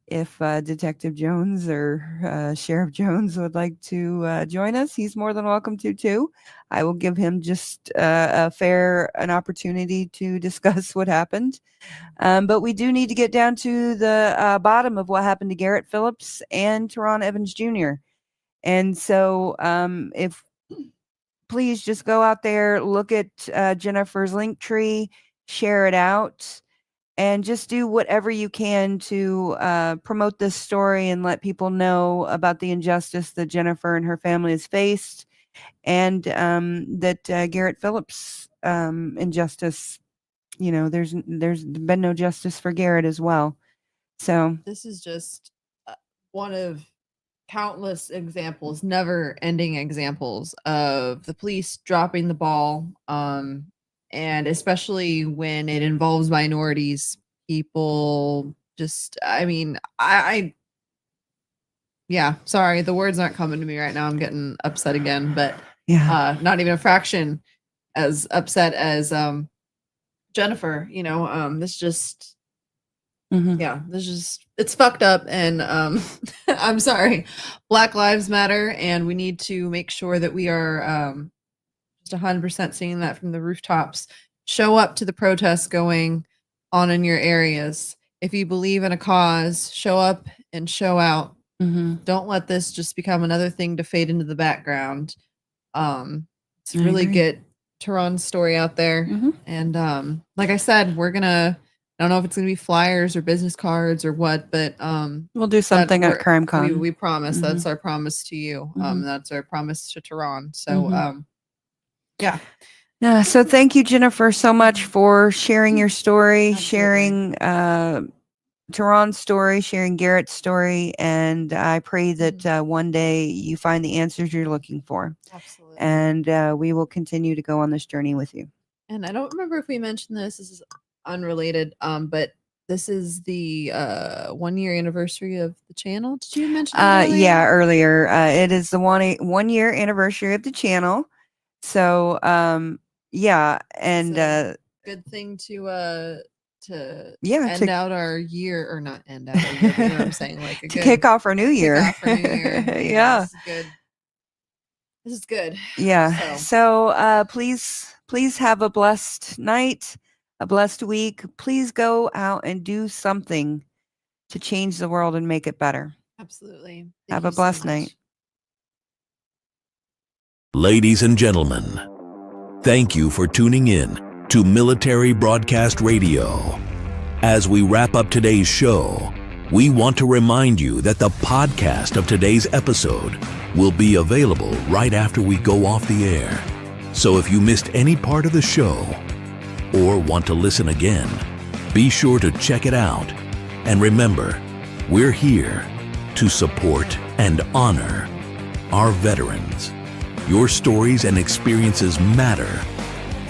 if Detective Jones or Sheriff Jones would like to join us, he's more than welcome to too. I will give him just an opportunity to discuss what happened. But we do need to get down to the bottom of what happened to Garrett Phillips and Terron Evans Jr. And so if please just go out there, look at Jennifer's link tree, share it out, and just do whatever you can to promote this story and let people know about the injustice that Jennifer and her family has faced, and that Garrett Phillips injustice. There's been no justice for Garrett as well. So this is just one of countless examples, never-ending examples of the police dropping the ball. And especially when it involves minorities, people just, yeah, sorry, the words aren't coming to me right now. I'm getting upset again, but yeah, not even a fraction as upset as Jennifer. This just, yeah, it's fucked up. And I'm sorry, Black Lives Matter, and we need to make sure that we are just 100% seeing that from the rooftops. Show up to the protests going on in your areas. If you believe in a cause, show up and show out. Don't let this just become another thing to fade into the background. to really agree. get Terron's story out there. And like I said, I don't know if it's gonna be flyers or business cards or what, but We'll do something at CrimeCon. We promise. That's Mhm. our promise to you. That's our promise to Terron. So Mhm. yeah. Yeah, so thank you, Jennifer, so much for sharing your story, sharing Terron's story, sharing Garrett's story, and I pray that one day you find the answers you're looking for. Absolutely. And we will continue to go on this journey with you. And I don't remember if we mentioned this. This is unrelated, but this is the 1 year anniversary of the channel. Did you mention that earlier? Yeah, earlier. It is the 1 year anniversary of the channel. So yeah, and good thing to yeah, end out our year, or not end out our year, but you know what I'm saying, like a to good kick off our new year. kick off our new year. Yeah. This is good. This is good. Yeah. So please have a blessed night, a blessed week. Please go out and do something to change the world and make it better. Absolutely. Have a blessed night. Ladies and gentlemen, thank you for tuning in to Military Broadcast Radio. As we wrap up today's show, we want to remind you that the podcast of today's episode will be available right after we go off the air. So if you missed any part of the show or want to listen again, be sure to check it out. And remember, we're here to support and honor our veterans. Your stories and experiences matter,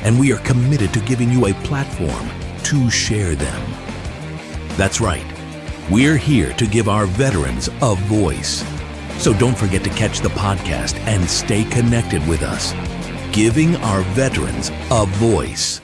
and we are committed to giving you a platform to share them. That's right. We're here to give our veterans a voice. So don't forget to catch the podcast and stay connected with us. Giving our veterans a voice.